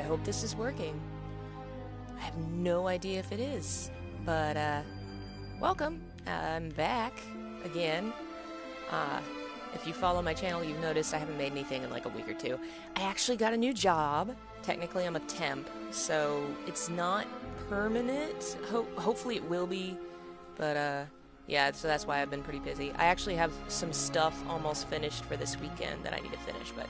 hope this is working. I have no idea if it is, but welcome. I'm back again. If you follow my channel, you've noticed I haven't made anything in like a week or two. I actually got a new job. Technically, I'm a temp, so it's not permanent. Hopefully it will be, but yeah, so that's why I've been pretty busy. I actually have some stuff almost finished for this weekend that I need to finish, but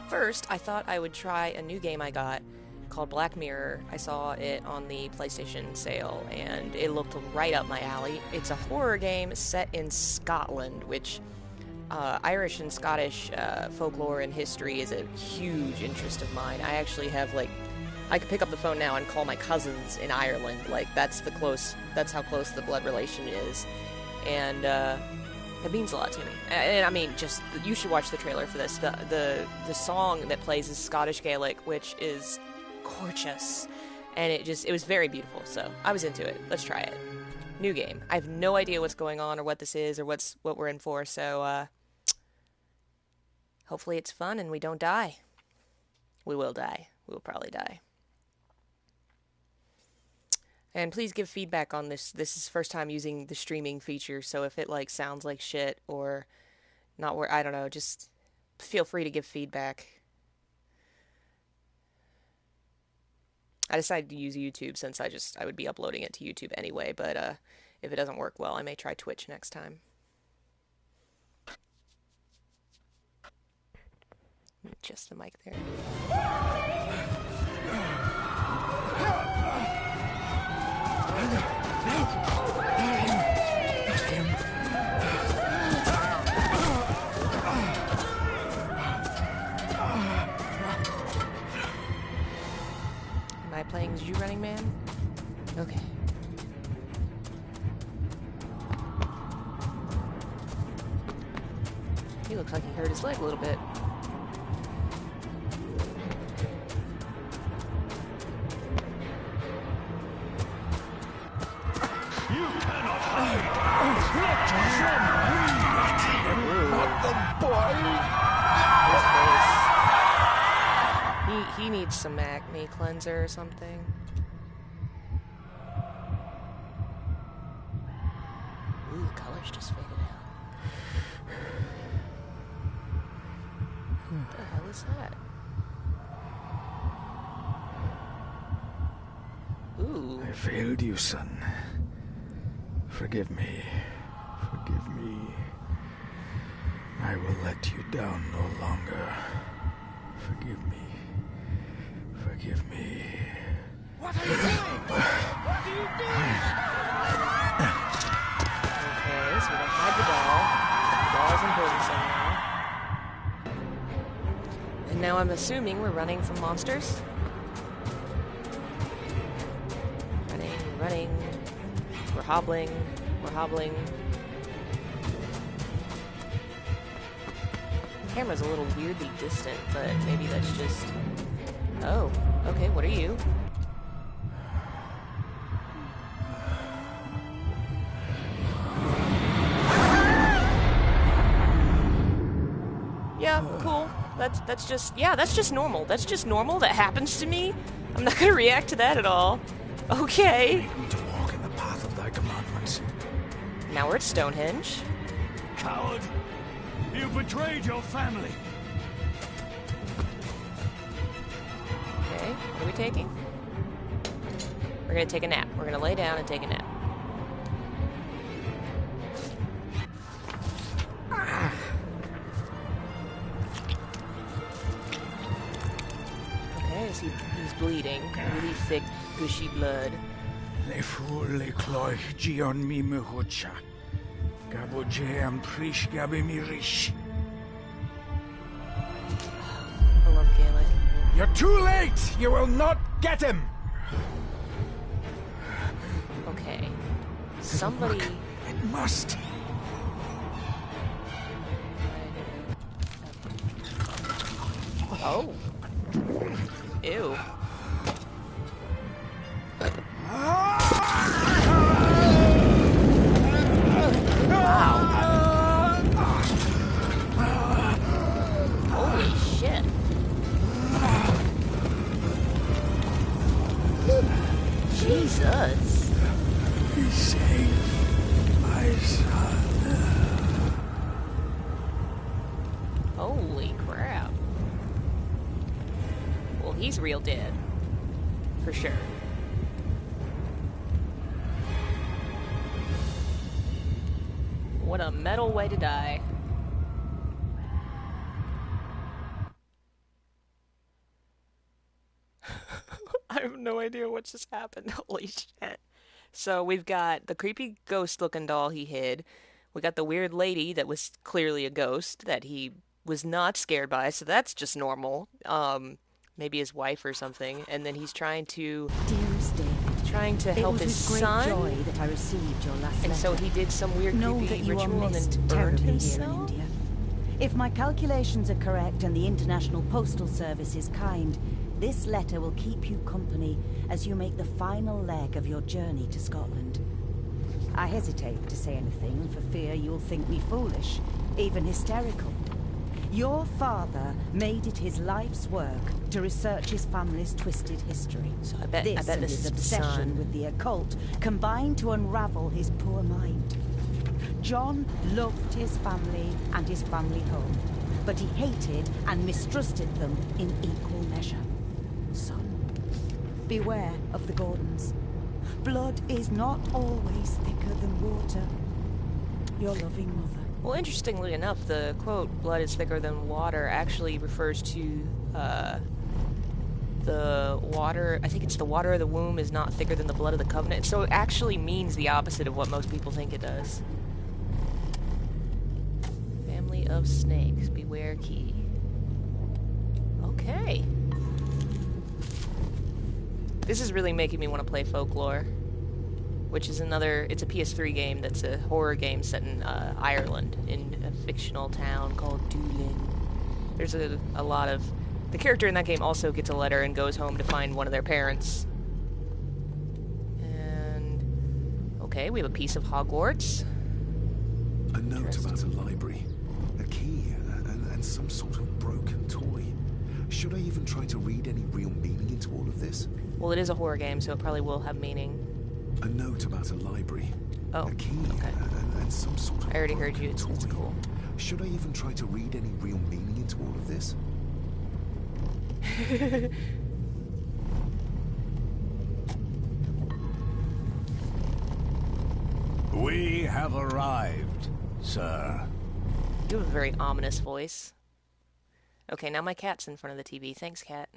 first, I thought I would try a new game I got called Black Mirror. I saw it on the PlayStation sale, and it looked right up my alley. It's a horror game set in Scotland, which Irish and Scottish folklore and history is a huge interest of mine. I actually have, like, I could pick up the phone now and call my cousins in Ireland. Like, that's how close the blood relation is. And it means a lot to me. And I mean, just, you should watch the trailer for this. The song that plays is Scottish Gaelic, which is gorgeous. And it was very beautiful, so I was into it. Let's try it. New game. I have no idea what's going on or what this is or what we're in for, so hopefully it's fun and we don't die. We will die. We will probably die. And please give feedback on this. This is first time using the streaming feature, so if it like sounds like shit or not I don't know, just feel free to give feedback. I decided to use YouTube since I would be uploading it to YouTube anyway, but if it doesn't work well, I may try Twitch next time. Just the mic there. Am I playing as you, Running Man? Okay. He looks like he hurt his leg a little bit. You cannot hide! Not the boy! He needs some acne cleanser or something. Ooh, the colors just faded out. What the hell is that? Ooh. I failed you, son. Forgive me. Forgive me. I will let you down no longer. Forgive me. Forgive me. What are you doing? What are you doing? Okay, so we don't hide the doll. The doll's important somehow. And now I'm assuming we're running from monsters. Running. We're hobbling. We're hobbling. The camera's a little weirdly distant, but maybe that's just... Oh, okay, what are you? Yeah, cool. That's just normal. That's just normal. That happens to me. I'm not gonna react to that at all. Okay. Make me to walk in the path of thy commandments. Now we're at Stonehenge. Coward! You betrayed your family! Okay, what are we taking? We're gonna take a nap. We're gonna lay down and take a nap. Okay, so he's bleeding. Really thick, gushy blood. Le ful le cloich gion mi mehucha. Gabo jam prish gabi mi rish. I love Gaelic. You're too late! You will not get him! Okay. Somebody... It must. Oh. Ew. Holy shit. Jesus. Be safe, my son. Holy crap. Well, he's real dead. For sure. What a metal way to die. I have no idea what just happened. Holy shit. So we've got the creepy ghost-looking doll he hid. We got the weird lady that was clearly a ghost that he was not scared by, so that's just normal. Maybe his wife or something. And then he's trying to Dearest David, help it was his with great son. joy that I received your last And letter. so he did some weird Know creepy that you are ritual and missed then burned terribly himself. here in India. If my calculations are correct and the International Postal Service is kind, this letter will keep you company as you make the final leg of your journey to Scotland. I hesitate to say anything for fear you'll think me foolish, even hysterical. Your father made it his life's work to research his family's twisted history. So I bet and this his is the obsession son. with the occult combined to unravel his poor mind. John loved his family and his family home, but he hated and mistrusted them in equal measure. Son, beware of the Gordons. Blood is not always thicker than water. Your loving mother. Well, interestingly enough, the quote, blood is thicker than water, actually refers to the water, I think it's the water of the womb is not thicker than the blood of the covenant. So it actually means the opposite of what most people think it does. Family of snakes, beware key. Okay. This is really making me want to play Folklore, which is it's a PS3 game that's a horror game set in Ireland, in a fictional town called Doolin. There's a lot of... The character in that game also gets a letter and goes home to find one of their parents. And... okay, we have a piece of Hogwarts. A note about a library, a key, and some sort of broken toy. Should I even try to read any real meaning into all of this? Well, it is a horror game, so it probably will have meaning. A note about a library. Oh, a key, okay. and some sort of I already heard you, it's toy. cool. Should I even try to read any real meaning into all of this? We have arrived, sir. You have a very ominous voice. Okay, now my cat's in front of the TV. Thanks, cat.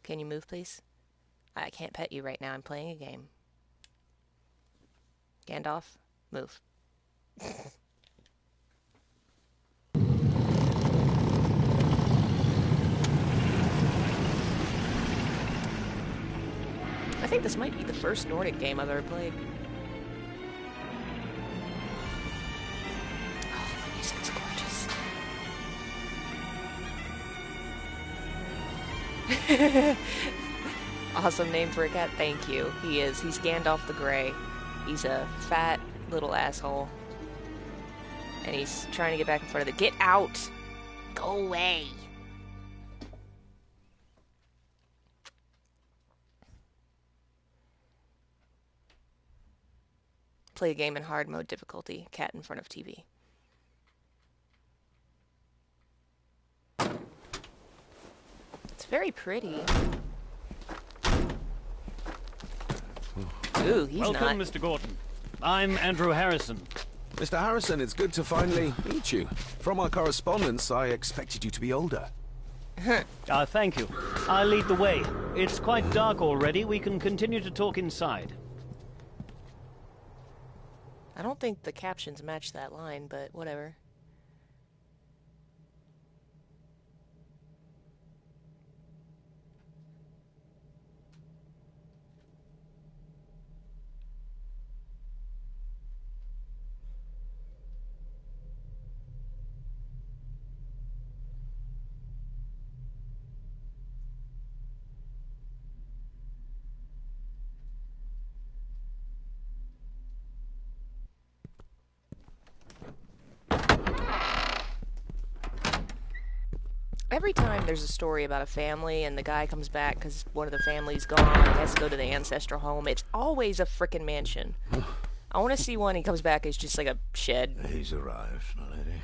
Can you move, please? I can't pet you right now. I'm playing a game. Gandalf, move. I think this might be the first Nordic game I've ever played. Oh, the music's gorgeous. Awesome name for a cat. Thank you. He is. He's Gandalf the Grey. He's a fat little asshole. And he's trying to get back in front of the... Get out! Go away! Play a game in hard mode difficulty. Cat in front of TV. It's very pretty. Ooh, he's Welcome, not. Mr. Gordon. I'm Andrew Harrison. Mr. Harrison, it's good to finally meet you. From our correspondence, I expected you to be older. Thank you. I'll lead the way. It's quite dark already. We can continue to talk inside. I don't think the captions match that line, but whatever. every time there's a story about a family and the guy comes back because one of the family's gone, he has to go to the ancestral home, it's always a frickin' mansion. I want to see one he comes back as just like a shed. He's arrived, my lady.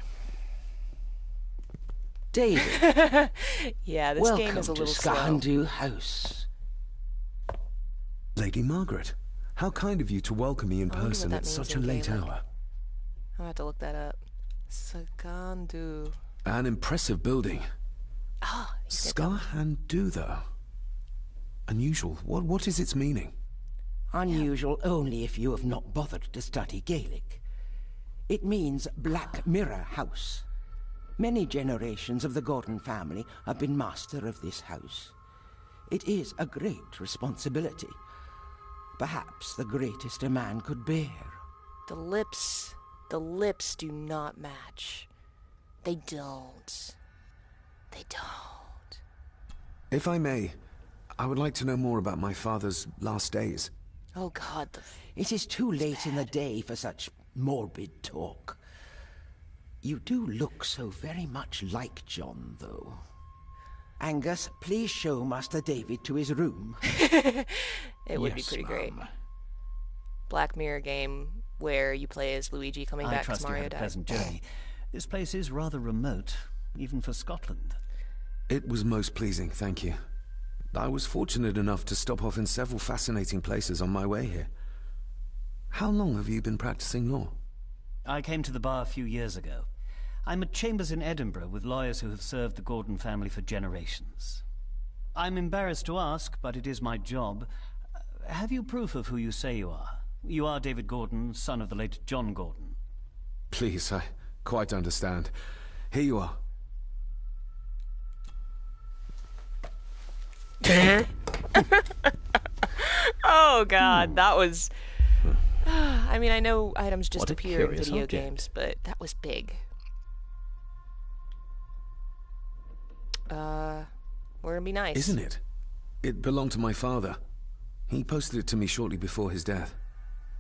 David. Yeah, this game is a little slow. Welcome to Skandu House. Lady Margaret, how kind of you to welcome me in person at such a late hour. I'll have to look that up. Skandu. An impressive building. Oh, Skandu, though. Unusual. What is its meaning? Unusual only if you have not bothered to study Gaelic. It means Black Mirror House. Many generations of the Gordon family have been master of this house. It is a great responsibility. Perhaps the greatest a man could bear. The lips do not match. They don't. They don't. If I may, I would like to know more about my father's last days. Oh God, It is too late in the day for such morbid talk. You do look so very much like John, though. Angus, please show Master David to his room. It would be pretty great. Black Mirror game where you play as Luigi coming back to Mario. I trust you had a pleasant journey. This place is rather remote, even for Scotland. It was most pleasing, thank you. I was fortunate enough to stop off in several fascinating places on my way here. How long have you been practicing law? I came to the bar a few years ago. I'm at chambers in Edinburgh with lawyers who have served the Gordon family for generations. I'm embarrassed to ask, but it is my job. Have you proof of who you say you are? You are David Gordon, son of the late John Gordon. Please, I quite understand. Here you are. Oh God, that was... I mean, I know items just What a appear in curious video object. games, but that was big. We're gonna be nice. Isn't it? It belonged to my father. He posted it to me shortly before his death.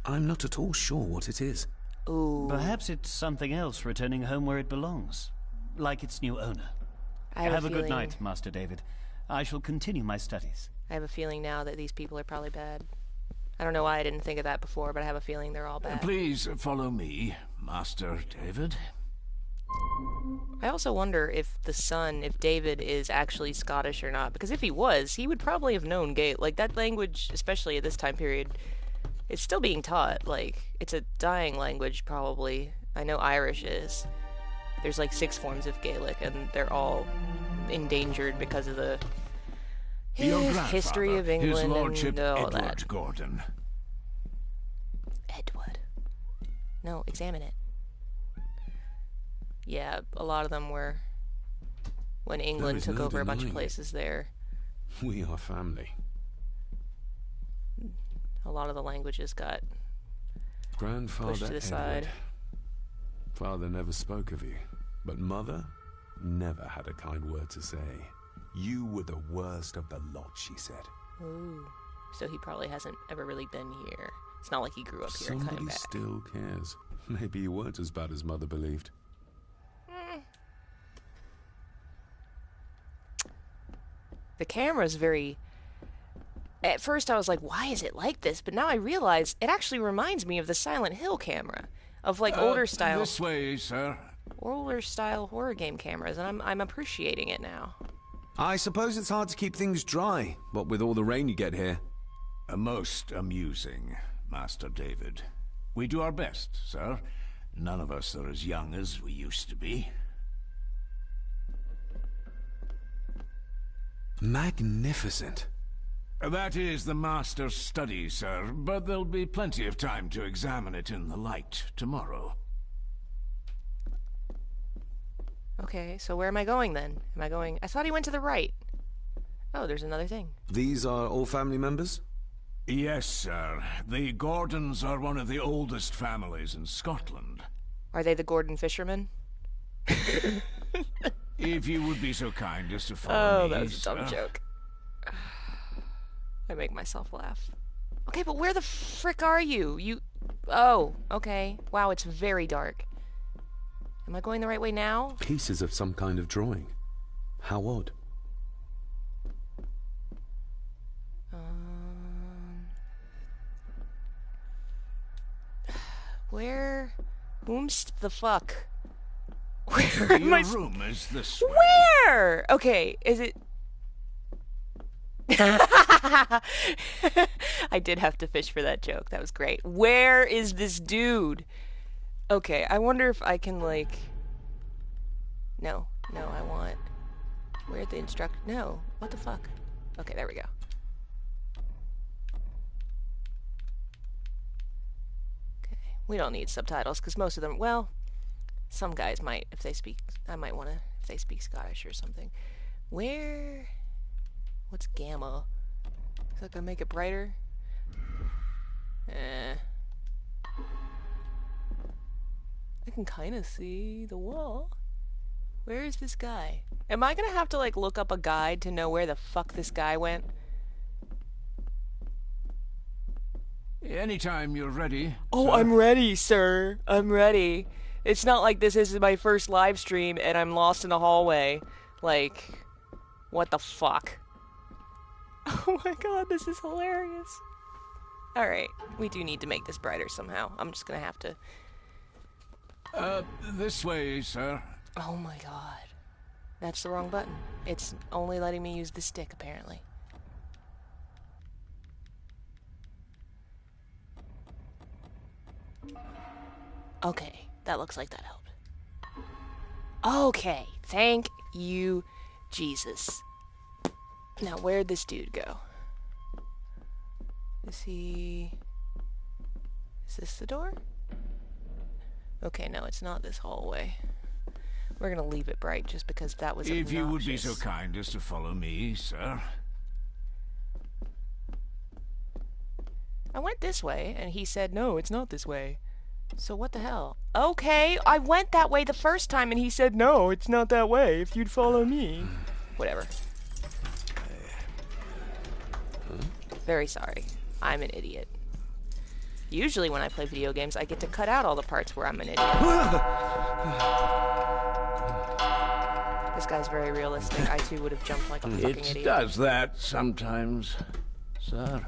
I'm not at all sure what it is. Ooh. Perhaps it's something else returning home where it belongs, like its new owner. I Have a good feeling- night, Master David. I shall continue my studies. I have a feeling now that these people are probably bad. I don't know why I didn't think of that before, but I have a feeling they're all bad. Please follow me, Master David. I also wonder if the son, if David is actually Scottish or not, because if he was, he would probably have known Gaelic. Like, that language, especially at this time period, it's still being taught. Like, it's a dying language, probably. I know Irish is. There's like 6 forms of Gaelic, and they're all endangered because of the Your history of grandfather, England His Lordship and all Edward that. Gordon. Edward. No, examine it. Yeah, a lot of them were when England is took no over a bunch of denying it. places there. We are family. A lot of the languages got Grandfather pushed to the Edward. side. Father never spoke of you, but Mother never had a kind word to say. You were the worst of the lot, she said. Ooh. So he probably hasn't ever really been here. It's not like he grew up here and Somebody came back. still cares. Maybe you weren't as bad as Mother believed. The camera's very... At first I was like, why is it like this? But now I realize it actually reminds me of the Silent Hill camera. Of like older style This way, sir. horror game cameras, and I'm appreciating it now. I suppose it's hard to keep things dry, what with all the rain you get here. Most amusing, Master David. We do our best, sir. None of us are as young as we used to be. Magnificent. That is the Master's study, sir, but there'll be plenty of time to examine it in the light tomorrow. Okay, so where am I going then? Am I going... I thought he went to the right. Oh, there's another thing. These are all family members? Yes, sir. The Gordons are one of the oldest families in Scotland. Are they the Gordon fishermen? If you would be so kind as to follow Oh, me, that was a dumb sir. joke. I make myself laugh. Okay, but where the frick are you? You... Oh, okay. Wow, it's very dark. Am I going the right way now? Pieces of some kind of drawing. How odd. Where? Whomst the fuck? Where am I? Your room is this way. Where? Okay, is it? I did have to fish for that joke. That was great. Where is this dude? Okay, I wonder if I can, like... No, I want... Where'd the instructor... No, what the fuck? Okay, there we go. Okay, we don't need subtitles, because most of them... Well, some guys might, if they speak... I might want to, if they speak Scottish or something. Where... What's gamma? Is that gonna make it brighter? I can kind of see the wall. Where is this guy? Am I gonna have to, like, look up a guide to know where the fuck this guy went? Anytime you're ready. Oh, sir. I'm ready, sir. I'm ready. It's not like this is my first live stream and I'm lost in a hallway. Like, what the fuck? Oh my god, this is hilarious. Alright, we do need to make this brighter somehow. I'm just gonna have to... This way, sir. Oh my god. That's the wrong button. It's only letting me use the stick, apparently. Okay, that looks like that helped. Okay, thank you, Jesus. Now, where'd this dude go? Is this the door? Okay, no, it's not this hallway. We're gonna leave it bright just because that was obnoxious. If you would be so kind as to follow me, sir. I went this way, and he said, no, it's not this way. So what the hell? Okay, I went that way the first time, and he said, no, it's not that way, if you'd follow me. Whatever. Very sorry. I'm an idiot. Usually when I play video games, I get to cut out all the parts where I'm an idiot. This guy's very realistic. I too would have jumped like a fucking It idiot. does that sometimes, sir.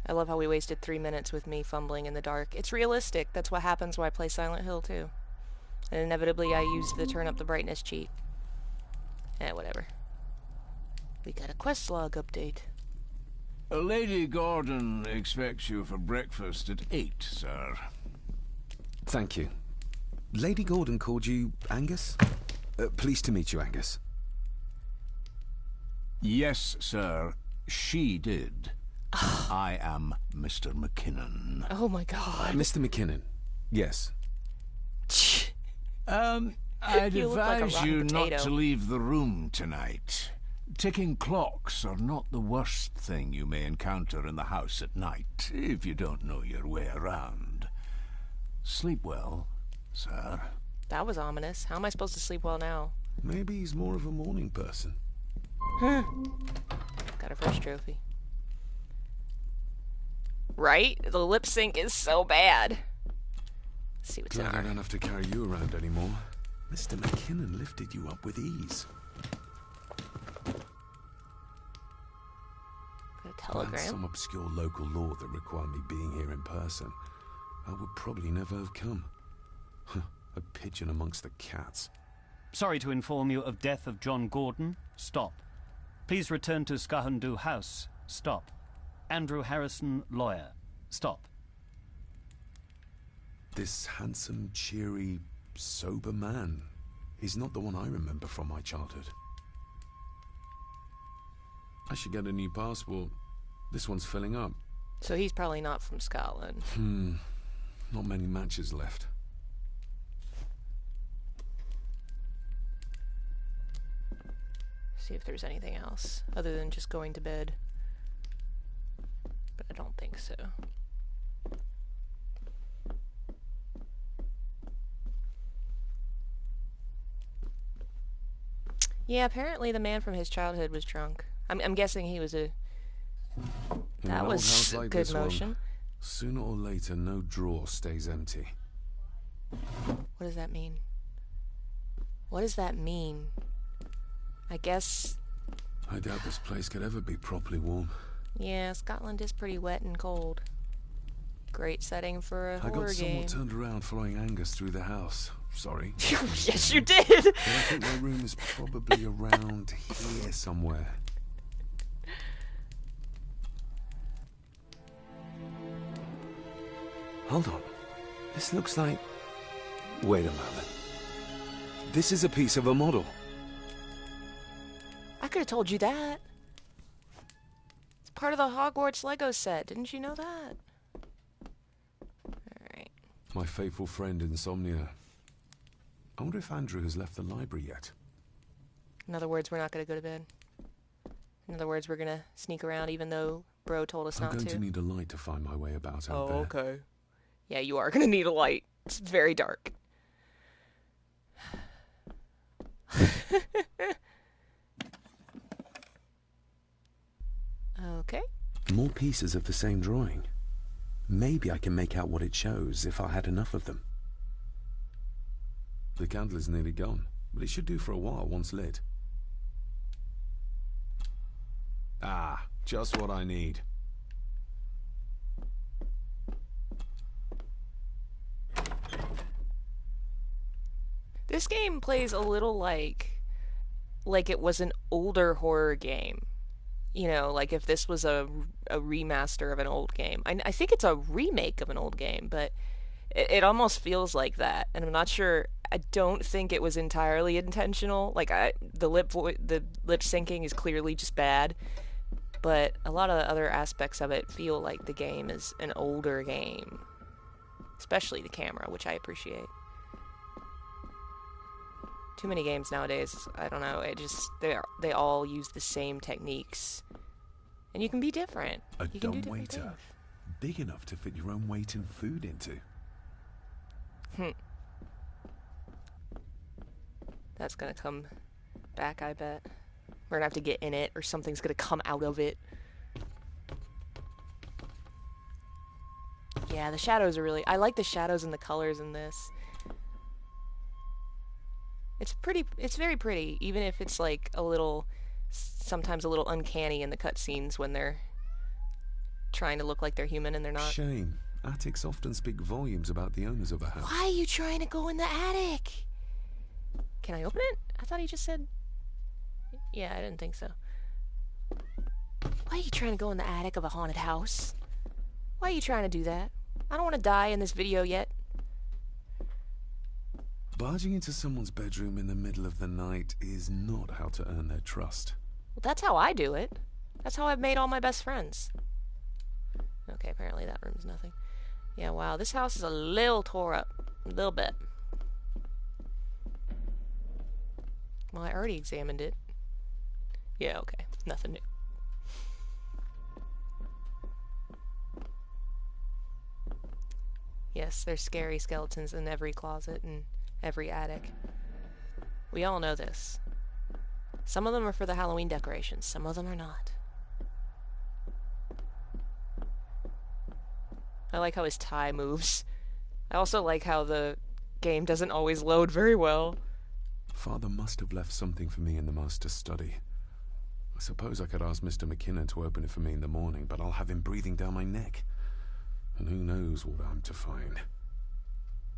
I love how we wasted 3 minutes with me fumbling in the dark. It's realistic. That's what happens when I play Silent Hill, too. And inevitably, I use the turn up the brightness cheat. Whatever. We got a quest log update. Lady Gordon expects you for breakfast at 8, sir. Thank you. Lady Gordon called you Angus? Pleased to meet you, Angus. Yes, sir. She did. I am Mr. McKinnon. Oh my god. Mr. McKinnon. Yes. I'd You look like a advise rotten you not potato. to leave the room tonight. Ticking clocks are not the worst thing you may encounter in the house at night, if you don't know your way around. Sleep well, sir. That was ominous. How am I supposed to sleep well now? Maybe he's more of a morning person. Got a first trophy. Right? The lip sync is so bad. Let's see what's in Glad I our... don't have to carry you around anymore. Mr. McKinnon lifted you up with ease. Got a If I had telegram. some obscure local law that required me being here in person, I would probably never have come. A pigeon amongst the cats. Sorry to inform you of death of John Gordon. Stop. Please return to Skahandu House. Stop. Andrew Harrison, lawyer. Stop. This handsome, cheery, sober man is not the one I remember from my childhood. I should get a new passport. This one's filling up. So he's probably not from Scotland. Not many matches left. See if there's anything else other than just going to bed. But I don't think so. Yeah, apparently the man from his childhood was drunk. I'm guessing he was a... That was a good motion. Sooner or later, no drawer stays empty. What does that mean? What does that mean? I guess... I doubt this place could ever be properly warm. Yeah, Scotland is pretty wet and cold. Great setting for a horror game. I got somewhat turned around following Angus through the house. Sorry. Yes, you did! But I think my room is probably around here somewhere. Hold on. This looks like... Wait a moment. This is a piece of a model. I could have told you that. It's part of the Hogwarts Lego set. Didn't you know that? Alright. My faithful friend Insomnia. I wonder if Andrew has left the library yet. In other words, we're not going to go to bed. In other words, we're going to sneak around even though Bro told us not to. I'm going to need a light to find my way about out there. Oh, okay. Yeah, you are going to need a light. It's very dark. Okay. More pieces of the same drawing. Maybe I can make out what it shows if I had enough of them. The candle is nearly gone, but it should do for a while once lit. Ah, just what I need. This game plays a little like it was an older horror game. You know, like if this was a remaster of an old game. I think it's a remake of an old game, but it almost feels like that. And I'm not sure. I don't think it was entirely intentional. Like the lip syncing is clearly just bad, but a lot of the other aspects of it feel like the game is an older game, especially the camera, which I appreciate. Too many games nowadays, I don't know, they all use the same techniques. And you can be different. A you can do different dumbwaiter. things. Big enough to fit your own weight and food into. That's gonna come back, I bet. We're gonna have to get in it, or something's gonna come out of it. Yeah, the shadows are really... I like the shadows and the colors in this. It's very pretty, even if it's like sometimes a little uncanny in the cutscenes when they're trying to look like they're human and they're not. Shame. Attics often speak volumes about the owners of a house. Why are you trying to go in the attic? Can I open it? I thought he just said... Yeah, I didn't think so. Why are you trying to go in the attic of a haunted house? Why are you trying to do that? I don't want to die in this video yet. Barging into someone's bedroom in the middle of the night is not how to earn their trust. Well, that's how I do it. That's how I've made all my best friends. Okay, apparently that room's nothing. Yeah, wow, this house is a little tore up. A little bit. Well, I already examined it. Yeah, okay. Nothing new. Yes, there's scary skeletons in every closet and every attic. We all know this. Some of them are for the Halloween decorations, some of them are not. I like how his tie moves. I also like how the game doesn't always load very well. Father must have left something for me in the master's study. I suppose I could ask Mr. McKinnon to open it for me in the morning, but I'll have him breathing down my neck. And who knows what I'm to find.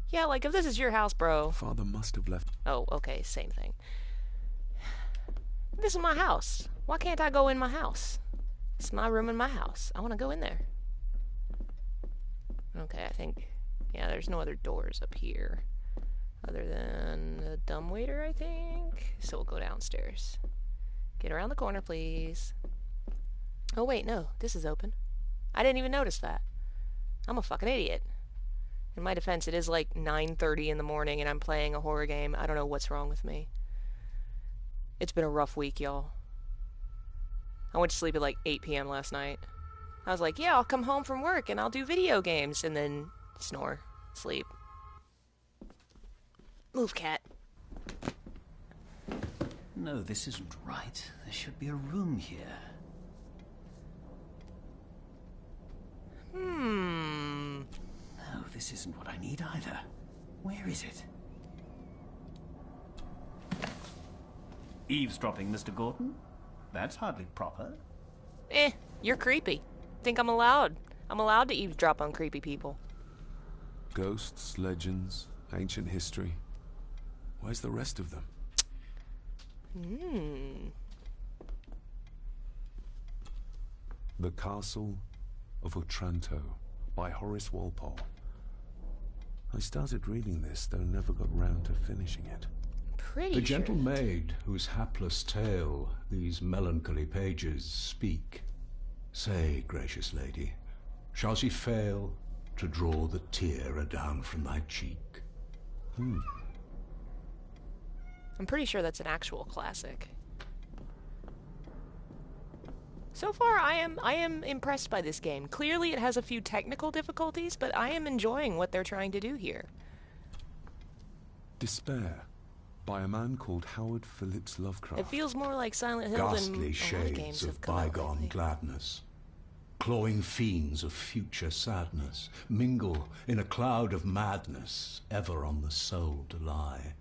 Yeah, like if this is your house, bro. Father must have left... Oh, okay, same thing. This is my house. Why can't I go in my house? It's my room in my house. I want to go in there. Okay, I think... Yeah, there's no other doors up here. Other than the dumbwaiter, I think. So we'll go downstairs. Get around the corner, please. Oh, wait, no. This is open. I didn't even notice that. I'm a fucking idiot. In my defense, it is like 9:30 in the morning and I'm playing a horror game. I don't know what's wrong with me. It's been a rough week, y'all. I went to sleep at like 8 p.m. last night. I was like, yeah, I'll come home from work and I'll do video games. And then snore. Sleep. Move, cat. No, this isn't right. There should be a room here. Hmm. No, this isn't what I need either. Where is it? Eavesdropping, Mr. Gordon? That's hardly proper. You're creepy. Think I'm allowed? I'm allowed to eavesdrop on creepy people. Ghosts, legends, ancient history. Where's the rest of them? The Castle of Otranto by Horace Walpole. I started reading this, though never got round to finishing it. The gentle maid whose hapless tale these melancholy pages speak. Say, gracious lady, shall she fail to draw the tear adown from thy cheek? I'm pretty sure that's an actual classic. So far, I am impressed by this game. Clearly, it has a few technical difficulties, but I am enjoying what they're trying to do here. Despair, by a man called Howard Phillips Lovecraft. It feels more like Silent Hill than Ghastly a lot of shades games of have come out bygone lately. gladness, clawing fiends of future sadness, mingle in a cloud of madness, ever on the soul to lie.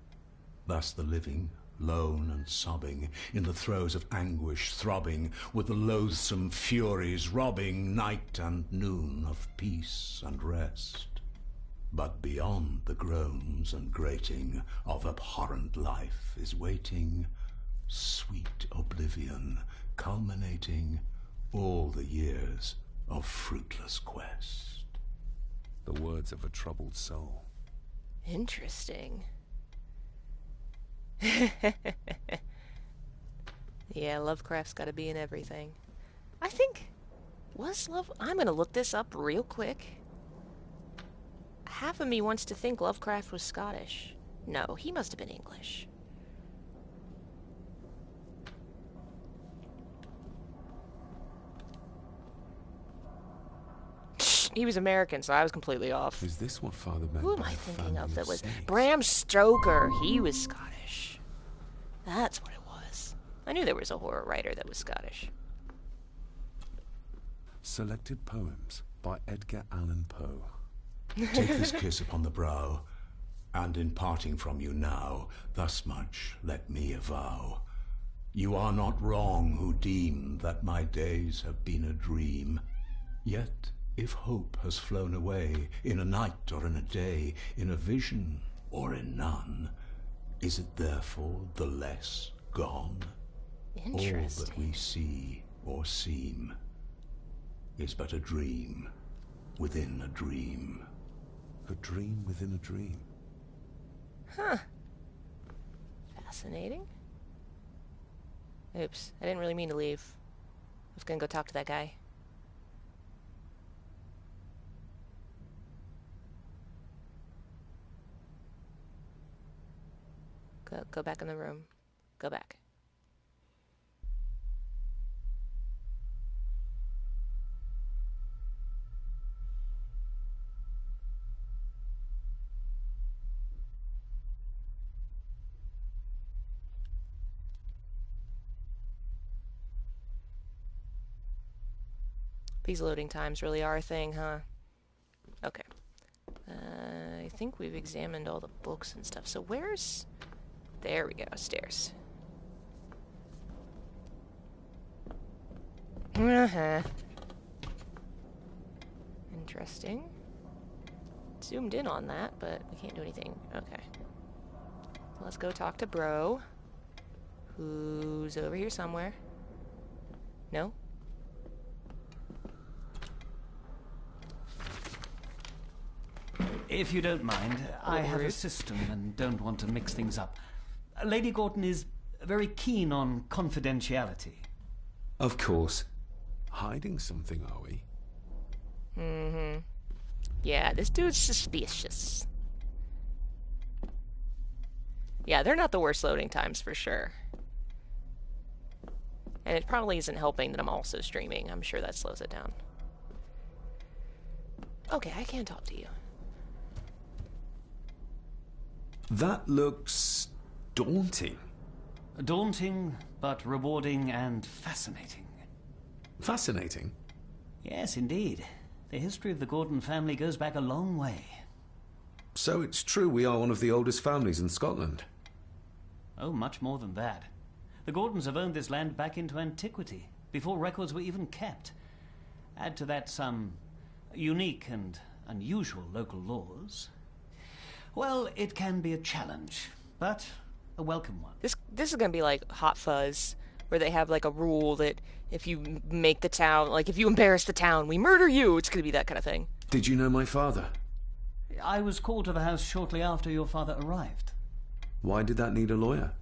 Thus the living, lone and sobbing, in the throes of anguish throbbing, with the loathsome furies robbing night and noon of peace and rest. But beyond the groans and grating of abhorrent life is waiting sweet oblivion, culminating all the years of fruitless quest. The words of a troubled soul. Interesting. Yeah, Lovecraft's got to be in everything. I think... I'm going to look this up real quick. Half of me wants to think Lovecraft was Scottish. No, he must have been English. He was American, so I was completely off. Is this what Father meant? Who am by I a thinking of family that was... snakes? Bram Stoker. He was Scottish. That's what it was. I knew there was a horror writer that was Scottish. Selected poems by Edgar Allan Poe. Take this kiss upon the brow, and in parting from you now, thus much let me avow. You are not wrong who deem that my days have been a dream. Yet, if hope has flown away, in a night or in a day, in a vision or in none, is it therefore the less gone? All that we see or seem is but a dream within a dream. A dream within a dream. Huh. Fascinating. Oops, I didn't really mean to leave. I was gonna go talk to that guy. Go back in the room. Go back. These loading times really are a thing, huh? Okay. I think we've examined all the books and stuff. So where's... There we go, stairs. Interesting. Zoomed in on that, but we can't do anything. Okay. Let's go talk to Bro. Who's over here somewhere. No? If you don't mind, I have a system and don't want to mix things up. Lady Gordon is very keen on confidentiality. Of course. Hiding something, are we? Mm-hmm. Yeah, this dude's suspicious. Yeah, they're not the worst loading times for sure. And it probably isn't helping that I'm also streaming. I'm sure that slows it down. Okay, I can talk to you. That looks daunting. Daunting, but rewarding and fascinating. Fascinating? Yes, indeed. The history of the Gordon family goes back a long way. So it's true we are one of the oldest families in Scotland? Oh, much more than that. The Gordons have owned this land back into antiquity, before records were even kept. Add to that some unique and unusual local laws. Well, it can be a challenge, but a welcome one. This is gonna be like Hot Fuzz, where they have like a rule that if you make the town, like if you embarrass the town, we murder you. It's gonna be that kind of thing. Did you know my father? I was called to the house shortly after your father arrived. Why did that need a lawyer?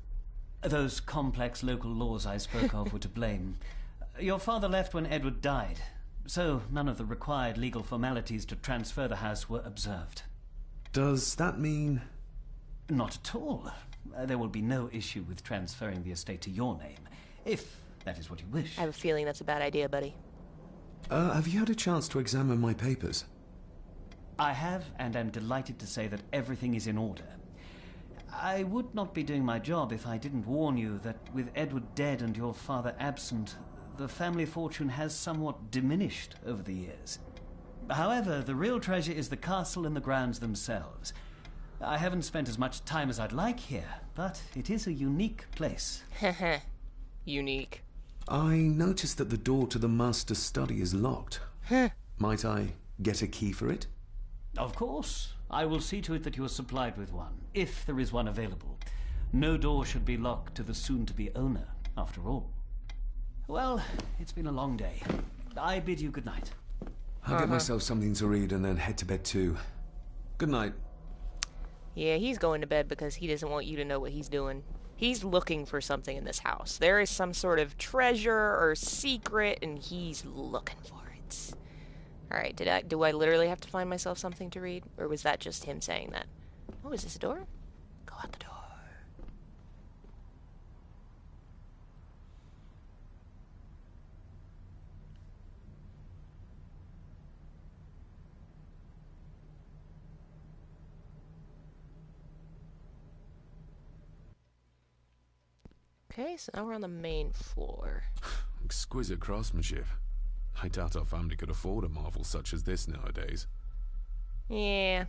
Those complex local laws I spoke of were to blame. Your father left when Edward died, so none of the required legal formalities to transfer the house were observed. Does that mean... Not at all. There will be no issue with transferring the estate to your name, if that is what you wish. I have a feeling that's a bad idea, buddy. Have you had a chance to examine my papers? I have, and am delighted to say that everything is in order. I would not be doing my job if I didn't warn you that with Edward dead and your father absent, the family fortune has somewhat diminished over the years. However, the real treasure is the castle and the grounds themselves. I haven't spent as much time as I'd like here, but it is a unique place. Heh unique. I noticed that the door to the master's study is locked. Might I get a key for it? Of course. I will see to it that you are supplied with one, if there is one available. No door should be locked to the soon-to-be owner, after all. Well, it's been a long day. I bid you good night. I'll get myself something to read and then head to bed too. Good night. Yeah, he's going to bed because he doesn't want you to know what he's doing. He's looking for something in this house. There is some sort of treasure or secret, and he's looking for it. Alright, do I literally have to find myself something to read? Or was that just him saying that? Oh, is this a door? Go out the door. Okay, so now we're on the main floor. Exquisite craftsmanship. I doubt our family could afford a marvel such as this nowadays. Yeah.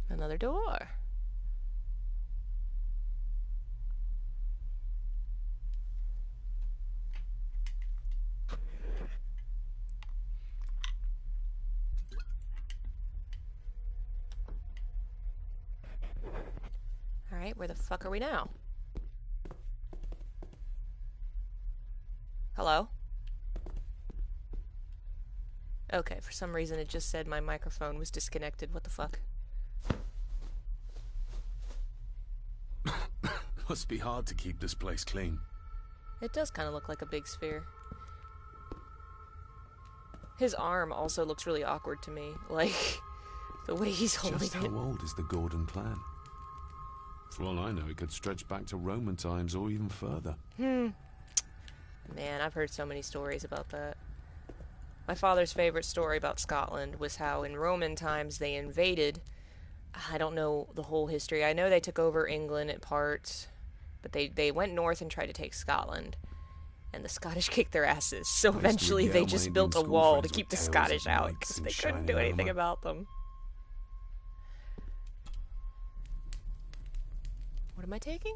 Another door. Alright, where the fuck are we now? Hello? Okay, for some reason it just said my microphone was disconnected. What the fuck? Must be hard to keep this place clean. It does kind of look like a big sphere. His arm also looks really awkward to me. Like, the way he's holding Just it. how old is the Gordon clan? For all I know, it could stretch back to Roman times or even further. Man, I've heard so many stories about that. My father's favorite story about Scotland was how in Roman times they invaded. I don't know the whole history. I know they took over England at parts, but they went north and tried to take Scotland. And the Scottish kicked their asses. So eventually they just built a wall to keep the Scottish out because they couldn't do anything about them. What am I taking?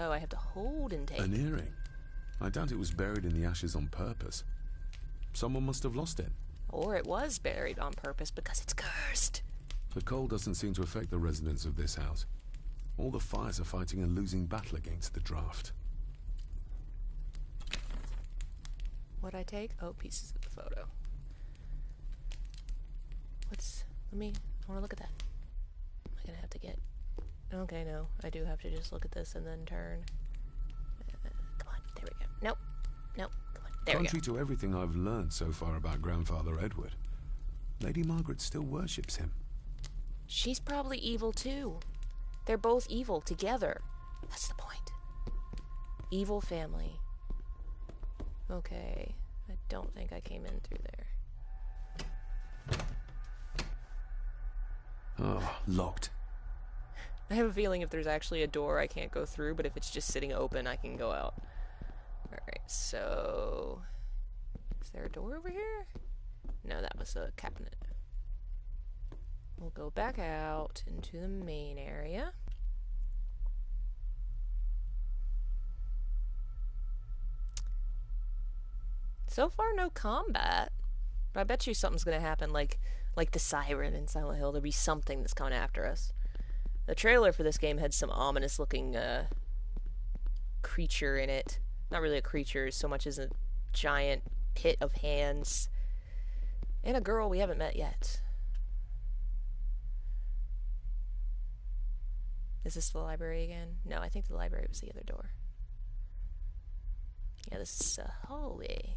Oh, I have to hold and take. An earring? I doubt it was buried in the ashes on purpose. Someone must have lost it. Or it was buried on purpose because it's cursed. The cold doesn't seem to affect the residents of this house. All the fires are fighting a losing battle against the draft. What'd I take? Oh, pieces of the photo. I wanna look at that. Am I gonna have to get... Okay, no. I do have to just look at this and then turn. Come on, there we go. Nope. Come on, there we go. Contrary to everything I've learned so far about Grandfather Edward, Lady Margaret still worships him. She's probably evil too. They're both evil together. That's the point. Evil family. Okay. I don't think I came in through there. Oh, locked. I have a feeling if there's actually a door I can't go through, but if it's just sitting open, I can go out. Alright, so... Is there a door over here? No, that was a cabinet. We'll go back out into the main area. So far, no combat. But I bet you something's gonna happen, like the siren in Silent Hill. There'll be something that's coming after us. The trailer for this game had some ominous-looking creature in it. Not really a creature, so much as a giant pit of hands. And a girl we haven't met yet. Is this the library again? No, I think the library was the other door. Yeah, this is a hallway.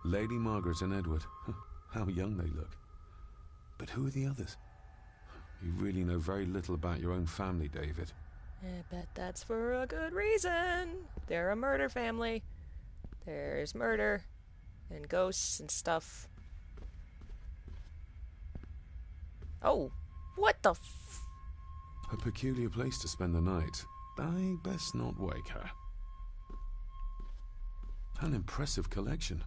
Lady Margaret and Edward. How young they look. But who are the others? You really know very little about your own family, David. I bet that's for a good reason. They're a murder family. There's murder and ghosts and stuff. Oh, what the f... A peculiar place to spend the night. I best not wake her. An impressive collection.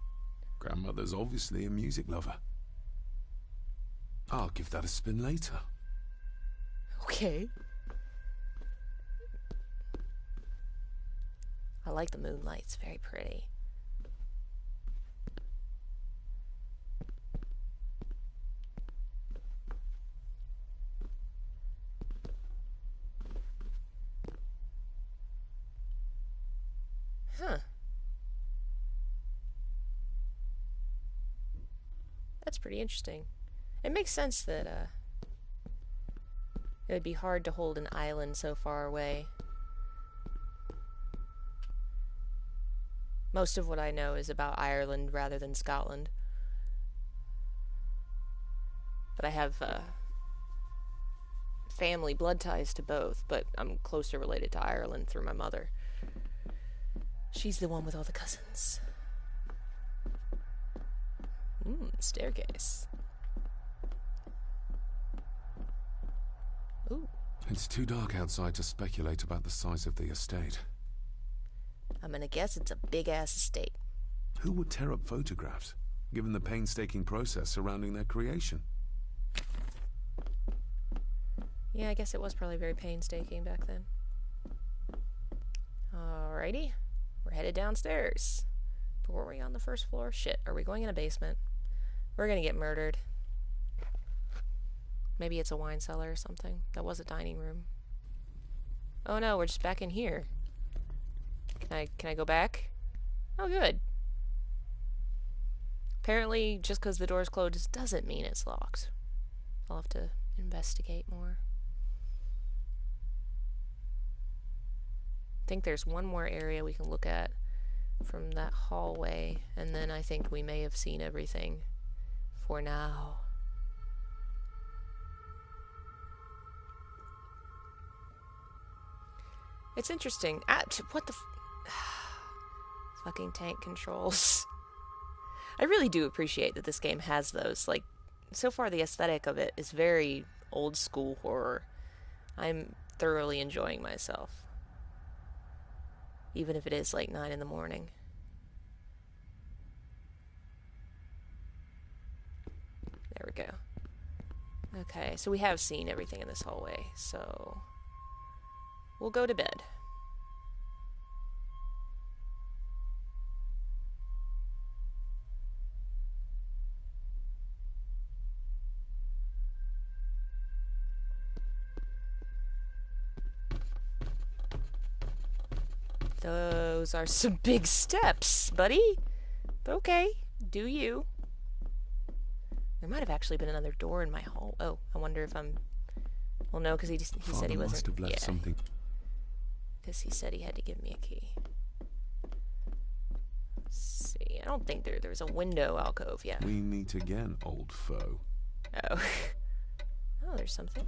Grandmother's obviously a music lover. I'll give that a spin later. Okay. I like the moonlight. It's very pretty. Huh. That's pretty interesting. It makes sense that it would be hard to hold an island so far away. Most of what I know is about Ireland rather than Scotland. But I have family blood ties to both, but I'm closer related to Ireland through my mother. She's the one with all the cousins. Staircase. Ooh. It's too dark outside to speculate about the size of the estate. I'm gonna guess it's a big-ass estate. Who would tear up photographs, given the painstaking process surrounding their creation? Yeah, I guess it was probably very painstaking back then. Alrighty. We're headed downstairs. But were we on the first floor? Shit, are we going in a basement? We're gonna get murdered. Maybe it's a wine cellar or something. That was a dining room. Oh no, we're just back in here. Can I go back? Oh, good. Apparently, just because the door's closed doesn't mean it's locked. I'll have to investigate more. I think there's one more area we can look at from that hallway, and then I think we may have seen everything for now. It's interesting. What the fucking tank controls. I really do appreciate that this game has those. Like, so far the aesthetic of it is very old school horror. I'm thoroughly enjoying myself. Even if it is like 9 in the morning. There we go. Okay, so we have seen everything in this hallway, so we'll go to bed. Those are some big steps, buddy. But okay, do you. There might have actually been another door in my hall. Oh, I wonder if I'm... Well, no, because he said he wasn't... must have left something. Because he said he had to give me a key. Let's see. I don't think there was a window alcove, yeah. We meet again, old foe. Oh. Oh, there's something.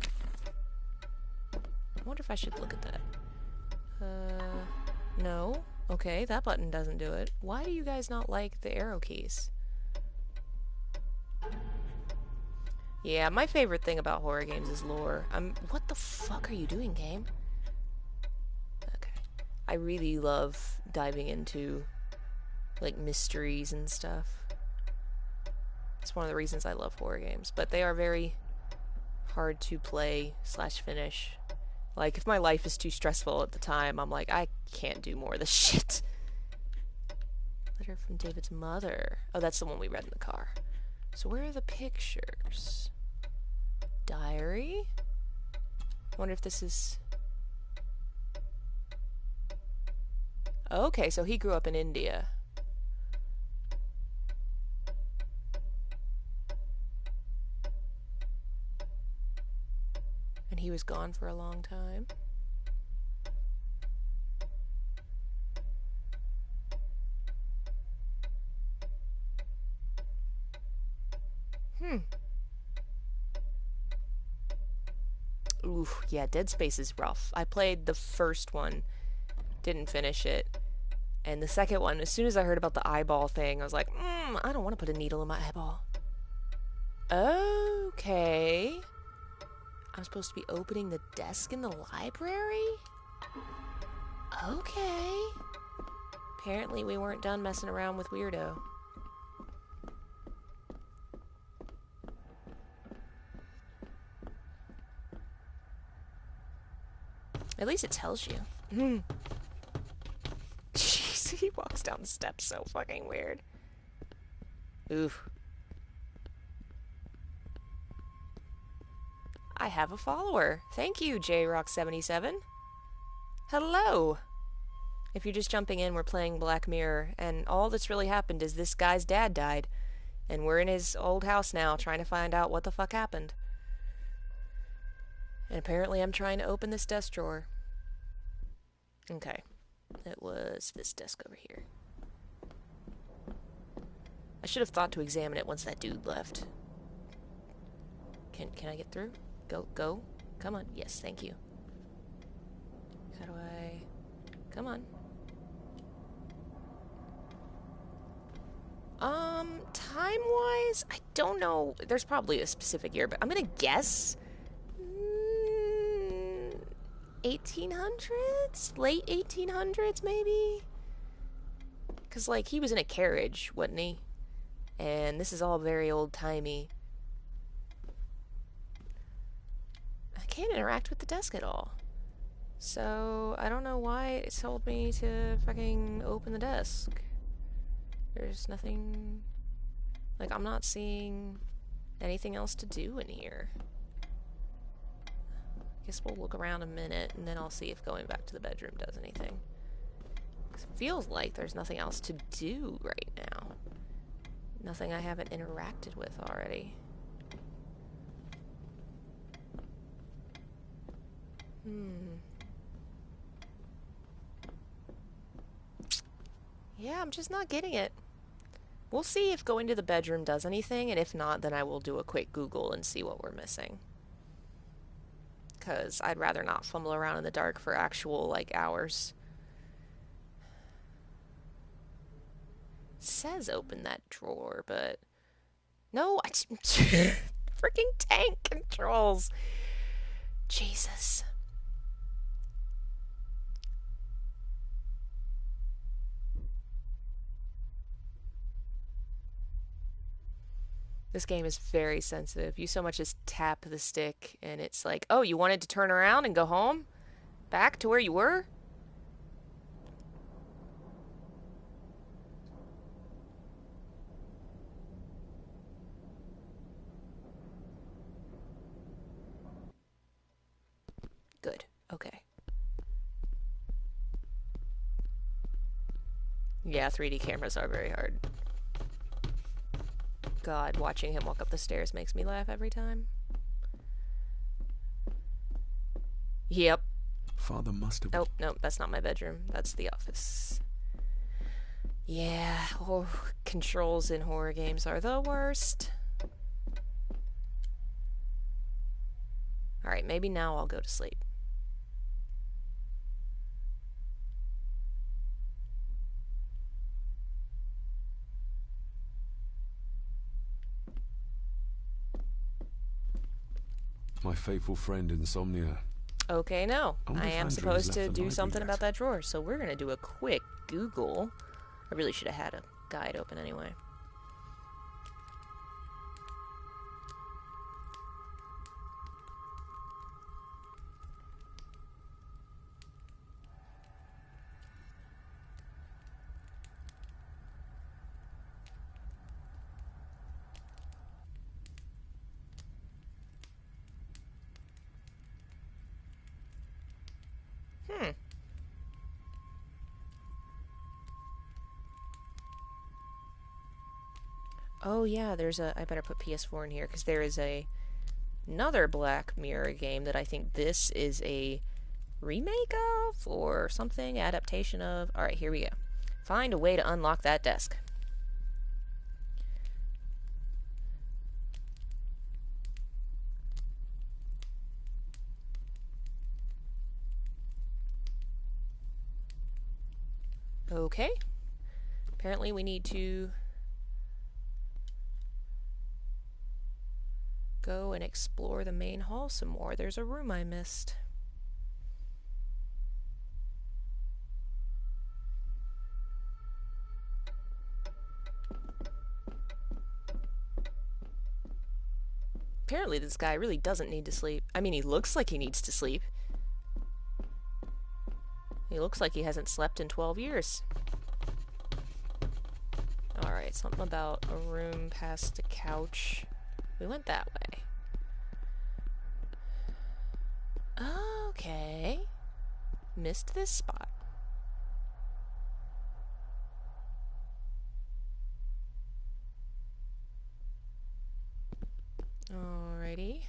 I wonder if I should look at that. No. Okay, that button doesn't do it. Why do you guys not like the arrow keys? Yeah, my favorite thing about horror games is lore. What the fuck are you doing, game? Okay. I really love diving into, like, mysteries and stuff. It's one of the reasons I love horror games. But they are very hard to play / finish. Like, if my life is too stressful at the time, I'm like, I can't do more of this shit. Letter from David's mother. Oh, that's the one we read in the car. So where are the pictures? Diary? Wonder if this is... Okay, so he grew up in India. And he was gone for a long time. Oof, yeah, Dead Space is rough. I played the first one, didn't finish it. And the second one, as soon as I heard about the eyeball thing, I was like, I don't want to put a needle in my eyeball. Okay. I'm supposed to be opening the desk in the library? Okay. Apparently we weren't done messing around with Weirdo. At least it tells you. Jeez, he walks down the steps so fucking weird. Oof. I have a follower. Thank you, JRock77. Hello! If you're just jumping in, we're playing Black Mirror, and all that's really happened is this guy's dad died, and we're in his old house now trying to find out what the fuck happened. And apparently I'm trying to open this desk drawer. Okay. It was this desk over here. I should have thought to examine it once that dude left. Can I get through? Go. Come on. Yes, thank you. How do I... Come on. Time-wise, I don't know. There's probably a specific year, but I'm gonna guess... 1800s? Late 1800s, maybe? Because, like, he was in a carriage, wasn't he? And this is all very old-timey. I can't interact with the desk at all. So, I don't know why it told me to fucking open the desk. There's nothing... Like, I'm not seeing anything else to do in here. I guess we'll look around a minute, and then I'll see if going back to the bedroom does anything. 'Cause it feels like there's nothing else to do right now. Nothing I haven't interacted with already. Yeah, I'm just not getting it. We'll see if going to the bedroom does anything, and if not, then I will do a quick Google and see what we're missing. Because I'd rather not fumble around in the dark for actual, like, hours. It says open that drawer, but... No, freaking tank controls! Jesus. This game is very sensitive. You so much as tap the stick, and it's like, oh, you wanted to turn around and go home? Back to where you were? Good. Okay. Yeah, 3D cameras are very hard. God, watching him walk up the stairs makes me laugh every time. Yep. Father must have... Oh, no, that's not my bedroom. That's the office. Yeah, controls in horror games are the worst. Alright, maybe now I'll go to sleep. My faithful friend Insomnia. Okay, no. wonder I if am Andrew supposed has to left the do library something yet. about that drawer, so we're gonna do a quick Google. I really should have had a guide open anyway. Oh yeah, there's a... I better put PS4 in here, because there is another Black Mirror game that I think this is a remake of, or something, adaptation of. Alright, here we go. Find a way to unlock that desk. Okay. Apparently we need to go and explore the main hall some more. There's a room I missed. Apparently this guy really doesn't need to sleep. I mean, he looks like he needs to sleep. He looks like he hasn't slept in 12 years. Alright, something about a room past a couch. We went that way. Okay. Missed this spot. Alrighty.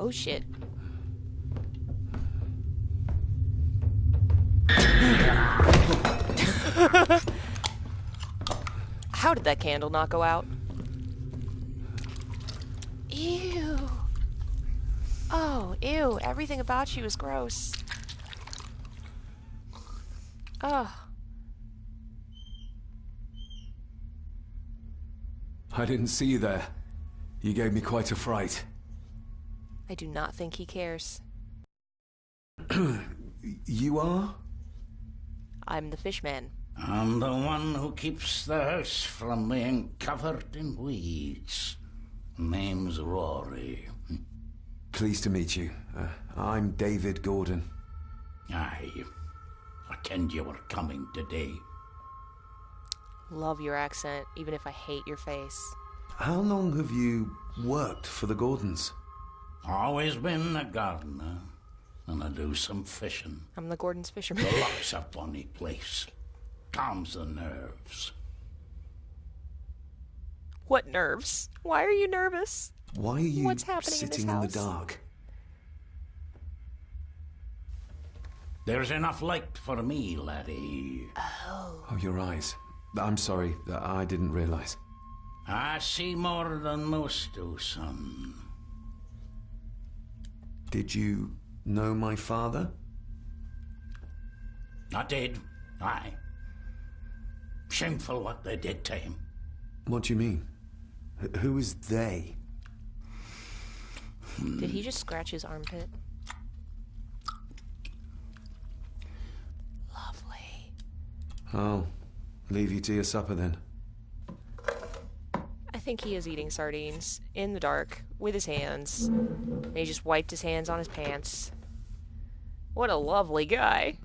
Oh shit. How did that candle not go out? Ew. Oh, ew. Everything about you is gross. Ugh. I didn't see you there. You gave me quite a fright. I do not think he cares. You are? I'm the fishman. I'm the one who keeps the house from being covered in weeds. Name's Rory. Pleased to meet you. I'm David Gordon. Aye. I kenned you were coming today. Love your accent, even if I hate your face. How long have you worked for the Gordons? Always been a gardener, and I do some fishing. I'm the Gordon's fisherman. The lock's a funny place. Calms the nerves. What nerves? Why are you nervous? Why are you What's happening in this sitting in the house? dark? There's enough light for me, laddie. Oh, your eyes. I'm sorry, I didn't realize. I see more than most do, son. Did you know my father? I did, aye. Shameful what they did to him. What do you mean? Who is they? Did he just scratch his armpit? Lovely. I'll leave you to your supper then. I think he is eating sardines in the dark with his hands. And he just wiped his hands on his pants. What a lovely guy.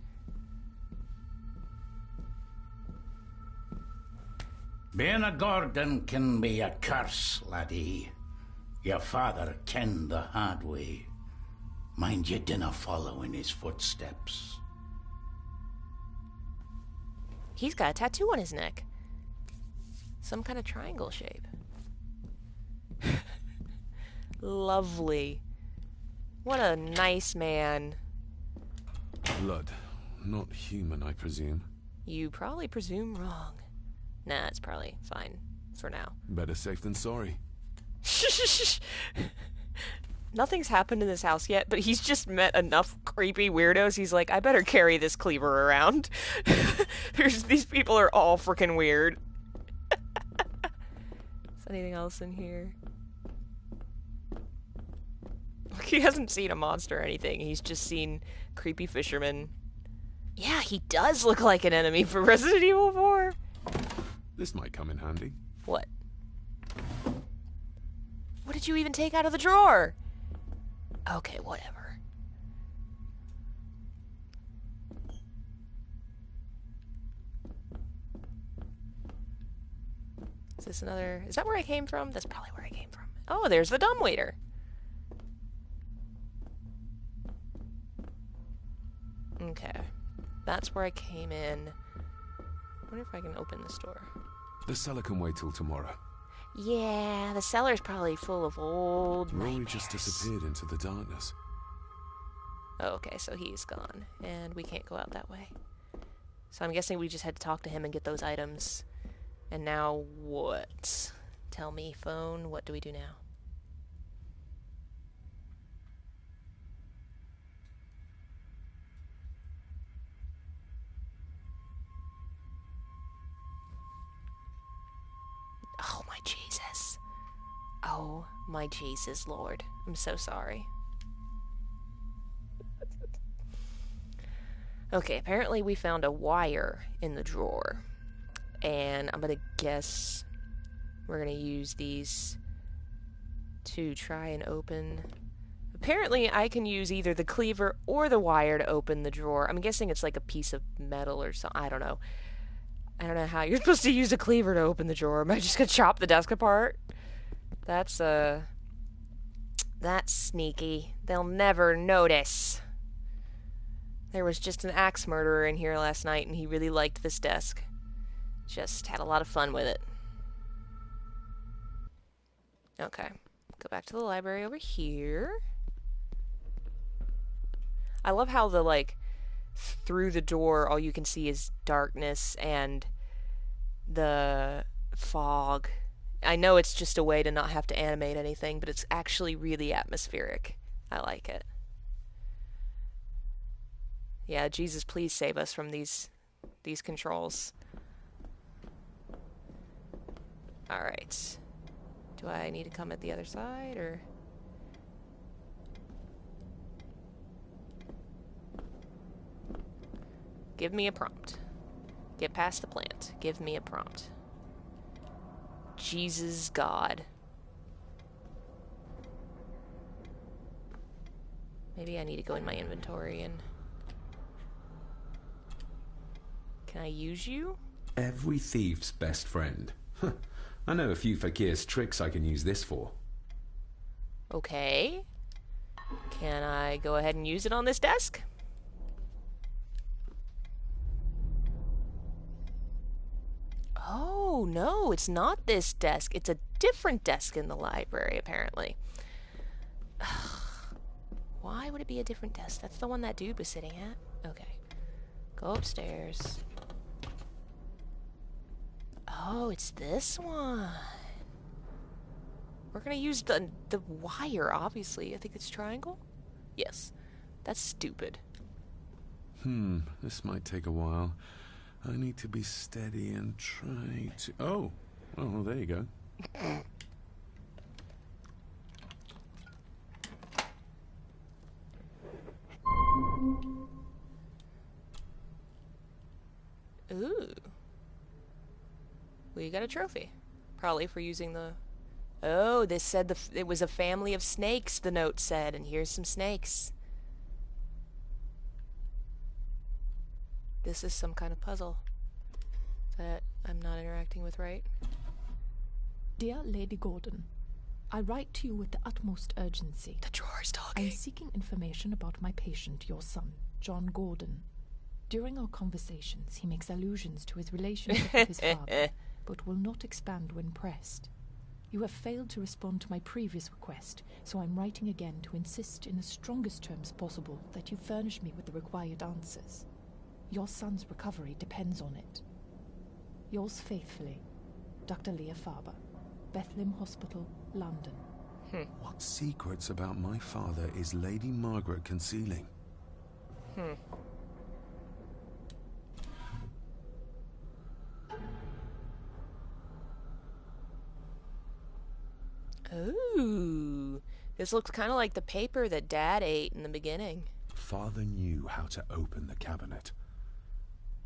Being a Gordon can be a curse, laddie. Your father kenned the hard way. Mind you dinna follow in his footsteps. He's got a tattoo on his neck. Some kind of triangle shape. Lovely. What a nice man. Blood. Not human, I presume. You probably presume wrong. Nah, it's probably fine for now. Better safe than sorry. Nothing's happened in this house yet, but he's just met enough creepy weirdos. He's like, I better carry this cleaver around. These people are all freaking weird. Is anything else in here? He hasn't seen a monster or anything. He's just seen creepy fishermen. Yeah, he does look like an enemy for Resident Evil 4. This might come in handy. What? What did you even take out of the drawer? Okay, whatever. Is this another... Is that where I came from? That's probably where I came from. Oh, there's the dumbwaiter. Okay. That's where I came in. I wonder if I can open this door. The cellar can wait till tomorrow. Yeah, the cellar's probably full of old Rory nightmares. just disappeared into the darkness. Oh, okay, so he's gone, and we can't go out that way. So I'm guessing we just had to talk to him and get those items. And now what? Tell me, phone, what do we do now? Oh my Jesus. Oh my Jesus, Lord. I'm so sorry. Okay, apparently we found a wire in the drawer. And I'm gonna guess we're gonna use these to try and open... Apparently I can use either the cleaver or the wire to open the drawer. I'm guessing it's like a piece of metal or something. I don't know. I don't know how you're supposed to use a cleaver to open the drawer. Am I just gonna chop the desk apart? That's sneaky. They'll never notice. There was just an axe murderer in here last night, and he really liked this desk. Just had a lot of fun with it. Okay. Go back to the library over here. I love how the, like, through the door, all you can see is darkness and the fog. I know it's just a way to not have to animate anything, but it's actually really atmospheric. I like it. Yeah, Jesus, please save us from these controls. Alright. Do I need to come at the other side, or... Give me a prompt. Get past the plant. Give me a prompt. Jesus God. Maybe I need to go in my inventory and... Can I use you? Every thief's best friend. I know a few fakir's tricks I can use this for. Okay. Can I go ahead and use it on this desk? Oh, no, it's not this desk. It's a different desk in the library, apparently. Why would it be a different desk? That's the one that dude was sitting at. Okay. Go upstairs. Oh, it's this one. We're gonna use the wire, obviously. I think it's triangle? Yes. That's stupid. This might take a while. I need to be steady and try to... Oh, well, there you go. Ooh. We got a trophy. Probably for using the... Oh, this said it was a family of snakes, the note said, and here's some snakes. This is some kind of puzzle that I'm not interacting with right. Dear Lady Gordon, I write to you with the utmost urgency. The drawer's talking. I'm seeking information about my patient, your son, John Gordon. During our conversations, he makes allusions to his relationship with his father, but will not expand when pressed. You have failed to respond to my previous request, so I'm writing again to insist in the strongest terms possible that you furnish me with the required answers. Your son's recovery depends on it. Yours faithfully, Dr. Leah Farber, Bethlehem Hospital, London. What secrets about my father is Lady Margaret concealing? Ooh, this looks kind of like the paper that Dad ate in the beginning. Father knew how to open the cabinet.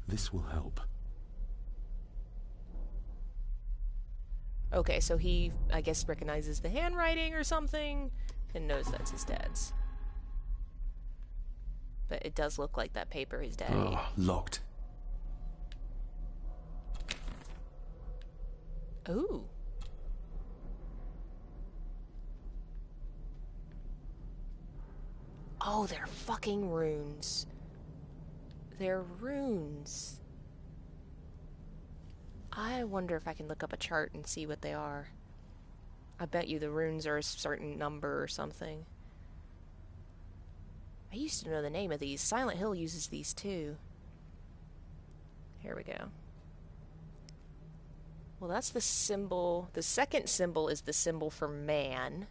This will help. Okay, so he, I guess, recognizes the handwriting or something and knows that's his dad's. But it does look like that paper his dad ate. Locked. Ooh. Oh, they're fucking runes. They're runes. I wonder if I can look up a chart and see what they are. I bet you the runes are a certain number or something. I used to know the name of these. Silent Hill uses these too. Here we go. Well, that's the symbol. The second symbol is the symbol for man.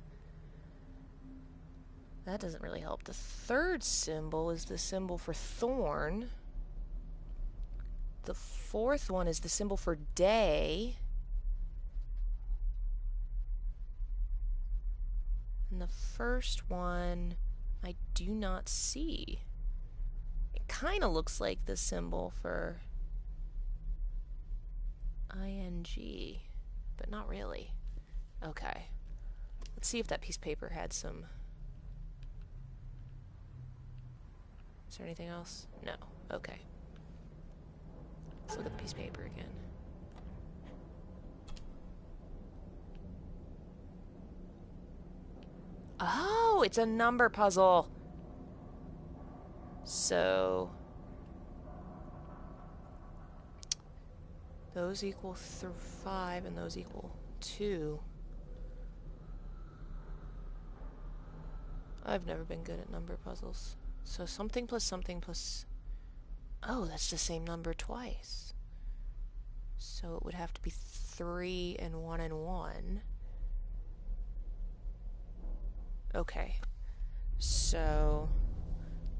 That doesn't really help. The third symbol is the symbol for thorn. The fourth one is the symbol for day. And the first one I do not see. It kind of looks like the symbol for ing, but not really. Okay. Let's see if that piece of paper had some... Is there anything else? No. Okay. Let's look at the piece of paper again. Oh, it's a number puzzle. So those equal 5 and those equal 2. I've never been good at number puzzles. So something plus something plus... Oh, that's the same number twice. So it would have to be 3 and 1 and 1. Okay. So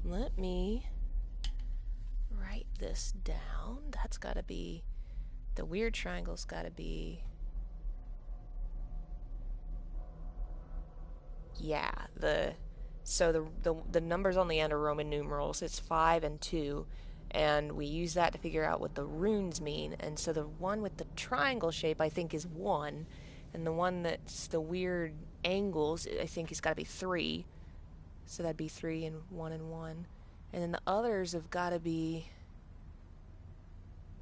let me write this down. That's gotta be... The weird triangle's gotta be... Yeah, So the numbers on the end are Roman numerals. It's 5 and 2, and we use that to figure out what the runes mean. And so the one with the triangle shape, I think, is 1, and the one that's the weird angles, I think, has got to be 3. So that'd be 3 and 1 and 1. And then the others have got to be...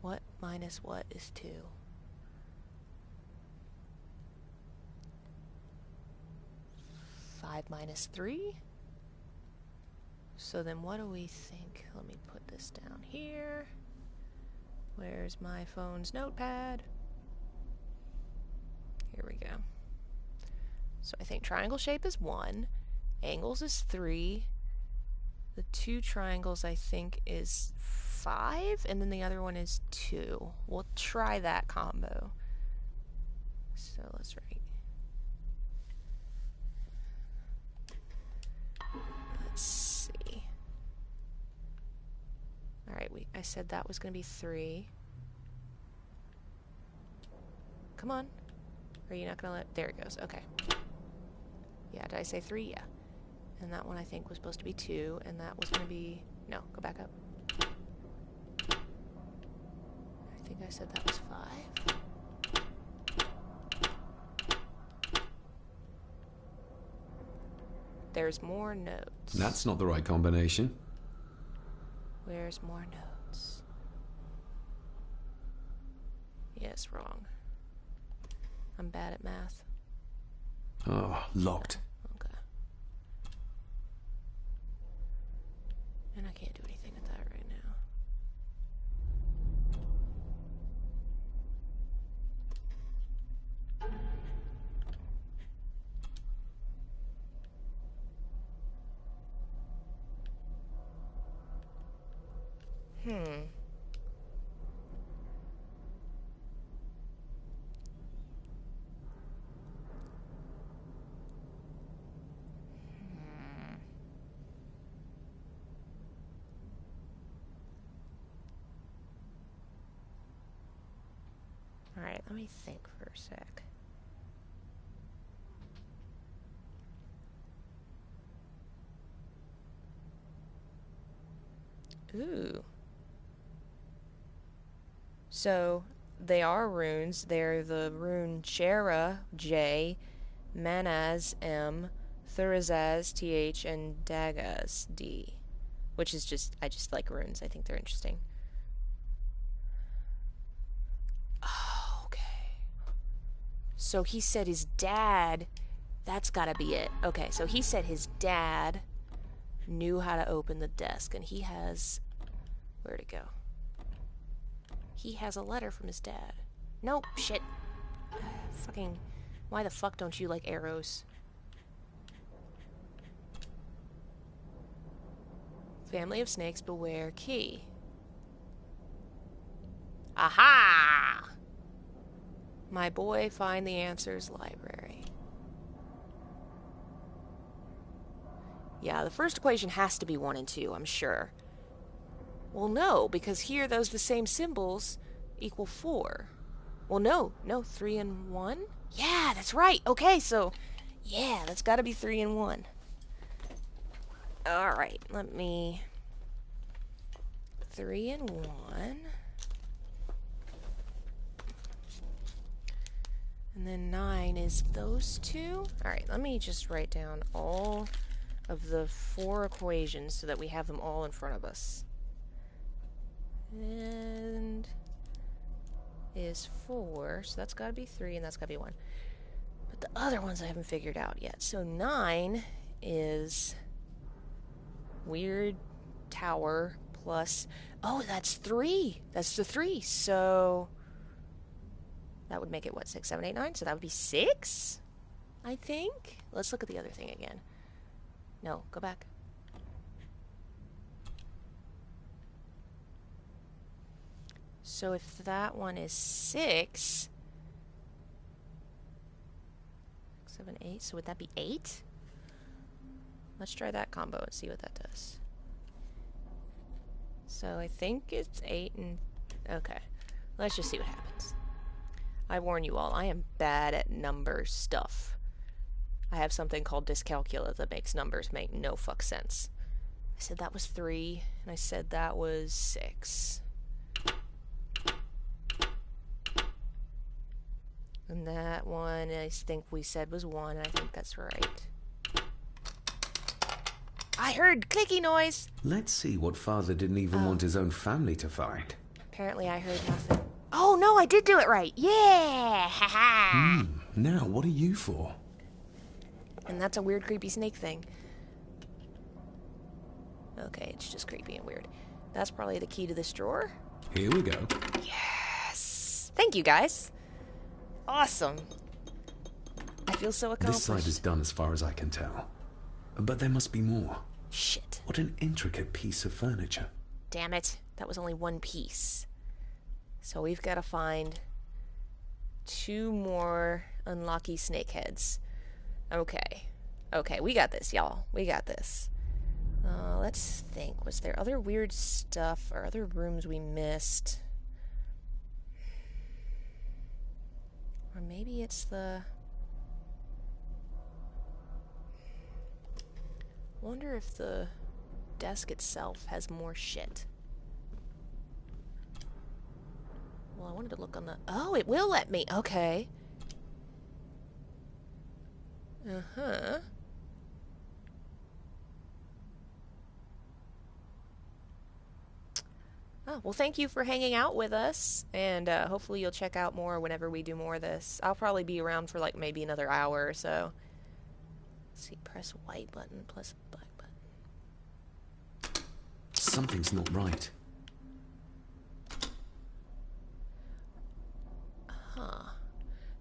What minus what is 2? Five minus 3? So then what do we think? Let me put this down here. Where's my phone's notepad? Here we go. So I think triangle shape is 1. Angles is 3. The 2 triangles I think is 5. And then the other one is 2. We'll try that combo. So let's write. Let's see. Alright, I said that was going to be 3. Come on. Are you not going to let... There it goes. Okay. Yeah, did I say 3? Yeah. And that one I think was supposed to be 2, and that was going to be... No, go back up. I think I said that was 5. There's more notes. That's not the right combination. Where's more notes? Yes, wrong. I'm bad at math. Oh, locked. Okay. And I can't do anything with that right now. Alright, let me think for a sec. Ooh. So, they are runes. They're the rune Chera, J, Manaz, M, Thurazaz, TH, and Dagaz, D. Which is just, I just like runes. I think they're interesting. Oh, okay. So he said his dad, that's gotta be it. Okay, so he said his dad knew how to open the desk, and he has, where'd it go? He has a letter from his dad. Nope, shit. Fucking, why the fuck don't you like arrows? Family of snakes, beware, key. Aha! My boy, find the answers library. Yeah, the first equation has to be 1 and 2, I'm sure. Well, no, because here those the same symbols equal 4. Well, no, 3 and 1? Yeah, that's right. Okay, so, yeah, that's gotta be 3 and 1. Alright, let me... 3 and 1. And then 9 is those two. Alright, let me just write down all of the 4 equations so that we have them all in front of us. And is 4, so that's gotta be 3 and that's gotta be 1. But the other ones I haven't figured out yet. So 9 is weird tower plus, oh, that's 3. That's the 3. So that would make it what, 6, 7, 8, 9? So that would be 6, I think. Let's look at the other thing again. No, go back. So if that one is 6, 7, 8, so would that be 8? Let's try that combo and see what that does. So I think it's 8 and... okay. Let's just see what happens. I warn you all, I am bad at number stuff. I have something called dyscalculia that makes numbers make no fuck sense. I said that was 3, and I said that was 6. And that one, I think we said was 1, and I think that's right. I heard clicky noise! Let's see what father didn't even want his own family to find. Apparently I heard nothing. Oh, no, I did do it right! Yeah! Ha-ha! Now, what are you for? And that's a weird, creepy snake thing. Okay, it's just creepy and weird. That's probably the key to this drawer. Here we go. Yes! Thank you, guys! Awesome! I feel so accomplished. This side is done as far as I can tell. But there must be more. Shit. What an intricate piece of furniture. Damn it. That was only one piece. So we've got to find 2 more unlucky snake heads. Okay. Okay, we got this, y'all. We got this. Let's think. Was there other weird stuff or other rooms we missed? Or maybe it's the... wonder if the desk itself has more shit. Well, I wanted to look on the... oh, it will let me. Okay. Uh-huh. Oh, well, thank you for hanging out with us, and hopefully you'll check out more whenever we do more of this. I'll probably be around for, like, maybe another hour or so. Let's see, press white button plus black button. Something's not right. Huh.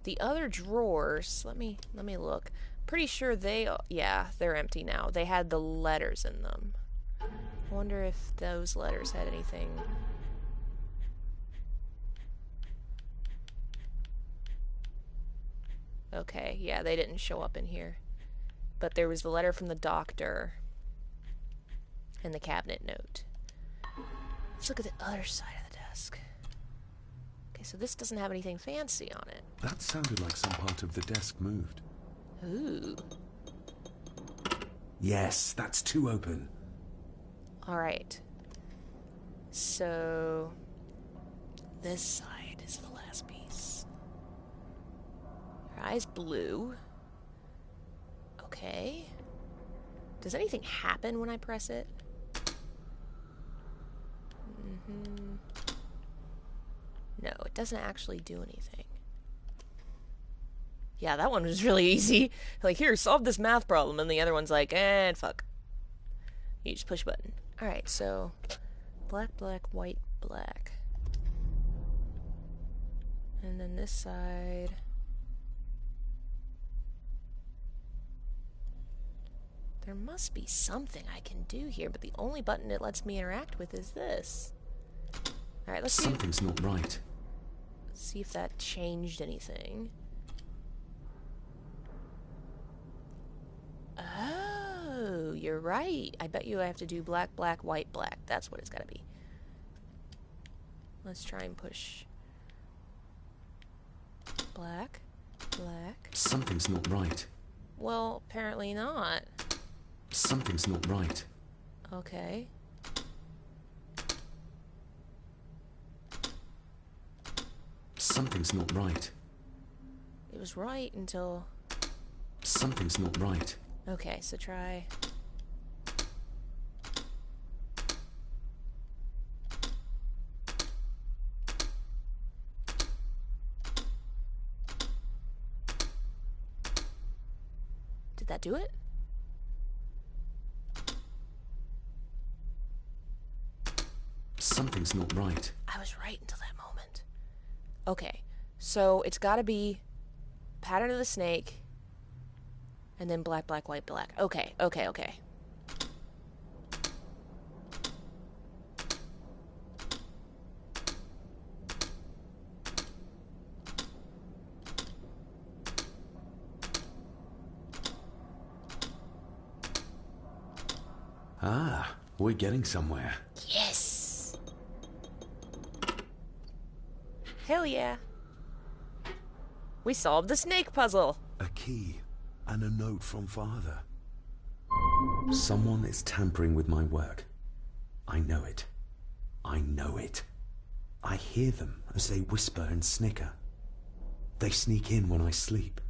The other drawers, let me look. Pretty sure they, yeah, they're empty now. They had the letters in them. I wonder if those letters had anything. Okay, yeah, they didn't show up in here. But there was the letter from the doctor and the cabinet note. Let's look at the other side of the desk. Okay, so this doesn't have anything fancy on it. That sounded like some part of the desk moved. Ooh. Yes, that's two open. Alright. So this side is the last piece. Her eye's blue. Okay. Does anything happen when I press it? No, it doesn't actually do anything. Yeah, that one was really easy. Like, here, solve this math problem. And the other one's like, fuck. You just push a button. Alright, so black, black, white, black. And then this side. There must be something I can do here, but the only button it lets me interact with is this. Alright, let's see. Something's not right. Let's see if that changed anything. Oh, you're right. I bet you I have to do black, black, white, black. That's what it's gotta be. Let's try and push. Black, black. Something's not right. Well, apparently not. Something's not right. Okay. Something's not right. It was right until... Something's not right. Okay, so try... Did that do it? Something's not right. I was right until that moment. Okay, so it's gotta be pattern of the snake, and then black, black, white, black. Okay, okay, okay. Ah, we're getting somewhere. Yes! Hell yeah. We solved the snake puzzle. A key and a note from Father. Someone is tampering with my work. I know it. I know it. I hear them as they whisper and snicker. They sneak in when I sleep.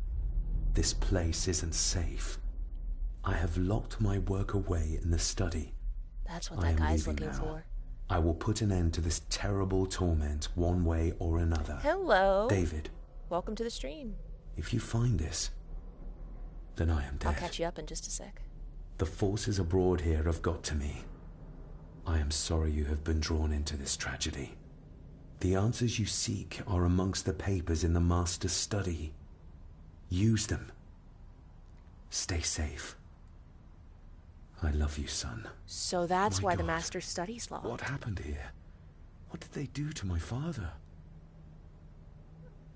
This place isn't safe. I have locked my work away in the study. That's what that guy's looking for. I will put an end to this terrible torment one way or another. Hello. David. Welcome to the stream. If you find this, then I am dead. I'll catch you up in just a sec. The forces abroad here have got to me. I am sorry you have been drawn into this tragedy. The answers you seek are amongst the papers in the Master's study. Use them. Stay safe. I love you, son. So that's why God. the Master's study's locked. What happened here? What did they do to my father?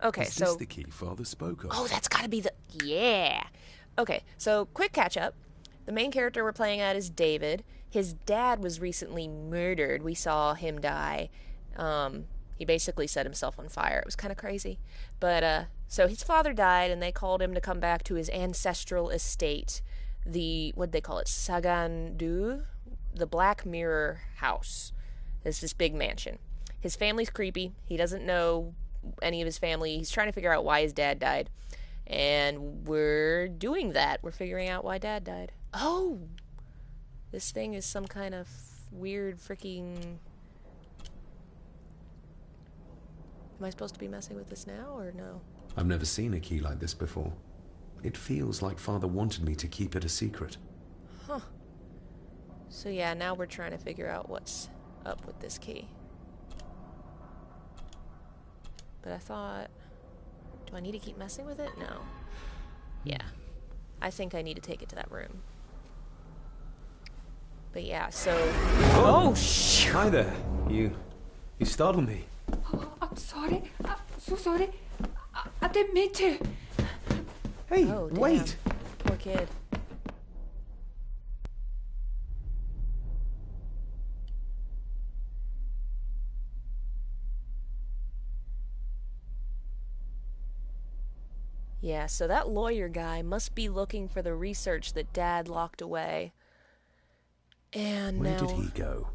Okay, Is so... this the key Father spoke of? Oh, that's gotta be the... Yeah! Okay, so quick catch-up. The main character we're playing at is David. His dad was recently murdered. We saw him die. He basically set himself on fire. It was kind of crazy. But, so his father died, and they called him to come back to his ancestral estate. The, what'd they call it? Sagandu? The Black Mirror House. It's this big mansion. His family's creepy. He doesn't know any of his family. He's trying to figure out why his dad died. And we're doing that. We're figuring out why Dad died. Oh! This thing is some kind of weird freaking... Am I supposed to be messing with this now, or no? I've never seen a key like this before. It feels like Father wanted me to keep it a secret. Huh. So yeah, now we're trying to figure out what's up with this key. But I thought... Do I need to keep messing with it? No. Yeah. I think I need to take it to that room. But yeah, so... Oh, shit! Hi there. You startled me. Oh, I'm sorry. I'm so sorry. I didn't mean to. Hey, Oh, damn. wait! Poor kid. Yeah, so that lawyer guy must be looking for the research that Dad locked away. And Where now did he go?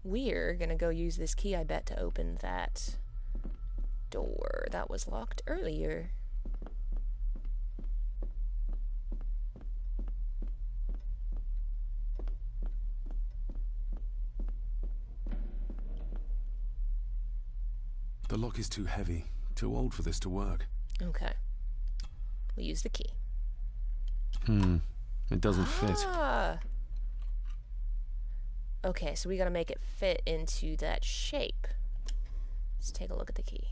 we're gonna go use this key, I bet, to open that door that was locked earlier. The lock is too heavy, too old for this to work. Okay. We'll use the key. It doesn't fit. Okay, so we gotta make it fit into that shape. Let's take a look at the key.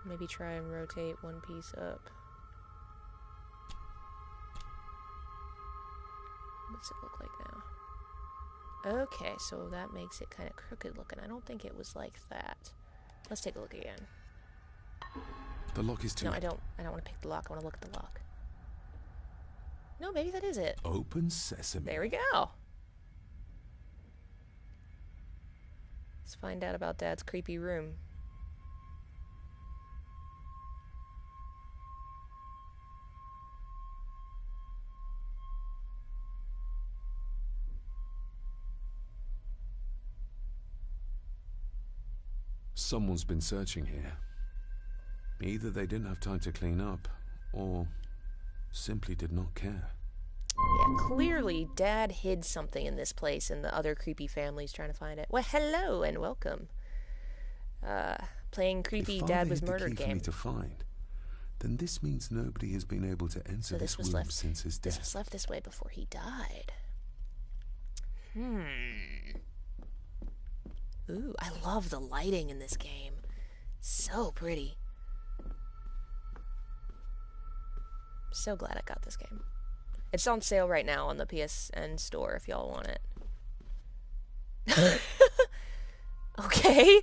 Maybe try and rotate one piece up. What's it look like now? Okay, so that makes it kind of crooked looking. I don't think it was like that. Let's take a look again. The lock is too... No, I don't want to pick the lock. I want to look at the lock. No, maybe that is it. Open sesame. There we go. Let's find out about Dad's creepy room. Someone's been searching here. Either they didn't have time to clean up, or simply did not care. Yeah, clearly Dad hid something in this place and the other creepy family's trying to find it. Well, hello and welcome. Playing creepy Dad was murdered the key game. for me to find, then this means nobody has been able to enter this room since his death. This was left this way before he died. Ooh, I love the lighting in this game. So pretty. So glad I got this game. It's on sale right now on the PSN store if y'all want it. Okay.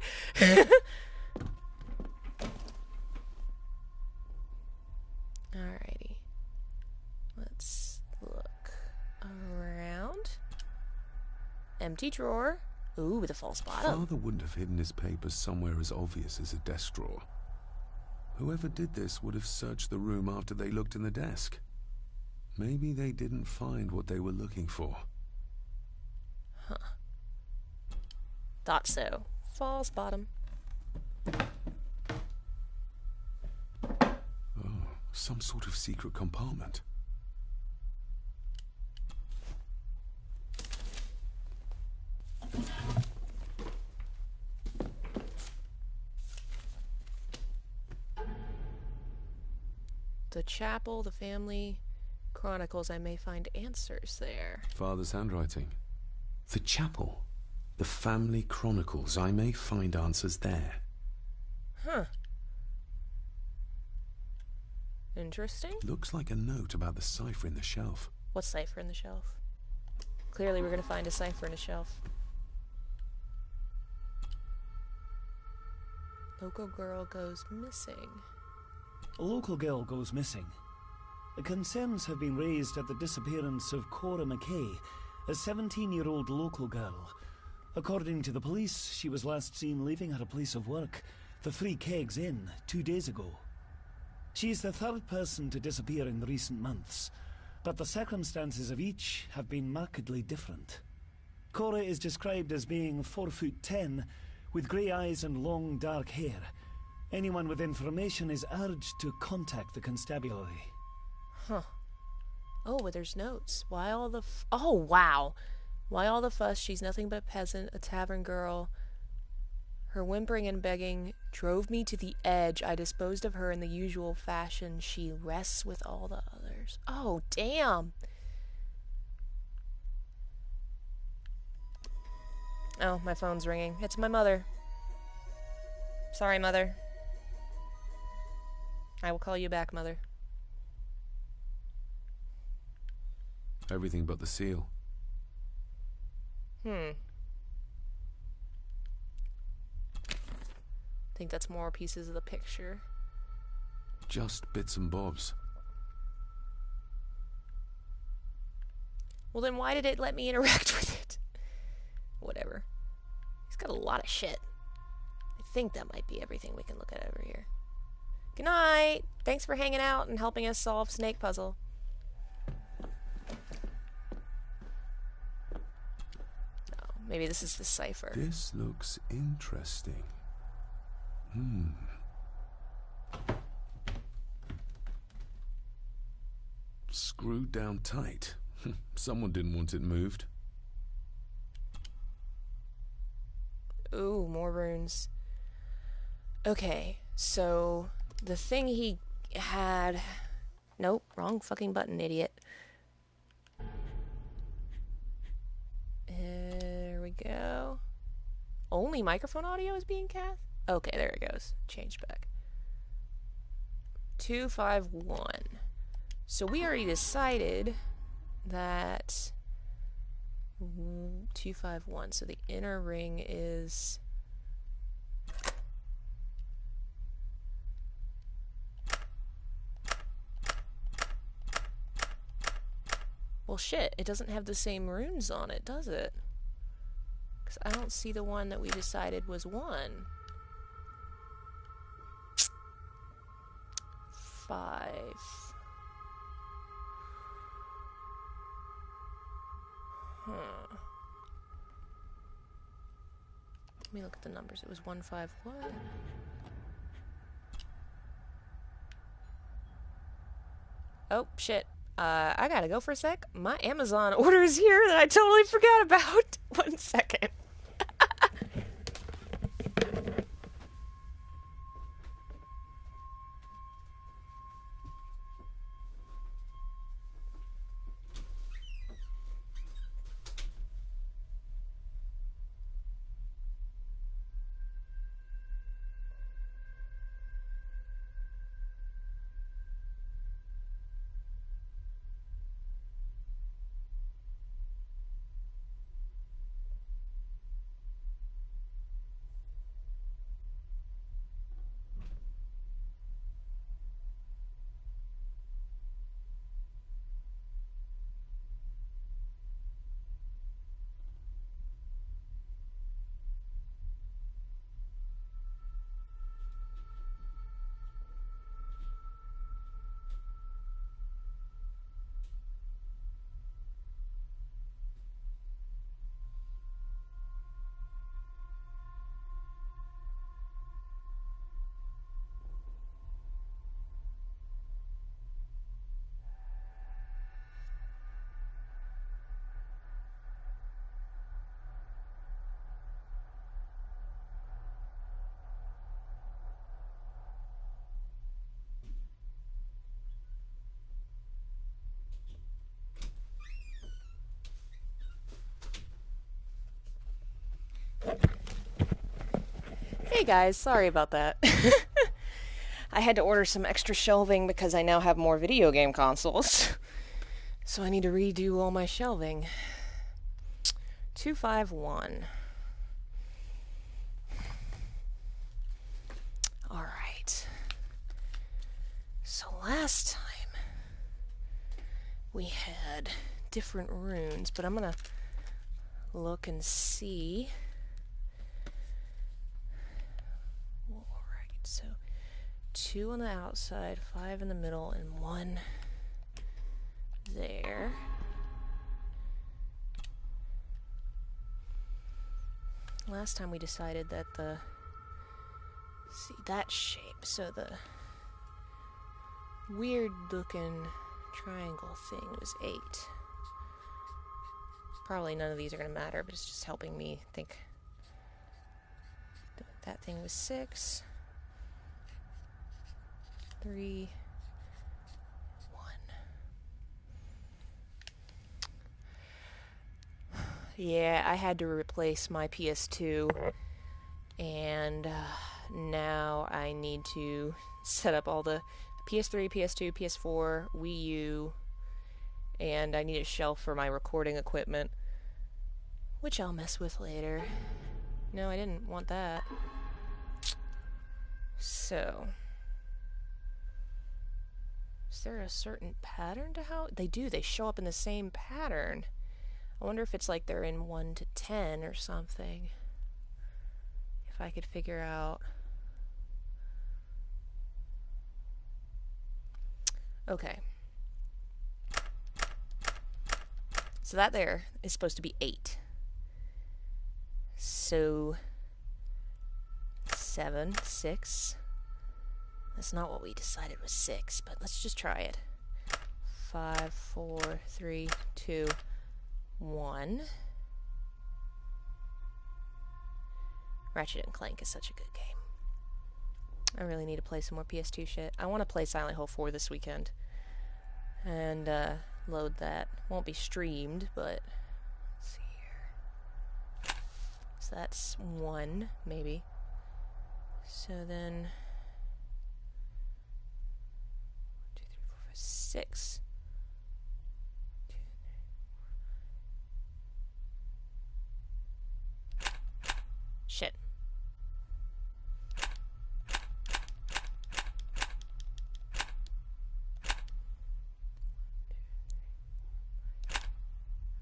Alrighty. Let's look around. Empty drawer. Ooh, with a false bottom. Father wouldn't have hidden his papers somewhere as obvious as a desk drawer. Whoever did this would have searched the room after they looked in the desk. Maybe they didn't find what they were looking for. Huh. Thought so. False bottom. Oh, some sort of secret compartment. The chapel, the family chronicles. I may find answers there. Father's handwriting. The chapel. The family chronicles. I may find answers there. Huh. Interesting. Looks like a note about the cipher in the shelf. What cipher in the shelf? Clearly we're gonna find a cipher in a shelf. Local girl goes missing. A local girl goes missing. Concerns have been raised at the disappearance of Cora McKay, a 17-year-old local girl. According to the police, she was last seen leaving her place of work, the Three Kegs Inn, 2 days ago. She is the third person to disappear in the recent months, but the circumstances of each have been markedly different. Cora is described as being 4'10", with grey eyes and long dark hair. Anyone with information is urged to contact the constabulary. Huh. Oh, but there's notes. Why all the oh, wow. Why all the fuss? She's nothing but a peasant, a tavern girl. Her whimpering and begging drove me to the edge. I disposed of her in the usual fashion. She rests with all the others. Oh, damn. Oh, my phone's ringing. It's my mother. Sorry, Mother. I will call you back, Mother. Everything but the seal. Think that's more pieces of the picture. Just bits and bobs. Well, then why did it let me interact with it? Whatever. He's got a lot of shit. I think that might be everything we can look at over here. Good night! Thanks for hanging out and helping us solve Snake Puzzle. Oh, maybe this is the cipher. This looks interesting. Screwed down tight. Someone didn't want it moved. Ooh, more runes. Okay, so the thing he had... Nope, wrong fucking button, idiot. There we go. Only microphone audio is being cast? Okay, there it goes. Changed back. 251. So we already decided that 251. So the inner ring is well, shit, it doesn't have the same runes on it, does it? Because I don't see the one that we decided was 1. 5. Let me look at the numbers. It was 1-5 what? Oh, shit. I gotta go for a sec. My Amazon order is here that I totally forgot about. 1 second. Hey guys, sorry about that. I had to order some extra shelving because I now have more video game consoles. So I need to redo all my shelving. 251. Alright. So last time we had different runes, but I'm gonna look and see. So 2 on the outside, 5 in the middle, and 1 there. Last time we decided that see that shape, so the weird looking triangle thing was 8. Probably none of these are going to matter, but it's just helping me think. That thing was 6. 3, 1. Yeah, I had to replace my PS2, and now I need to set up all the PS3, PS2, PS4, Wii U, and I need a shelf for my recording equipment, which I'll mess with later. No, I didn't want that. So, is there a certain pattern to how they do? They show up in the same pattern. I wonder if it's like they're in 1 to 10 or something. If I could figure out. Okay. So that there is supposed to be 8. So 7, 6. That's not what we decided was 6, but let's just try it. 5, 4, 3, 2, 1. Ratchet and Clank is such a good game. I really need to play some more PS2 shit. I want to play Silent Hill 4 this weekend. And, load that. Won't be streamed, but... Let's see here. So that's 1, maybe. So then... 1, 2, 3, 4, 5, 6. Shit.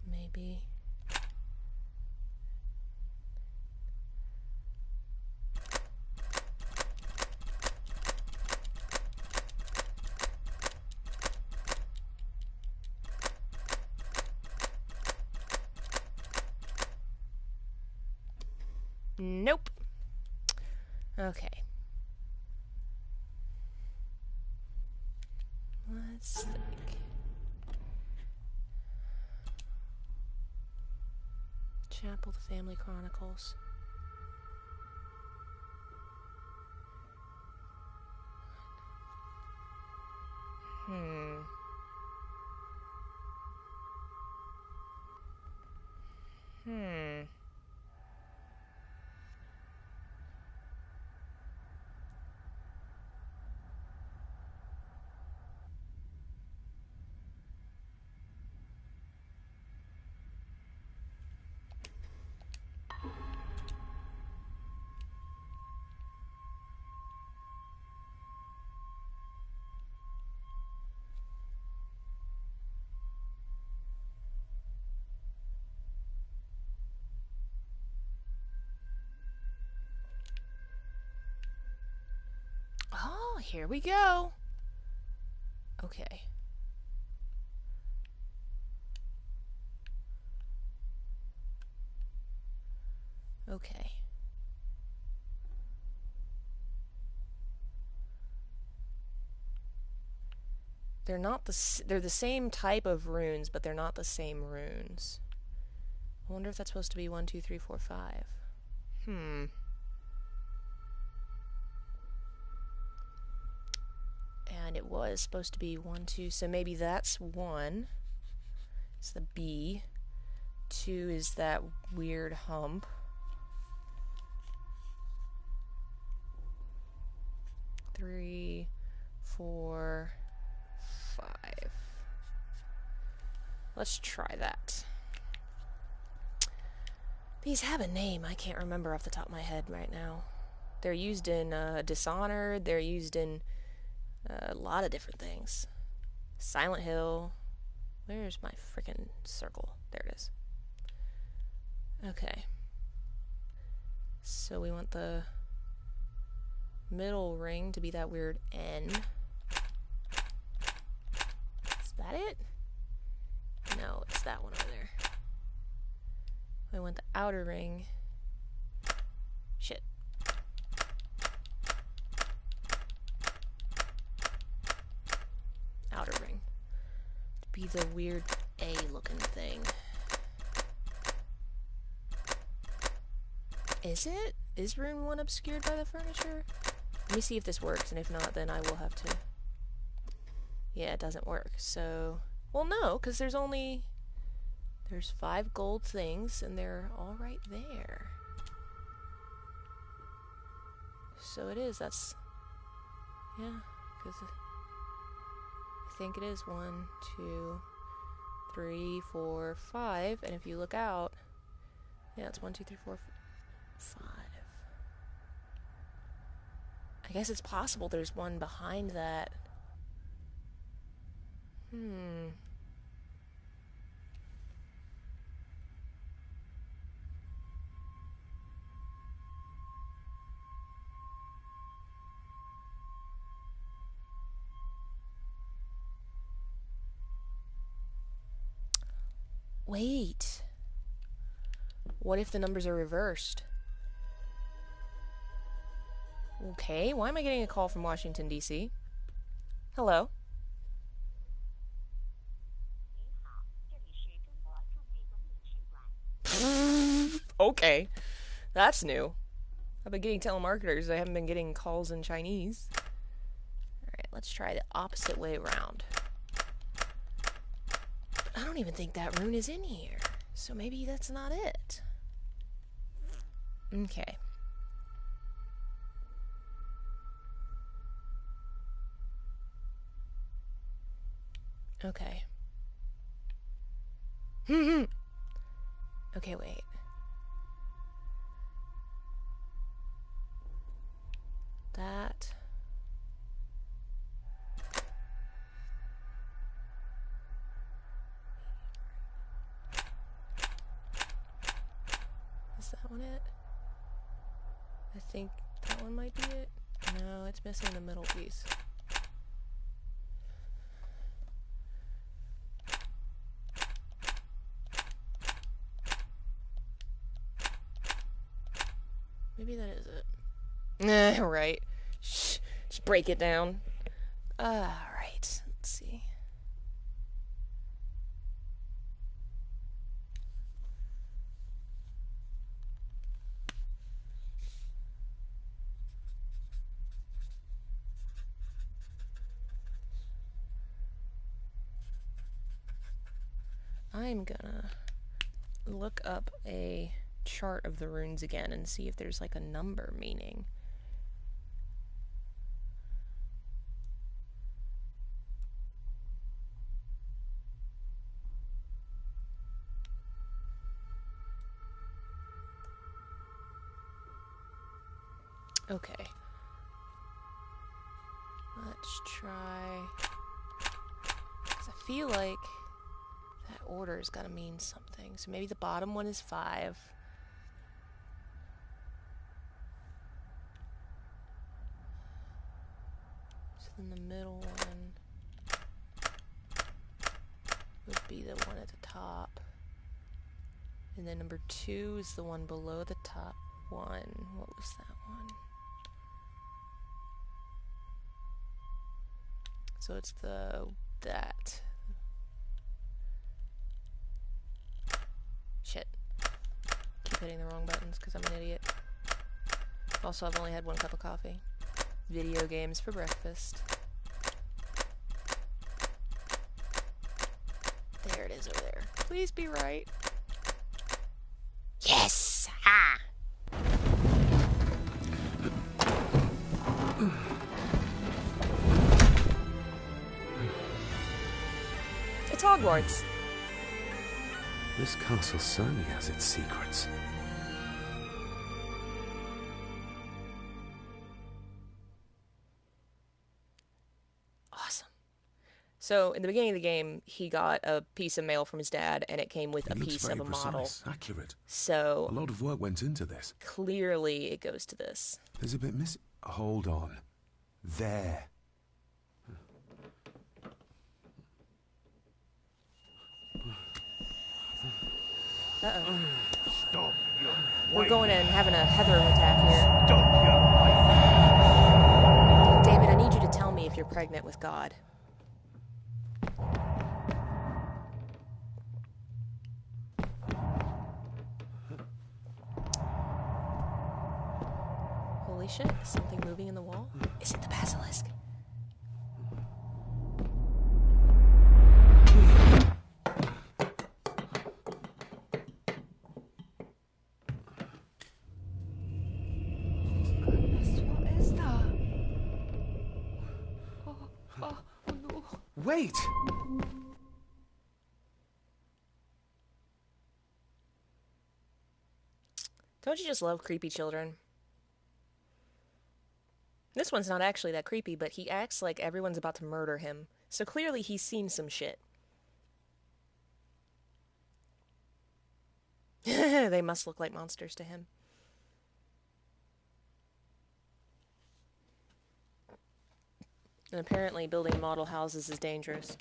Maybe. Nope. Okay. Let's think. Chapel, The Family Chronicles. Oh, here we go. Okay. Okay. They're not they're the same type of runes, but they're not the same runes. I wonder if that's supposed to be 1, 2, 3, 4, 5. And it was supposed to be 1, 2, so maybe that's 1. It's the B. 2 is that weird hump. 3, 4, 5. Let's try that. These have a name I can't remember off the top of my head right now. They're used in Dishonored, they're used in a lot of different things. Silent Hill. Where's my frickin' circle? There it is. Okay. So we want the middle ring to be that weird N. Is that it? No, it's that one over there. We want the outer ring. Shit. Outer ring. To be the weird A looking thing. Is it? Is rune 1 obscured by the furniture? Let me see if this works, and if not, then I will have to... Yeah, it doesn't work, so... Well, no, because there's only There's 5 gold things, and they're all right there. So it is, that's... Yeah, because I think it is 1, 2, 3, 4, 5, and if you look out, yeah, it's 1, 2, 3, 4, 5. I guess it's possible there's one behind that. Wait. What if the numbers are reversed? Okay, why am I getting a call from Washington, D.C.? Hello? Okay, that's new. I've been getting telemarketers. I haven't been getting calls in Chinese. Alright, let's try the opposite way around. I don't even think that rune is in here. So maybe that's not it. Okay. Okay. Okay, wait. That... Is that one it? I think that one might be it. No, it's missing the middle piece. Maybe that is it. Right. Shh. Just break it down. Alright. Let's see. I'm gonna look up a chart of the runes again and see if there's like a number meaning. Okay. Let's try... 'cause I feel like that order's gotta mean something. So maybe the bottom one is 5. So then the middle one would be the one at the top. And then number 2 is the one below the top one. What was that one? So it's that. Shit. Keep hitting the wrong buttons because I'm an idiot. Also, I've only had 1 cup of coffee. Video games for breakfast. There it is over there. Please be right. Yes! Ha! It's Hogwarts. This castle certainly has its secrets. Awesome. So, in the beginning of the game, he got a piece of mail from his dad, and it came with a piece of a model. Accurate. So, a lot of work went into this. Clearly, it goes to this. There's a bit missing. Hold on. There. Uh-oh. Stop your We're going in having a Heather attack here. Stop your David, I need you to tell me if you're pregnant with God. Holy shit, is something moving in the wall? Is it the basilisk? Wait! Don't you just love creepy children? This one's not actually that creepy, but he acts like everyone's about to murder him. So clearly he's seen some shit. They must look like monsters to him. And apparently building model houses is dangerous.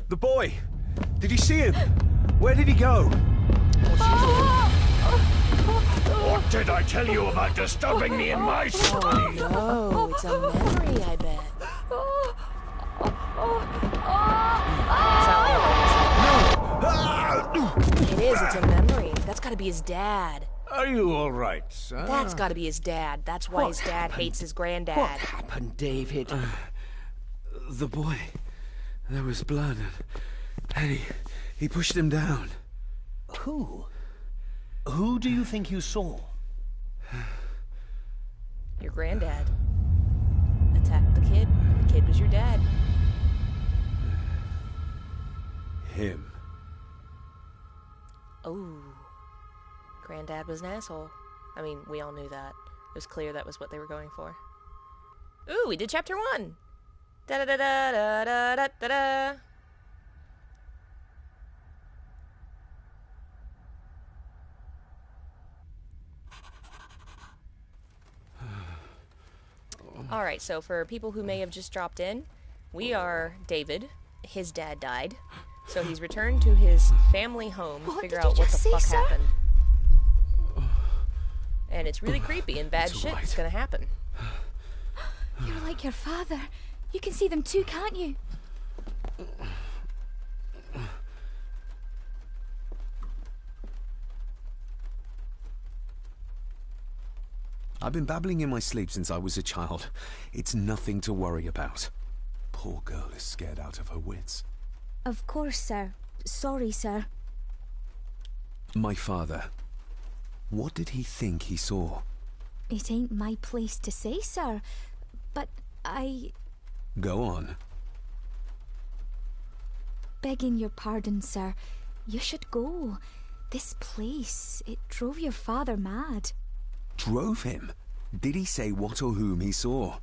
The boy! Did you see him? Where did he go? What did I tell you about disturbing me in my study? Oh, it's a memory, I bet. It is, it's a memory. That's gotta be his dad. Are you all right, sir? That's gotta be his dad. That's why his dad hates his granddad. What happened, David? The boy. There was blood, and he pushed him down. Who? Who do you think you saw? Your granddad attacked the kid. The kid was your dad. Him. Oh. Granddad was an asshole. I mean, we all knew that. It was clear that was what they were going for. Ooh, we did chapter 1! Da-da-da-da-da-da-da-da-da! Alright, so for people who may have just dropped in, we are David. His dad died. So he's returned to his family home to figure out what the fuck happened. And it's really creepy and bad shit is gonna happen. You're like your father. You can see them too, can't you? I've been babbling in my sleep since I was a child. It's nothing to worry about. Poor girl is scared out of her wits. Of course, sir. Sorry, sir. My father. What did he think he saw? It ain't my place to say, sir. But Go on. Begging your pardon, sir. You should go. This place, it drove your father mad. Drove him? Did he say what or whom he saw?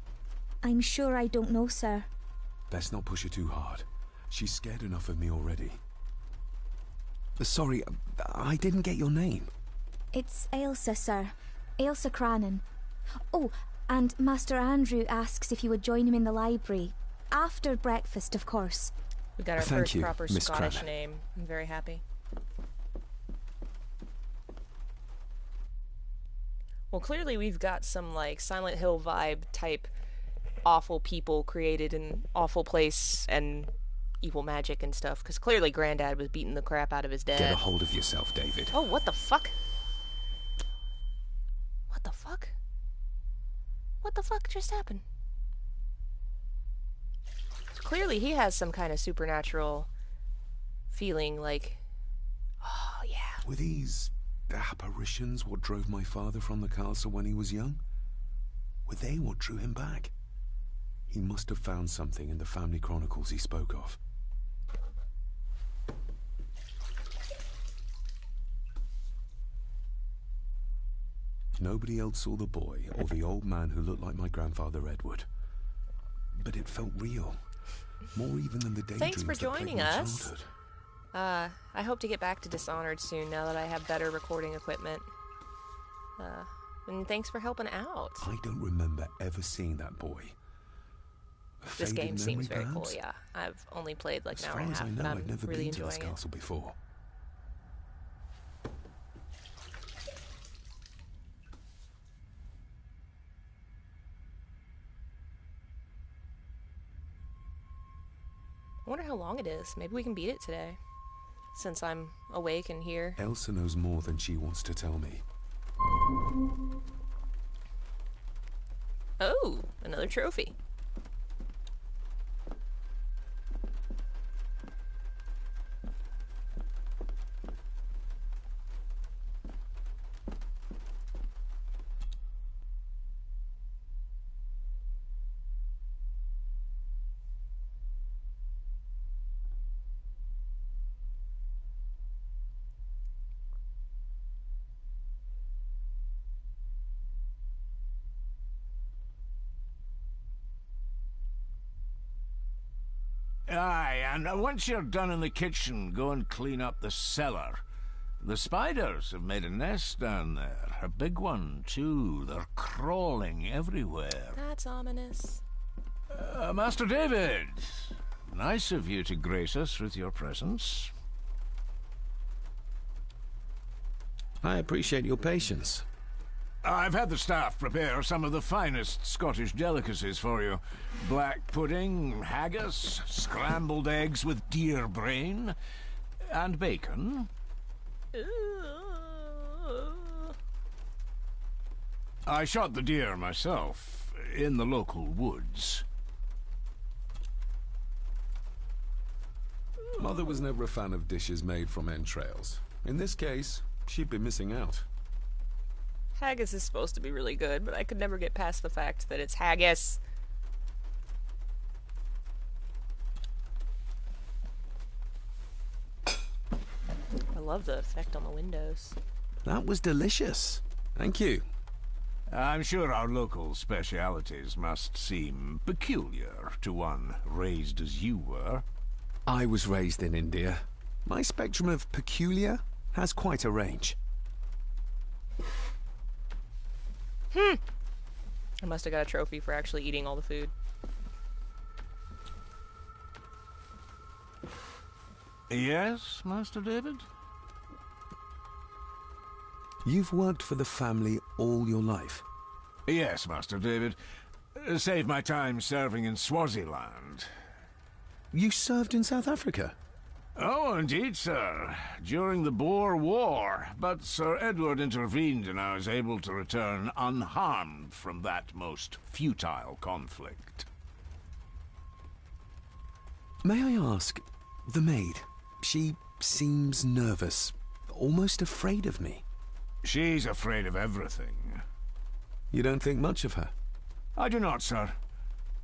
I'm sure I don't know, sir. Best not push her too hard. She's scared enough of me already. Sorry, I didn't get your name. It's Ailsa, sir. Ailsa Crannan. Oh, and Master Andrew asks if you would join him in the library. After breakfast, of course. We got our Thank first you, proper Miss Scottish Crannan. name. I'm very happy. Well, clearly we've got some, like, Silent Hill vibe type awful people created in awful place and evil magic and stuff. Because clearly Granddad was beating the crap out of his dad. Get a hold of yourself, David. Oh, what the fuck? What the fuck? What the fuck just happened? So clearly he has some kind of supernatural feeling, like, oh yeah. Were these apparitions what drove my father from the castle when he was young? Were they what drew him back? He must have found something in the family chronicles he spoke of. Nobody else saw the boy or the old man who looked like my grandfather Edward. But it felt real. More even than the daydreams Thanks for that plagued joining my us. childhood. I hope to get back to Dishonored soon now that I have better recording equipment. And thanks for helping out. I don't remember ever seeing that boy. A This faded game seems memory, very cool, perhaps? yeah. I've only played like As an hour far and a as half, I but know, I'm I've never really been to this enjoying it. castle before. I wonder how long it is. Maybe we can beat it today, since I'm awake and here. Elsa knows more than she wants to tell me. Oh, another trophy. Aye, and once you're done in the kitchen, go and clean up the cellar. The spiders have made a nest down there. A big one, too. They're crawling everywhere. That's ominous. Master David, nice of you to grace us with your presence. I appreciate your patience. I've had the staff prepare some of the finest Scottish delicacies for you. Black pudding, haggis, scrambled eggs with deer brain, and bacon. I shot the deer myself, in the local woods. Mother was never a fan of dishes made from entrails. In this case, she'd be missing out. Haggis is supposed to be really good, but I could never get past the fact that it's haggis. I love the effect on the windows. That was delicious. Thank you. I'm sure our local specialities must seem peculiar to one raised as you were. I was raised in India. My spectrum of peculiar has quite a range. I must have got a trophy for actually eating all the food. Yes, Master David? You've worked for the family all your life? Yes, Master David. Saved my time serving in Swaziland. You served in South Africa? Oh, indeed, sir. During the Boer War. But Sir Edward intervened and I was able to return unharmed from that most futile conflict. May I ask, the maid, she seems nervous, almost afraid of me. She's afraid of everything. You don't think much of her? I do not, sir.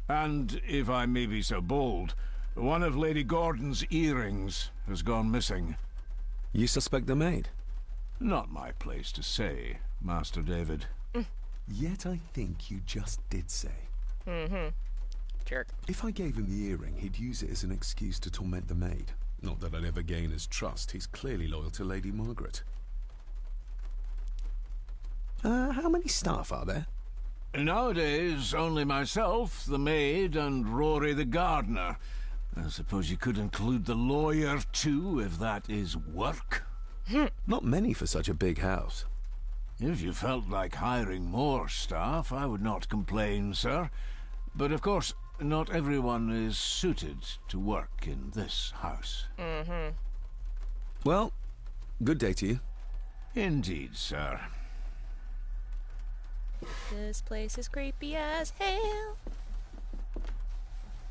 And, if I may be so bold, one of Lady Gordon's earrings has gone missing. You suspect the maid? Not my place to say, Master David. Yet I think you just did say. Jerk. If I gave him the earring, he'd use it as an excuse to torment the maid. Not that I'd ever gain his trust. He's clearly loyal to Lady Margaret. How many staff are there? Nowadays, only myself, the maid, and Rory the gardener. I suppose you could include the lawyer, too, if that is work. Not many for such a big house. If you felt like hiring more staff, I would not complain, sir. But of course, not everyone is suited to work in this house. Well, good day to you. Indeed, sir. This place is creepy as hell.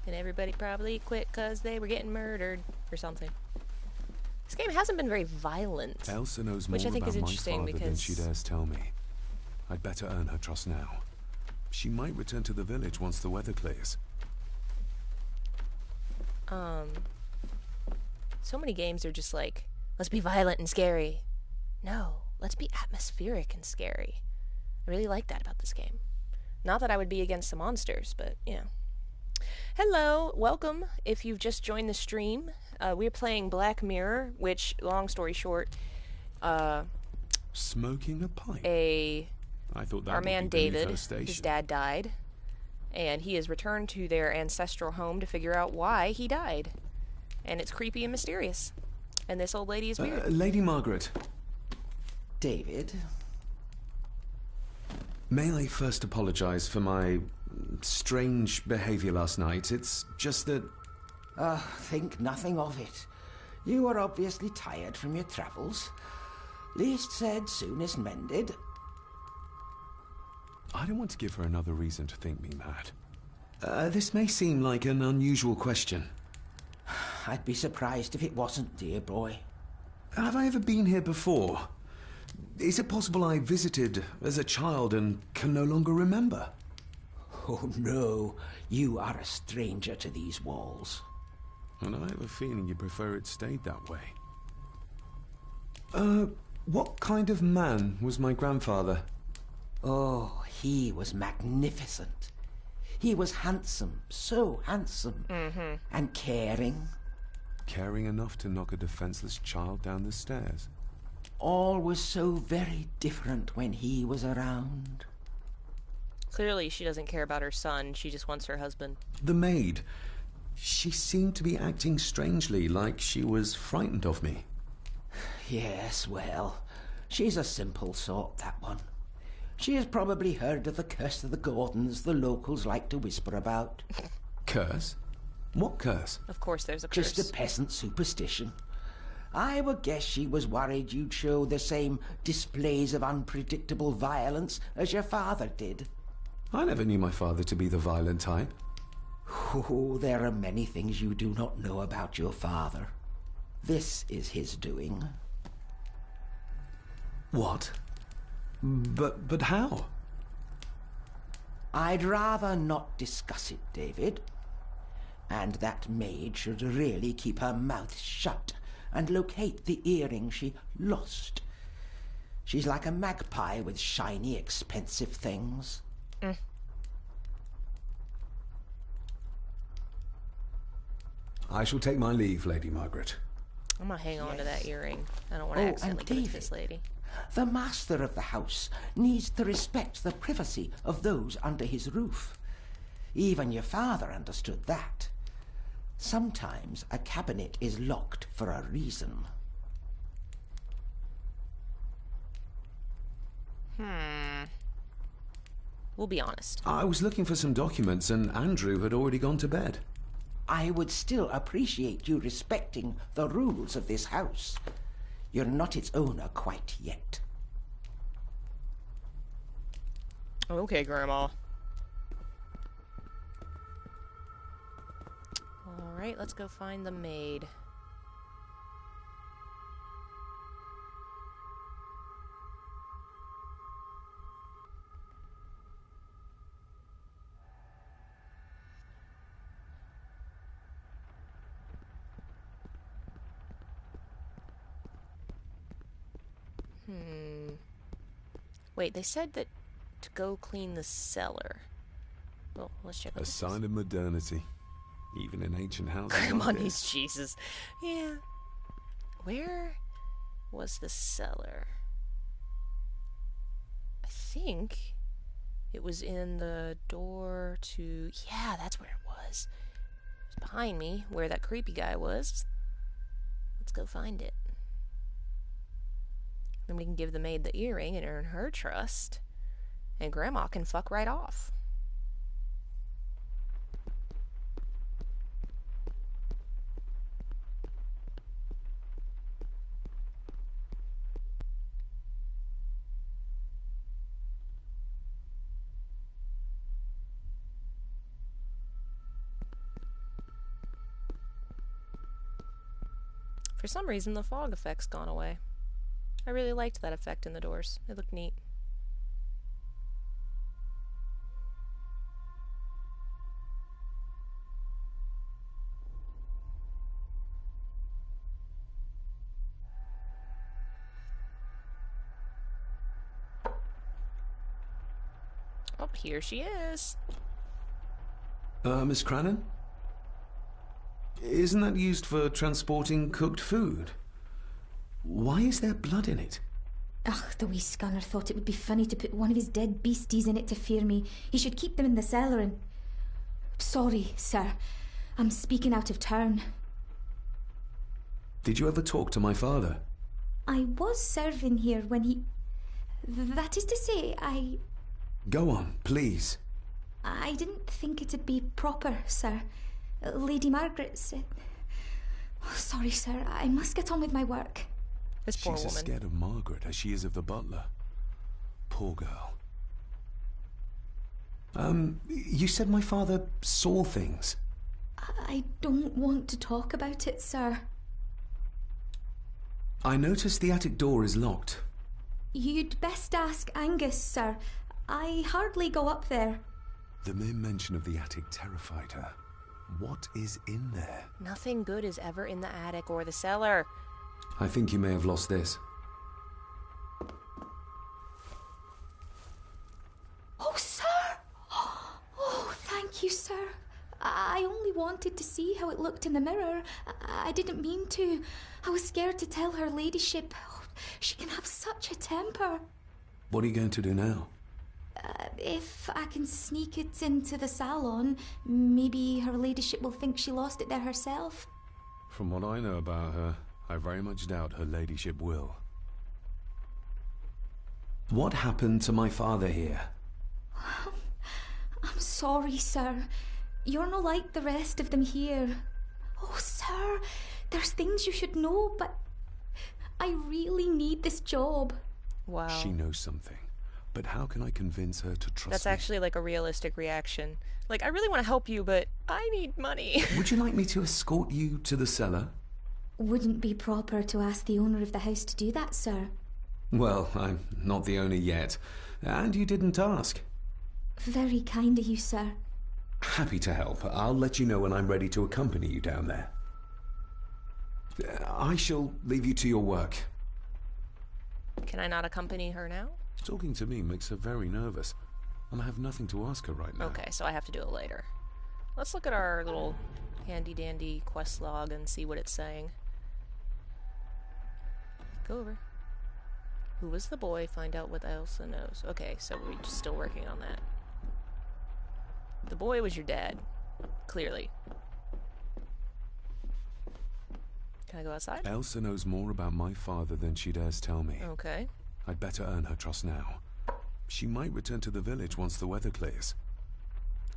And everybody probably quit because they were getting murdered or something. This game hasn't been very violent. Elsa knows more which I think about is my interesting father than because she dares tell me. I'd better earn her trust now. She might return to the village once the weather clears. So many games are just like, let's be violent and scary. No, let's be atmospheric and scary. I really like that about this game. Not that I would be against the monsters, but, you know. Hello, welcome. If you've just joined the stream, we're playing Black Mirror, which, long story short, Smoking a pipe? I thought that our would man be David, his his dad died, and he has returned to their ancestral home to figure out why he died. And it's creepy and mysterious. And this old lady is weird. Lady Margaret. David? May I first apologize for my strange behavior last night? It's just that... Think nothing of it. You were obviously tired from your travels. Least said, soonest mended. I don't want to give her another reason to think me mad. This may seem like an unusual question. I'd be surprised if it wasn't, dear boy. Have I ever been here before? Is it possible I visited as a child and can no longer remember? Oh, no. You are a stranger to these walls. And I have a feeling you prefer it stayed that way. What kind of man was my grandfather? Oh, he was magnificent. He was handsome, so handsome, and caring. Caring enough to knock a defenseless child down the stairs. All was so very different when he was around. Clearly, she doesn't care about her son. She just wants her husband. The maid. She seemed to be acting strangely, like she was frightened of me. Yes, well, she's a simple sort, that one. She has probably heard of the curse of the Gordons the locals like to whisper about. Curse? What curse? Of course there's a curse. Just a peasant superstition. I would guess she was worried you'd show the same displays of unpredictable violence as your father did. I never knew my father to be the violent type. Oh, there are many things you do not know about your father. This is his doing. What? But how? I'd rather not discuss it, David. And that maid should really keep her mouth shut and locate the earring she lost. She's like a magpie with shiny, expensive things. I shall take my leave, Lady Margaret. I'm gonna hang on to that earring. I don't want to accidentally give it to this lady. The master of the house needs to respect the privacy of those under his roof. Even your father understood that. Sometimes a cabinet is locked for a reason. We'll be honest. I was looking for some documents and Andrew had already gone to bed. I would still appreciate you respecting the rules of this house. You're not its owner quite yet. Okay, Grandma. Alright, let's go find the maid. Wait, they said that to go clean the cellar. Well, let's check. A sign of modernity, even in ancient houses. Grandma like needs this. Jesus. Yeah. Where was the cellar? I think it was in the door to... Yeah, that's where it was. It was behind me, where that creepy guy was. Let's go find it. Then we can give the maid the earring and earn her trust. And Grandma can fuck right off. For some reason, the fog effect's gone away. I really liked that effect in the doors. It looked neat. Oh, here she is. Miss Crannan? Isn't that used for transporting cooked food? Why is there blood in it? Ugh, the wee scunner thought it would be funny to put one of his dead beasties in it to fear me. He should keep them in the cellar and... Sorry, sir. I'm speaking out of turn. Did you ever talk to my father? I was serving here when he... That is to say, Go on, please. I didn't think it'd be proper, sir. Lady Margaret said... Oh, sorry, sir. I must get on with my work. This poor She's as woman. scared of Margaret as she is of the butler. Poor girl. You said my father saw things. I don't want to talk about it, sir. I noticed the attic door is locked. You'd best ask Angus, sir. I hardly go up there. The mere mention of the attic terrified her. What is in there? Nothing good is ever in the attic or the cellar. I think you may have lost this. Oh, sir! Oh, thank you, sir. I only wanted to see how it looked in the mirror. I didn't mean to. I was scared to tell her ladyship. Oh, she can have such a temper. What are you going to do now? If I can sneak it into the salon, maybe her ladyship will think she lost it there herself. From what I know about her, I very much doubt her ladyship will. What happened to my father here? I'm sorry, sir. You're not like the rest of them here. Oh, sir, there's things you should know, but I really need this job. Wow. She knows something. But how can I convince her to trust me? That's actually like a realistic reaction. Like, I really want to help you, but I need money. Would you like me to escort you to the cellar? Wouldn't be proper to ask the owner of the house to do that, sir. Well, I'm not the owner yet. And you didn't ask. Very kind of you, sir. Happy to help. I'll let you know when I'm ready to accompany you down there. I shall leave you to your work. Can I not accompany her now? Talking to me makes her very nervous, and I have nothing to ask her right now. Okay, so I have to do it later. Let's look at our little handy-dandy quest log and see what it's saying. Go over. Who was the boy? Find out what Elsa knows. Okay, so we're just still working on that. The boy was your dad, clearly. Can I go outside? Elsa knows more about my father than she dares tell me. Okay. I'd better earn her trust now. She might return to the village once the weather clears.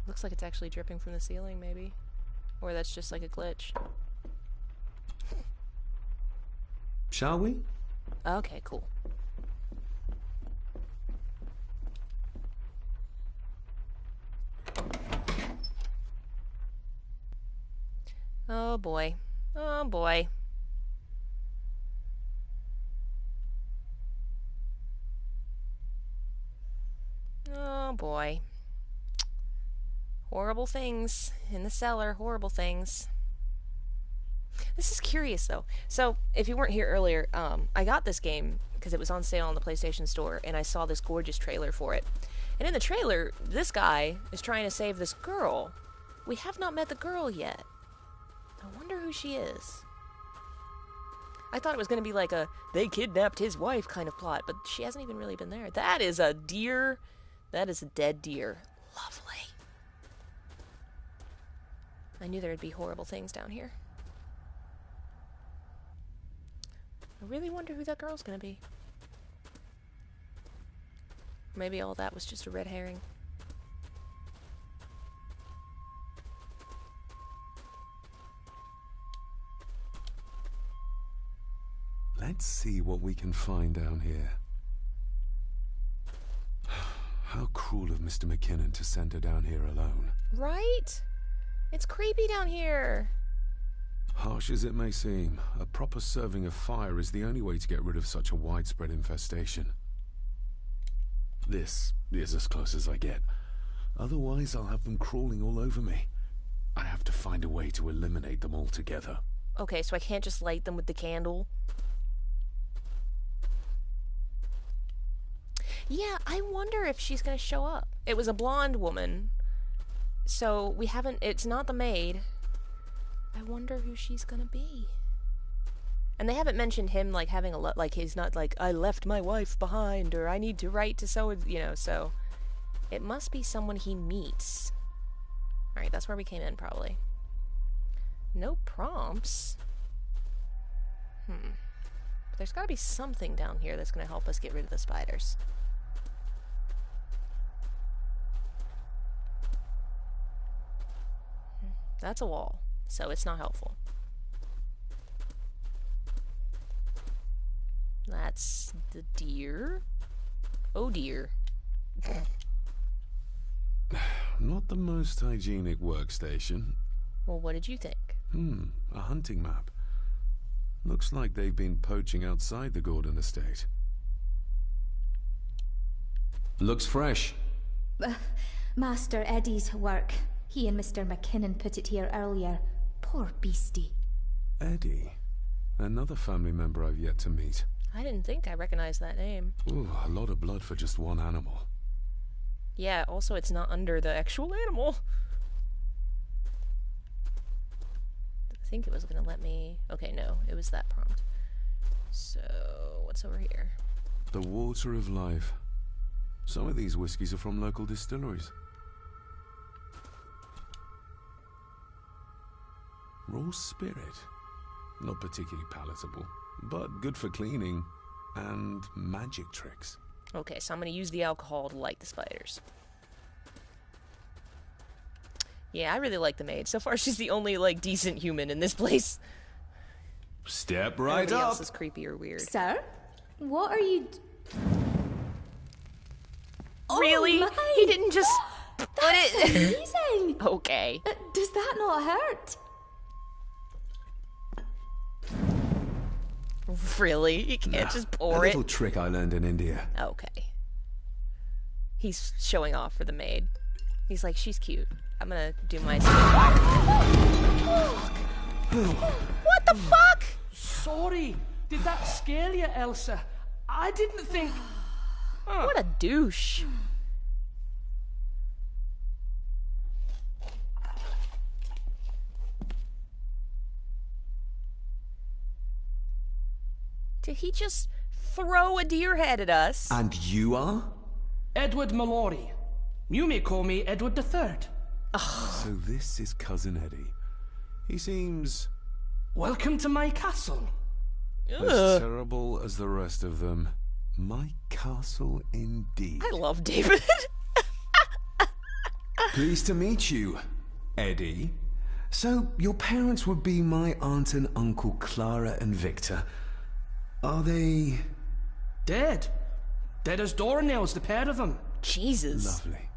Looks like it's actually dripping from the ceiling, maybe. Or that's just like a glitch. Shall we? Okay, cool. Oh boy. Oh boy. Oh boy. Horrible things in the cellar, horrible things. This is curious though. So, if you weren't here earlier, I got this game because it was on sale on the PlayStation Store, and I saw this gorgeous trailer for it. And in the trailer, this guy is trying to save this girl. We have not met the girl yet. I wonder who she is. I thought it was going to be like a they kidnapped his wife kind of plot, but she hasn't even really been there. That is a deer. That is a dead deer. Lovely. I knew there would be horrible things down here. I really wonder who that girl's going to be. Maybe all that was just a red herring. Let's see what we can find down here. How cruel of Mr. McKinnon to send her down here alone. Right? It's creepy down here. Harsh as it may seem, a proper serving of fire is the only way to get rid of such a widespread infestation. This is as close as I get. Otherwise, I'll have them crawling all over me. I have to find a way to eliminate them altogether. Okay, so I can't just light them with the candle? Yeah, I wonder if she's gonna show up. It was a blonde woman. So, we haven't... It's not the maid. I wonder who she's gonna be. And they haven't mentioned him, like, having a... Like, he's not like, I left my wife behind, or I need to write to so... You know, so... It must be someone he meets. Alright, that's where we came in, probably. No prompts. There's gotta be something down here that's gonna help us get rid of the spiders. That's a wall, so it's not helpful. That's the deer. Oh dear. Not the most hygienic workstation. Well, what did you think? A hunting map. Looks like they've been poaching outside the Gordon estate. Looks fresh. Master Eddie's work. He and Mr. McKinnon put it here earlier. Poor beastie. Eddie. Another family member I've yet to meet. I didn't think I recognized that name. Ooh, a lot of blood for just one animal. Yeah, also it's not under the actual animal. think it was gonna let me... Okay, no, it was that prompt. So, what's over here? The water of life. Some of these whiskies are from local distilleries. Raw spirit. Not particularly palatable, but good for cleaning and magic tricks. Okay, so I'm gonna use the alcohol to light the spiders. Yeah, I really like the maid. So far, she's the only, like, decent human in this place. Step right Everybody up. else is creepy or weird. Sir? What are you... Really? Oh my. He didn't just put That's it... amazing! Okay. Does that not hurt? Really? You can't just A pour it? little trick I learned in India. Okay. He's showing off for the maid. He's like, she's cute. I'm gonna do my... What the fuck? Sorry. Did that scare you, Elsa? I didn't think... What a douche. Did he just throw a deer head at us? And you are? Edward Mallory. You may call me Edward III. So this is Cousin Eddie. He seems Welcome to my castle. as terrible as the rest of them. My castle indeed. I love David. Pleased to meet you, Eddie. So, your parents would be my aunt and uncle Clara and Victor. Are they... Dead. Dead as doornails, the pair of them. Jesus. Lovely.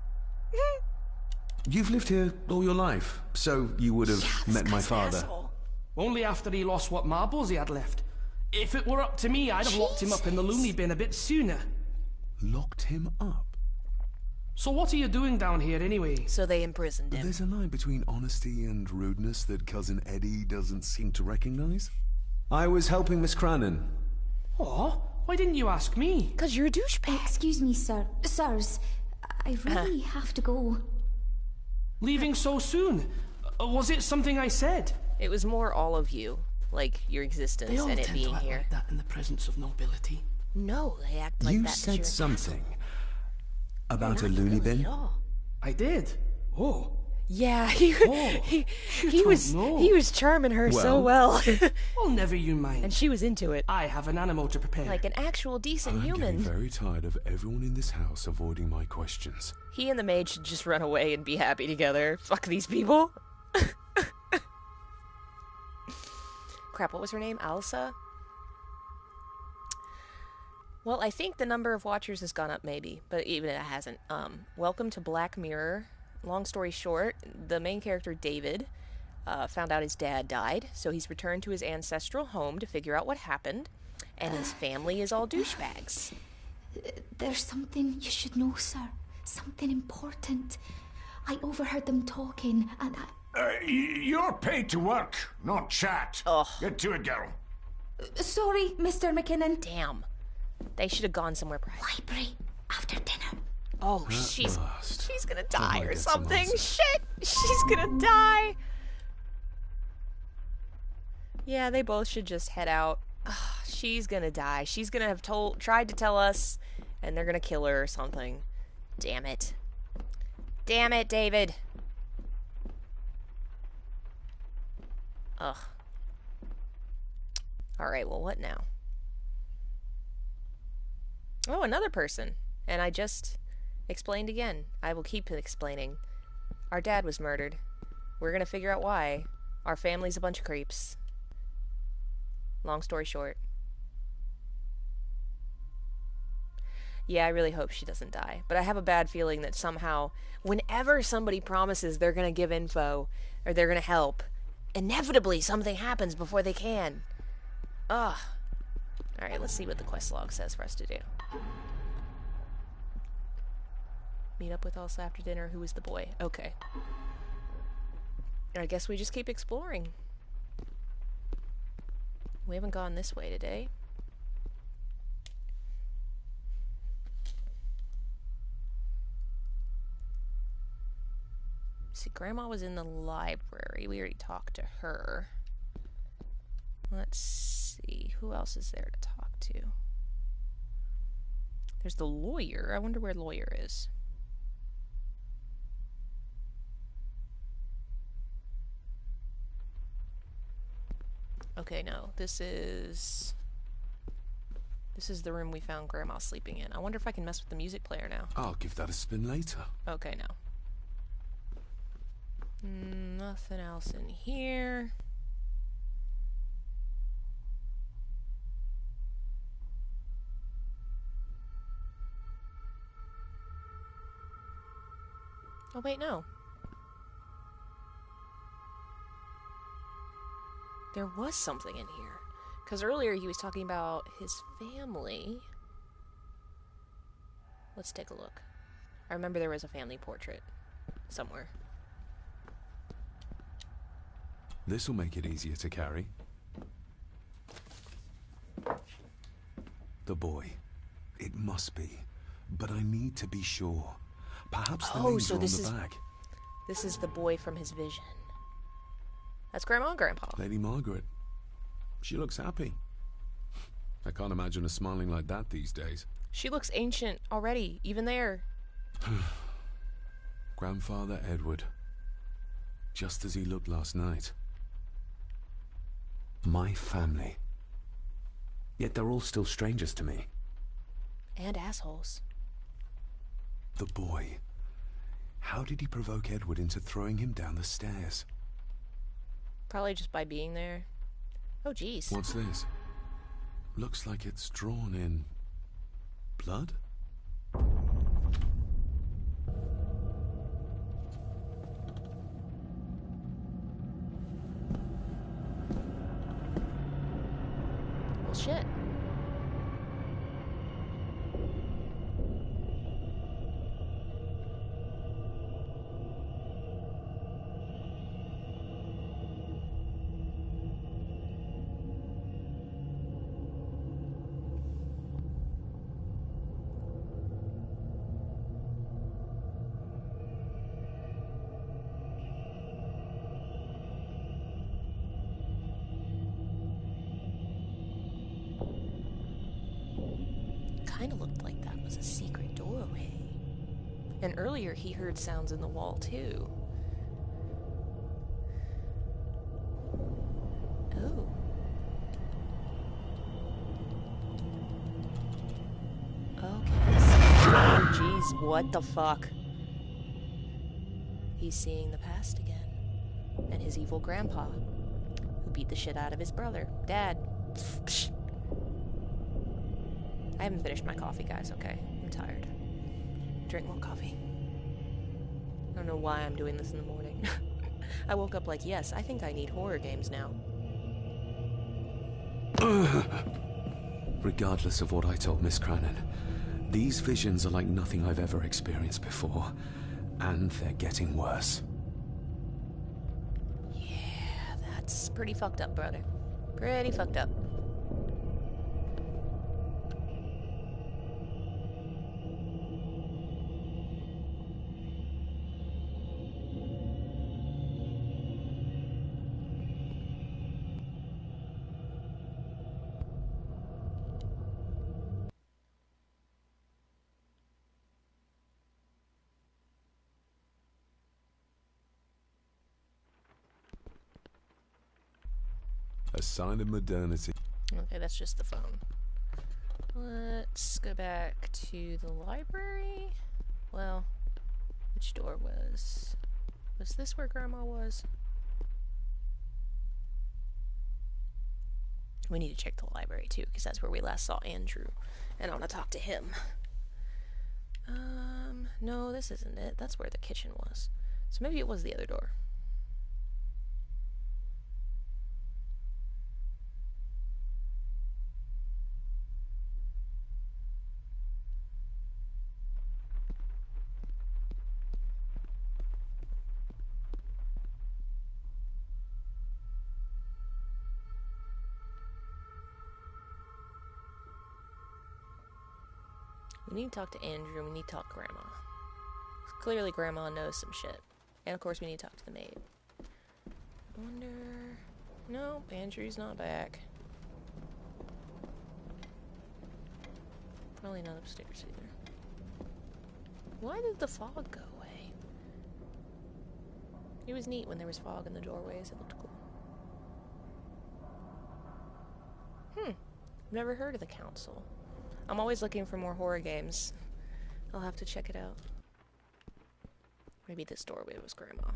You've lived here all your life, so you would have met my father. Asshole. Only after he lost what marbles he had left. If it were up to me, I'd have locked him up in the loony bin a bit sooner. Locked him up? So what are you doing down here anyway? So they imprisoned him. There's a line between honesty and rudeness that Cousin Eddie doesn't seem to recognize. I was helping Miss Cranon. Oh, why didn't you ask me? Because you're a douchebag. Excuse me, sir. Sirs, I really have to go. Leaving so soon? Was it something I said? It was more all of you. Like, your existence They all and it tend being to act here. like that in the presence of nobility. No, they act like You that. said something about a Not loony really bin? at all. I did. Oh. Yeah, You he don't know. was charming her so well. Well, never you mind. And she was into it. I have an animal to prepare. Like an actual decent I'm human. getting very tired of everyone in this house avoiding my questions. He and the maid should just run away and be happy together. Fuck these people. Crap, what was her name? Alsa? Well, I think the number of watchers has gone up maybe, but even it hasn't. Welcome to Black Mirror. Long story short, the main character, David, found out his dad died, so he's returned to his ancestral home to figure out what happened, and his family is all douchebags. There's something you should know, sir. Something important. I overheard them talking, and You're paid to work, not chat. Ugh. Get to it, girl. Sorry, Mr. McKinnon. Damn. They should have gone somewhere private. Library, after dinner. Oh, she's gonna die I or get some something. answers. Shit, she's gonna die. Yeah, they both should just head out. Ugh, she's gonna die. She's gonna have tried to tell us, and they're gonna kill her or something. Damn it. Damn it, David. Ugh. Alright, well, what now? Oh, another person. And I just explained again. I will keep explaining. Our dad was murdered. We're gonna figure out why. Our family's a bunch of creeps. Long story short. Yeah, I really hope she doesn't die. But I have a bad feeling that somehow, whenever somebody promises they're gonna give info, or they're gonna help, inevitably something happens before they can. Ugh. Alright, let's see what the quest log says for us to do. Meet up with us after dinner. Who is the boy? Okay. I guess we just keep exploring. We haven't gone this way today. See, Grandma was in the library. We already talked to her. Let's see. Who else is there to talk to? There's the lawyer. I wonder where the lawyer is. Okay, no. This is the room we found Grandma sleeping in. I wonder if I can mess with the music player now. I'll give that a spin later. Okay, no. Nothing else in here. Oh, wait, no. There was something in here. Because earlier he was talking about his family. Let's take a look. I remember there was a family portrait somewhere. This'll make it easier to carry. The boy. It must be. But I need to be sure. Perhaps the names are on the back. This is the boy from his vision. That's Grandma and Grandpa. Lady Margaret. She looks happy. I can't imagine her smiling like that these days. She looks ancient already, even there. Grandfather Edward. Just as he looked last night. My family. Yet they're all still strangers to me. And assholes. The boy. How did he provoke Edward into throwing him down the stairs? Probably just by being there. Oh, jeez. What's this? Looks like it's drawn in blood? Well, shit. Kind of looked like that was a secret doorway. And earlier he heard sounds in the wall too. Oh. Okay. Oh, jeez, what the fuck? He's seeing the past again. And his evil grandpa, who beat the shit out of his brother, Dad. I haven't finished my coffee, guys, okay? I'm tired. Drink more coffee. I don't know why I'm doing this in the morning. I woke up like, yes, I think I need horror games now. Regardless of what I told Miss Cranon, these visions are like nothing I've ever experienced before. And they're getting worse. Yeah, that's pretty fucked up, brother. Pretty fucked up. A sign of modernity. Okay, that's just the phone. Let's go back to the library. Well, which door was... Was this where Grandma was? We need to check the library too, because that's where we last saw Andrew. And I want to talk to him. No, this isn't it. That's where the kitchen was. So maybe it was the other door. We need to talk to Andrew, and we need to talk to Grandma. Clearly Grandma knows some shit. And of course we need to talk to the maid. I No, Andrew's not back. Probably not upstairs either. Why did the fog go away? It was neat when there was fog in the doorways. It looked cool. Never heard of the Council. I'm always looking for more horror games. I'll have to check it out. Maybe this doorway was Grandma.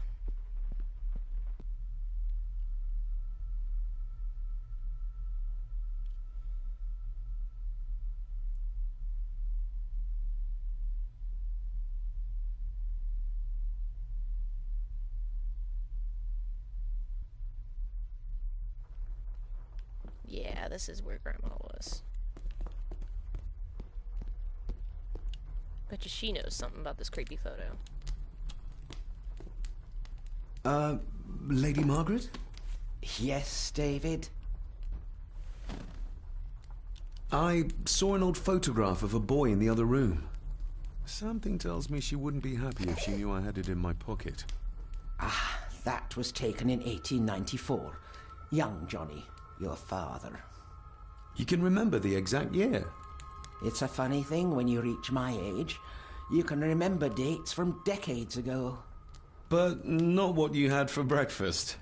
Yeah, this is where Grandma was. Bet you she knows something about this creepy photo. Lady Margaret? Yes, David? I saw an old photograph of a boy in the other room. Something tells me she wouldn't be happy if she knew I had it in my pocket. Ah, that was taken in 1894. Young Johnny, your father. You can remember the exact year? It's a funny thing when you reach my age. You can remember dates from decades ago. But not what you had for breakfast.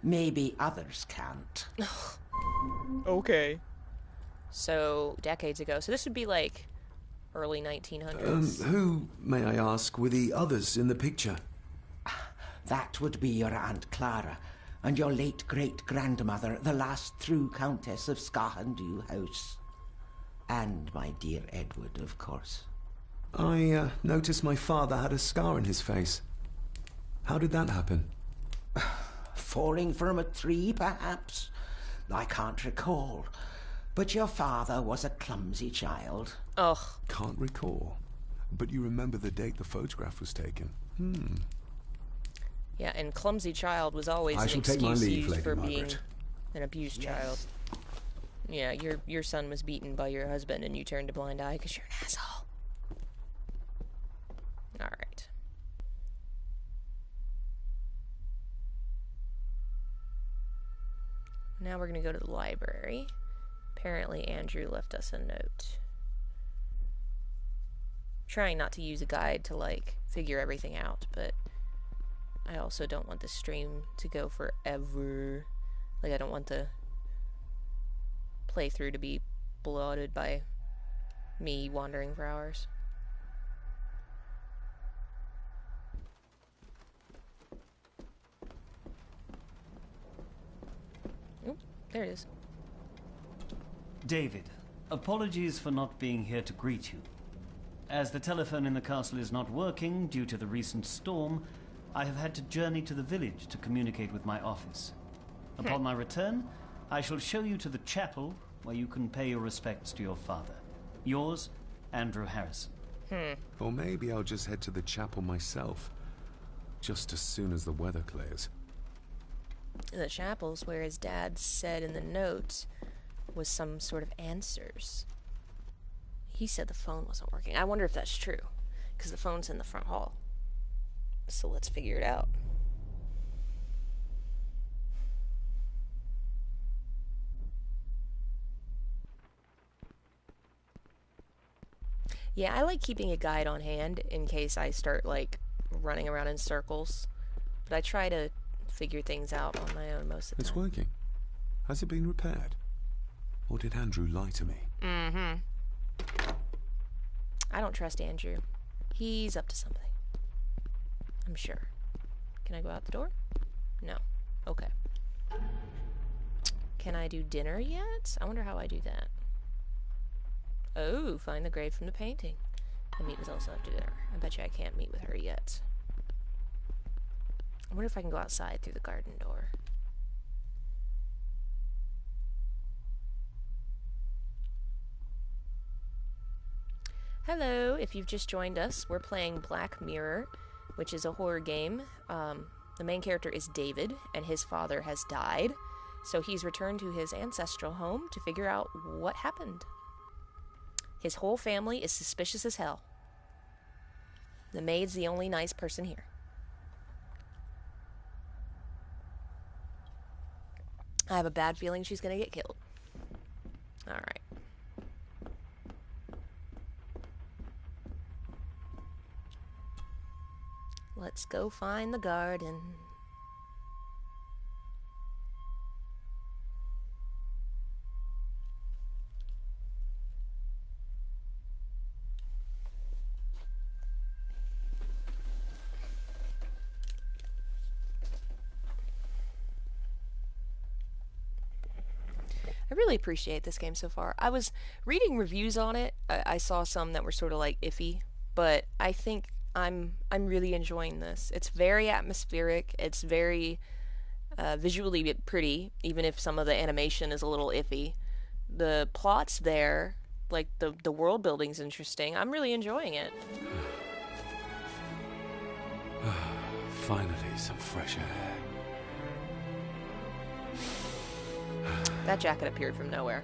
Maybe others can't. Okay. So, decades ago. So this would be like early 1900s. Who, may I ask, were the others in the picture? That would be your Aunt Clara and your late great-grandmother, the last true Countess of Scahandu House. And my dear Edward, of course. I noticed my father had a scar on his face. How did that happen? Falling from a tree, perhaps? I can't recall. But your father was a clumsy child. Ugh. Can't recall. But you remember the date the photograph was taken. Yeah, and clumsy child was always I an shall take my excuse leave, used Lady for Margaret. being an abused child. Yeah, your son was beaten by your husband and you turned a blind eye because you're an asshole. Alright. Now we're going to go to the library. Apparently Andrew left us a note. Trying not to use a guide to, like, figure everything out, but I also don't want the stream to go forever. Like, I don't want the playthrough to be bloated by me wandering for hours. Oop, there it is. David, apologies for not being here to greet you. As the telephone in the castle is not working due to the recent storm, I have had to journey to the village to communicate with my office. Upon my return, I shall show you to the chapel where you can pay your respects to your father. Yours, Andrew Harrison. Or maybe I'll just head to the chapel myself, just as soon as the weather clears. The chapel's where his dad said in the note was some sort of answers. He said the phone wasn't working. I wonder if that's true, because the phone's in the front hall. So let's figure it out. Yeah, I like keeping a guide on hand in case I start, like, running around in circles. But I try to figure things out on my own most of the It's time. working. Has it been repaired? Or did Andrew lie to me? I don't trust Andrew. He's up to something. I'm sure. Can I go out the door? No. Okay. Can I do dinner yet? I wonder how I do that. Oh, find the grave from the painting. And meet with Elsa after dinner. I bet you I can't meet with her yet. I wonder if I can go outside through the garden door. Hello, if you've just joined us, we're playing Black Mirror, which is a horror game. The main character is David, and his father has died, so he's returned to his ancestral home to figure out what happened. His whole family is suspicious as hell. The maid's the only nice person here. I have a bad feeling she's gonna get killed. Alright. Let's go find the garden. I really appreciate this game so far. I was reading reviews on it. I saw some that were sort of like iffy, but I think I'm really enjoying this. It's very atmospheric. It's very visually pretty, even if some of the animation is a little iffy. The plot's there, like the world building's interesting. I'm really enjoying it. Finally, some fresh air. That jacket appeared from nowhere.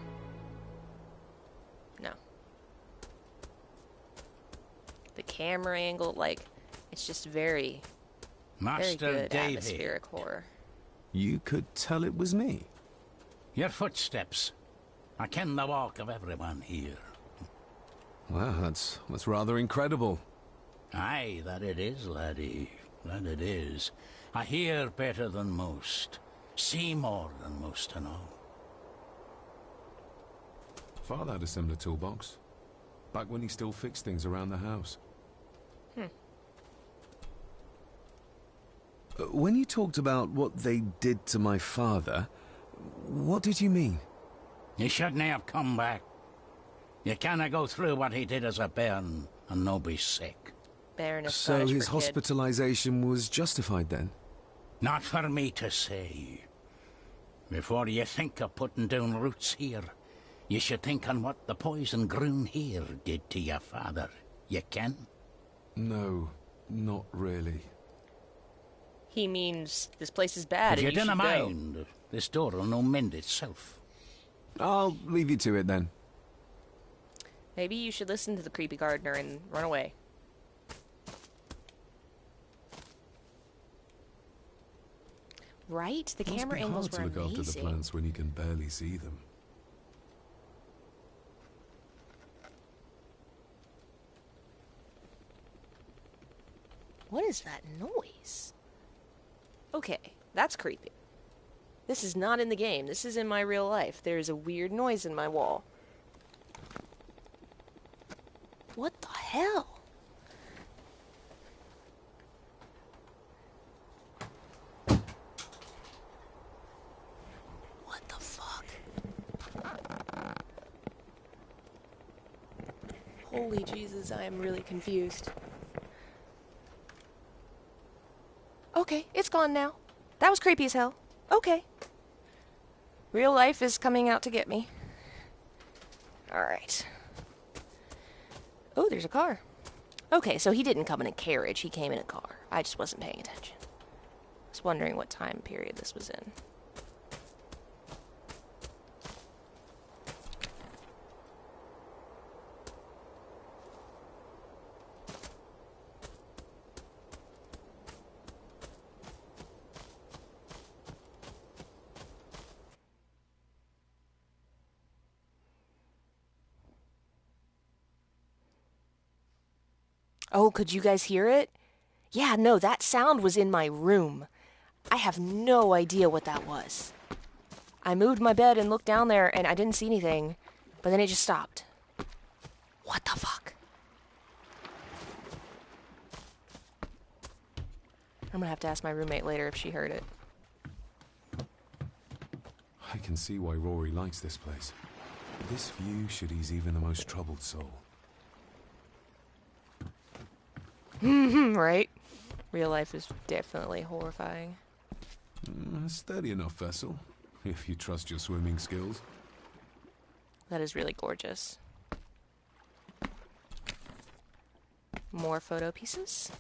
No. The camera angle, like, it's just very Master good David. atmospheric horror. You could tell it was me. Your footsteps. I ken the walk of everyone here. Wow, that's rather incredible. Aye, that it is, laddie. That it is. I hear better than most. See more than most to know. Father had a similar toolbox. Back when he still fixed things around the house. When you talked about what they did to my father, what did you mean? You shouldn't have come back. You canna go through what he did as a bairn and no be sick. Baron is So Scottish his for kid. hospitalization was justified then? Not for me to say. Before you think of putting down roots here, you should think on what the poison grown here did to your father. You can? No, not really. He means this place is bad If you and you dinna should go. mind, this door will no mend itself. I'll leave you to it then. Maybe you should listen to the creepy gardener and run away. Right? The Must camera be angles hard to were look after the amazing. plants when you can barely see them. What is that noise? Okay, that's creepy. This is not in the game. This is in my real life. There's a weird noise in my wall. What the hell? What the fuck? Holy Jesus, I am really confused. Okay, it's gone now. That was creepy as hell. Okay. Real life is coming out to get me. Alright. Oh, there's a car. Okay, so he didn't come in a carriage, he came in a car. I just wasn't paying attention. I was wondering what time period this was in. Oh, could you guys hear it? Yeah, no, that sound was in my room. I have no idea what that was. I moved my bed and looked down there and I didn't see anything, but then it just stopped. What the fuck? I'm gonna have to ask my roommate later if she heard it. I can see why Rory likes this place. This view should ease even the most troubled soul. Right? Real life is definitely horrifying. A sturdy enough vessel, if you trust your swimming skills. That is really gorgeous. More photo pieces.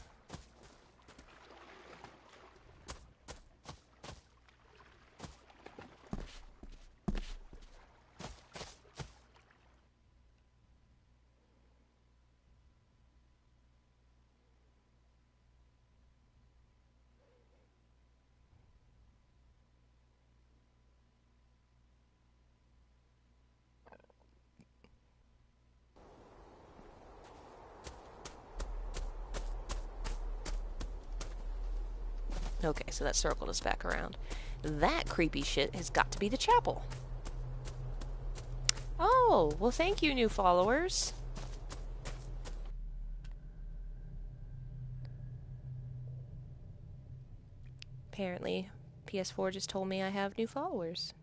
Okay, so that circled us back around. That creepy shit has got to be the chapel. Oh, well thank you, new followers. Apparently, PS4 just told me I have new followers.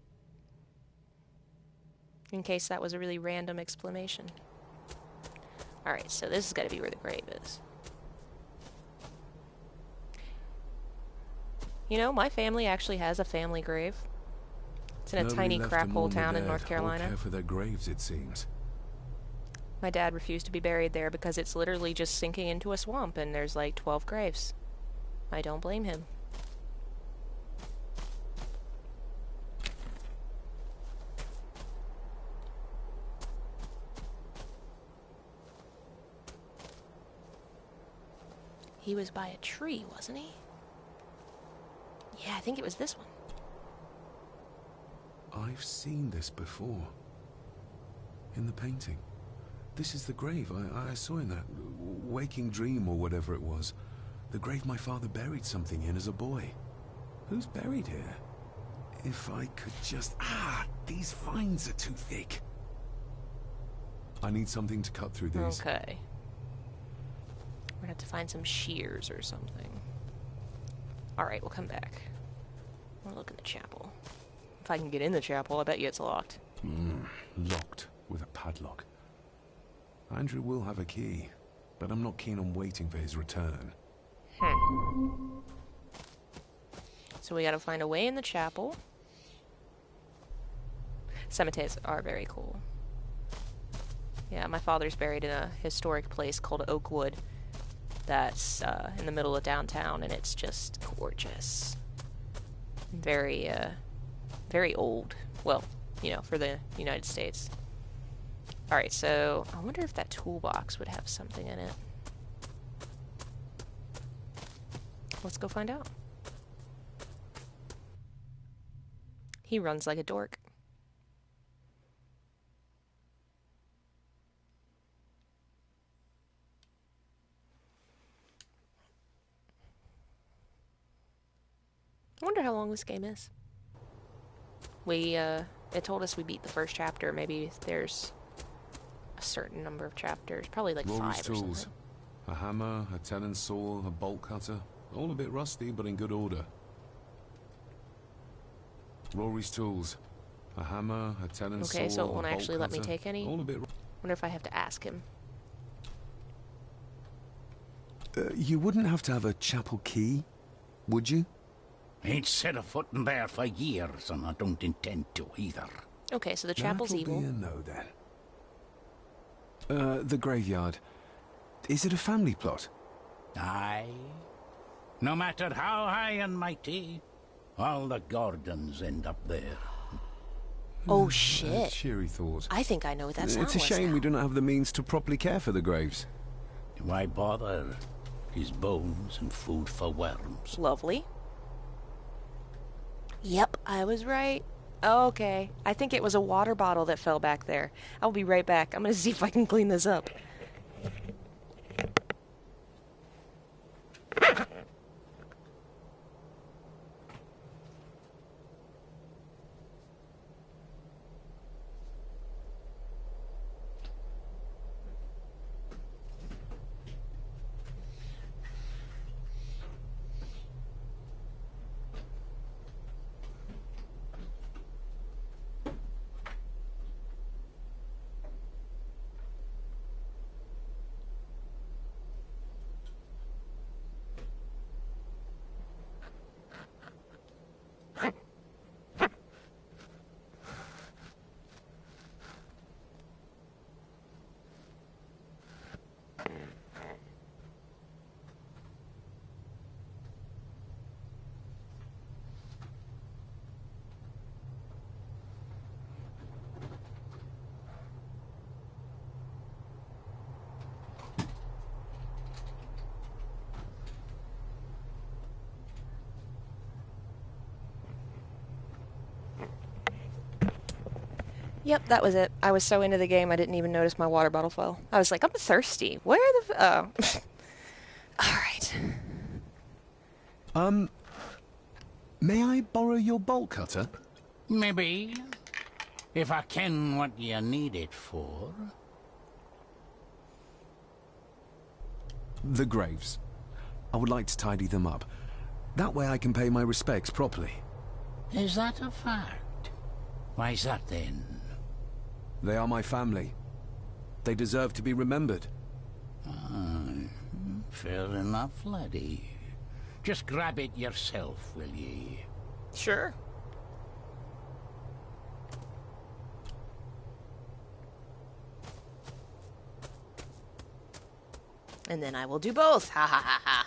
In case that was a really random exclamation. Alright, so this has got to be where the grave is. You know, my family actually has a family grave. It's in a tiny crap hole town in North Carolina. All care for their graves, it seems. My dad refused to be buried there because it's literally just sinking into a swamp and there's like 12 graves. I don't blame him. He was by a tree, wasn't he? Yeah, I think it was this one. I've seen this before. In the painting. This is the grave I saw in that waking dream or whatever it was. The grave my father buried something in as a boy. Who's buried here? If I could just... these vines are too thick. I need something to cut through these. Okay. We're gonna have to find some shears or something. Alright, we'll come back. We'll look in the chapel. If I can get in the chapel, I bet you it's locked. Locked with a padlock. Andrew will have a key, but I'm not keen on waiting for his return. So we gotta find a way in the chapel. Cemeteries are very cool. Yeah, my father's buried in a historic place called Oakwood. That's in the middle of downtown, and it's just gorgeous. Very, very old. Well, you know, for the United States. Alright, so I wonder if that toolbox would have something in it. Let's go find out. He runs like a dork. I wonder how long this game is. It told us we beat the first chapter. Maybe there's a certain number of chapters. Probably like Rory's 5 or tools. something. A hammer, a tenon saw, a bolt cutter. All a bit rusty, but in good order. Rory's tools. A hammer, a tenon saw, Okay, so it won't a bolt actually let me cutter. take any. All a bit... Wonder if I have to ask him. You wouldn't have to have a chapel key, would you? Ain't set a foot in there for years, and I don't intend to either. Okay, so the chapel's That'll evil. Be a no, then. The graveyard. Is it a family plot? Aye. No matter how high and mighty, all the Gordons end up there. Oh A shit. cheery thought. I think I know what that sound It's a was shame now. we don't have the means to properly care for the graves. Why bother? His bones and food for worms. Lovely. Yep, I was right. Okay, I think it was a water bottle that fell back there. I'll be right back. I'm gonna see if I can clean this up. Yep, that was it. I was so into the game I didn't even notice my water bottle fell. I was like, I'm thirsty. Where the oh. Alright. May I borrow your bolt cutter? Maybe. If I ken what you need it for. The graves. I would like to tidy them up. That way I can pay my respects properly. Is that a fact? Why's that then? They are my family. They deserve to be remembered. Fair enough, laddie. Just grab it yourself, will ye? Sure. And then I will do both. Ha ha ha ha.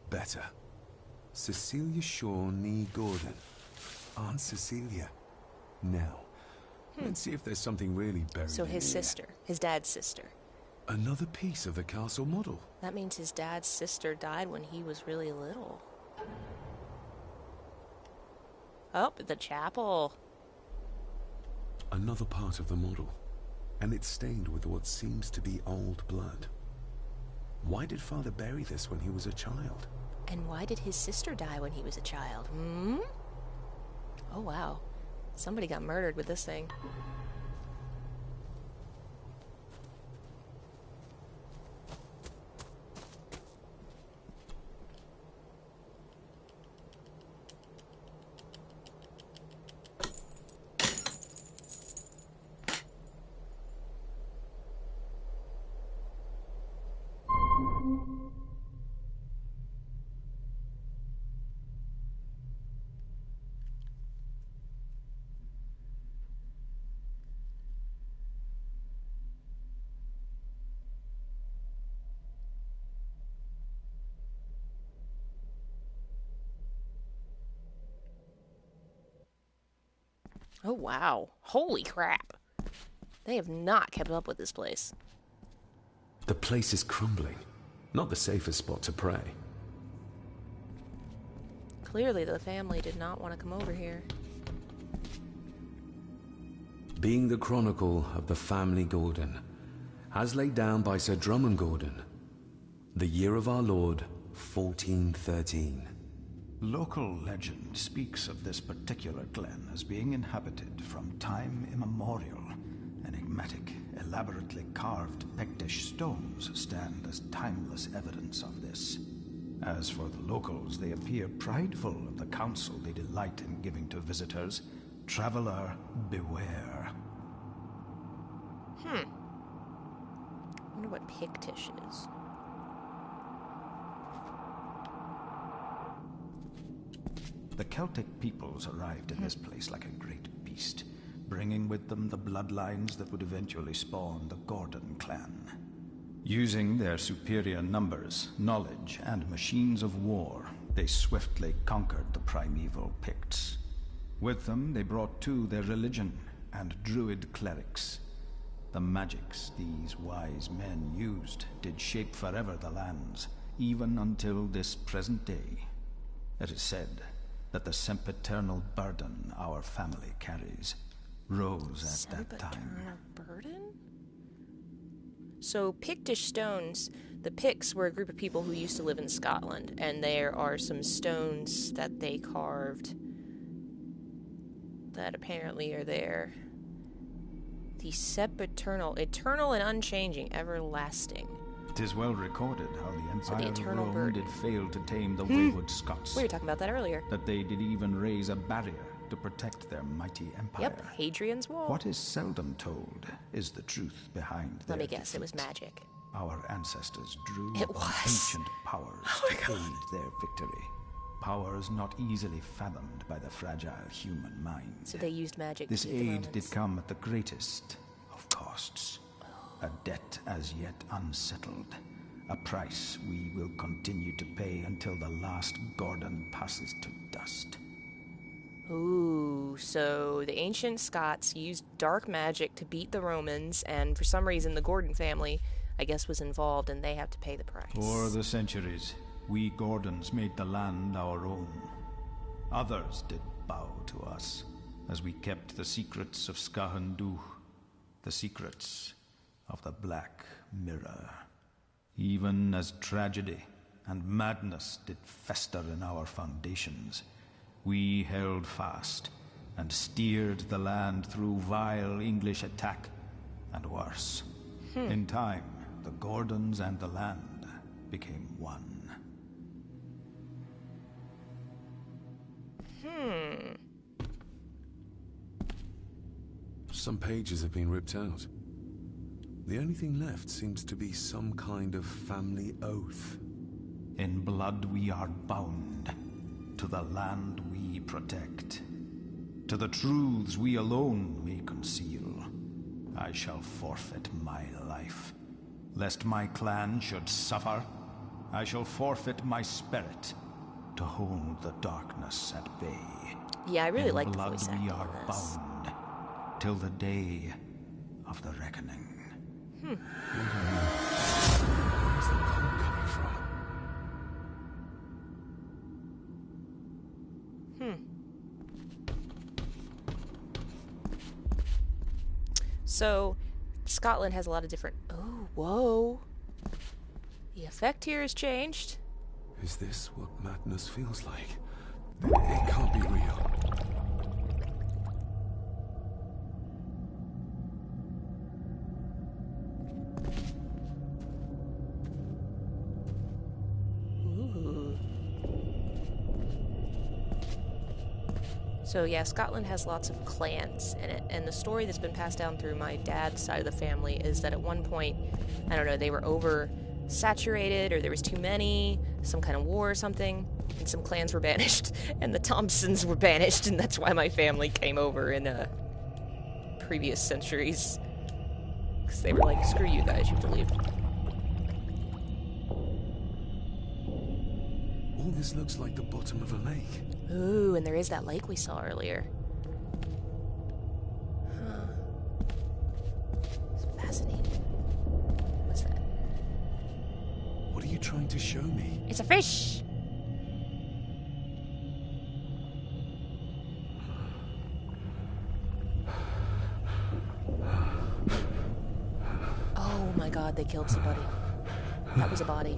Better. Cecilia Shaw Nee Gordon. Aunt Cecilia. Now, let's see if there's something really buried So his in here. sister. His dad's sister. Another piece of the castle model. That means his dad's sister died when he was really little. Oh, the chapel. Another part of the model. And it's stained with what seems to be old blood. Why did Father bury this when he was a child? And why did his sister die when he was a child? Hmm? Oh, wow. Somebody got murdered with this thing. Oh, wow. Holy crap. They have not kept up with this place. The place is crumbling. Not the safest spot to pray. Clearly, the family did not want to come over here. Being the chronicle of the family Gordon, as laid down by Sir Drummond Gordon, the year of our Lord, 1413. Local legend speaks of this particular glen as being inhabited from time immemorial. Enigmatic, elaborately carved Pictish stones stand as timeless evidence of this. As for the locals, they appear prideful of the counsel they delight in giving to visitors. Traveler, beware. I wonder what Pictish is. The Celtic peoples arrived in this place like a great beast, bringing with them the bloodlines that would eventually spawn the Gordon clan. Using their superior numbers, knowledge, and machines of war, they swiftly conquered the primeval Picts. With them, they brought too their religion and druid clerics. The magics these wise men used did shape forever the lands, even until this present day. It is said that the sempiternal burden our family carries rose at that time. Burden? So, Pictish stones, the Picts were a group of people who used to live in Scotland, and there are some stones that they carved that apparently are there. The sempiternal, eternal and unchanging, everlasting. 'Tis well recorded how the So the Empire of eternal Rome burden. did fail to tame the wayward Scots. We were talking about that earlier. That they did even raise a barrier to protect their mighty empire. Yep, Hadrian's Wall. What is seldom told is the truth behind their Let me guess, it was defeat. magic. Our ancestors drew It on was. ancient powers to aid their victory. Powers not easily fathomed by the fragile human mind. So they used magic This to beat the aid Romans. did come at the greatest of costs. A debt as yet unsettled. A price we will continue to pay until the last Gordon passes to dust. Ooh, so the ancient Scots used dark magic to beat the Romans, and for some reason the Gordon family, I guess, was involved, and they have to pay the price. For the centuries, we Gordons made the land our own. Others did bow to us, as we kept the secrets of Skahandu, the secrets of the Black Mirror. Even as tragedy and madness did fester in our foundations, we held fast and steered the land through vile English attack and worse. In time, the Gordons and the land became one. Some pages have been ripped out. The only thing left seems to be some kind of family oath. In blood we are bound to the land we protect, to the truths we alone may conceal. I shall forfeit my life. Lest my clan should suffer, I shall forfeit my spirit to hold the darkness at bay. Yeah, I really like the blood voice acting we are in this. bound till the day of the reckoning. Where's the cold coming from? So, Scotland has a lot of different... Oh, whoa. The effect here has changed. Is this what madness feels like? It can't be real. Ooh. So yeah, Scotland has lots of clans in it, and the story that's been passed down through my dad's side of the family is that at one point, I don't know, they were oversaturated, or there was too many, some kind of war or something, and some clans were banished, and the Thompsons were banished, and that's why my family came over in previous centuries. Because they were like, screw you guys, you have to leave. All this looks like the bottom of a lake. Ooh, and there is that lake we saw earlier. Huh. It's fascinating. What's that? What are you trying to show me? It's a fish! Oh my god, they killed somebody. That was a body.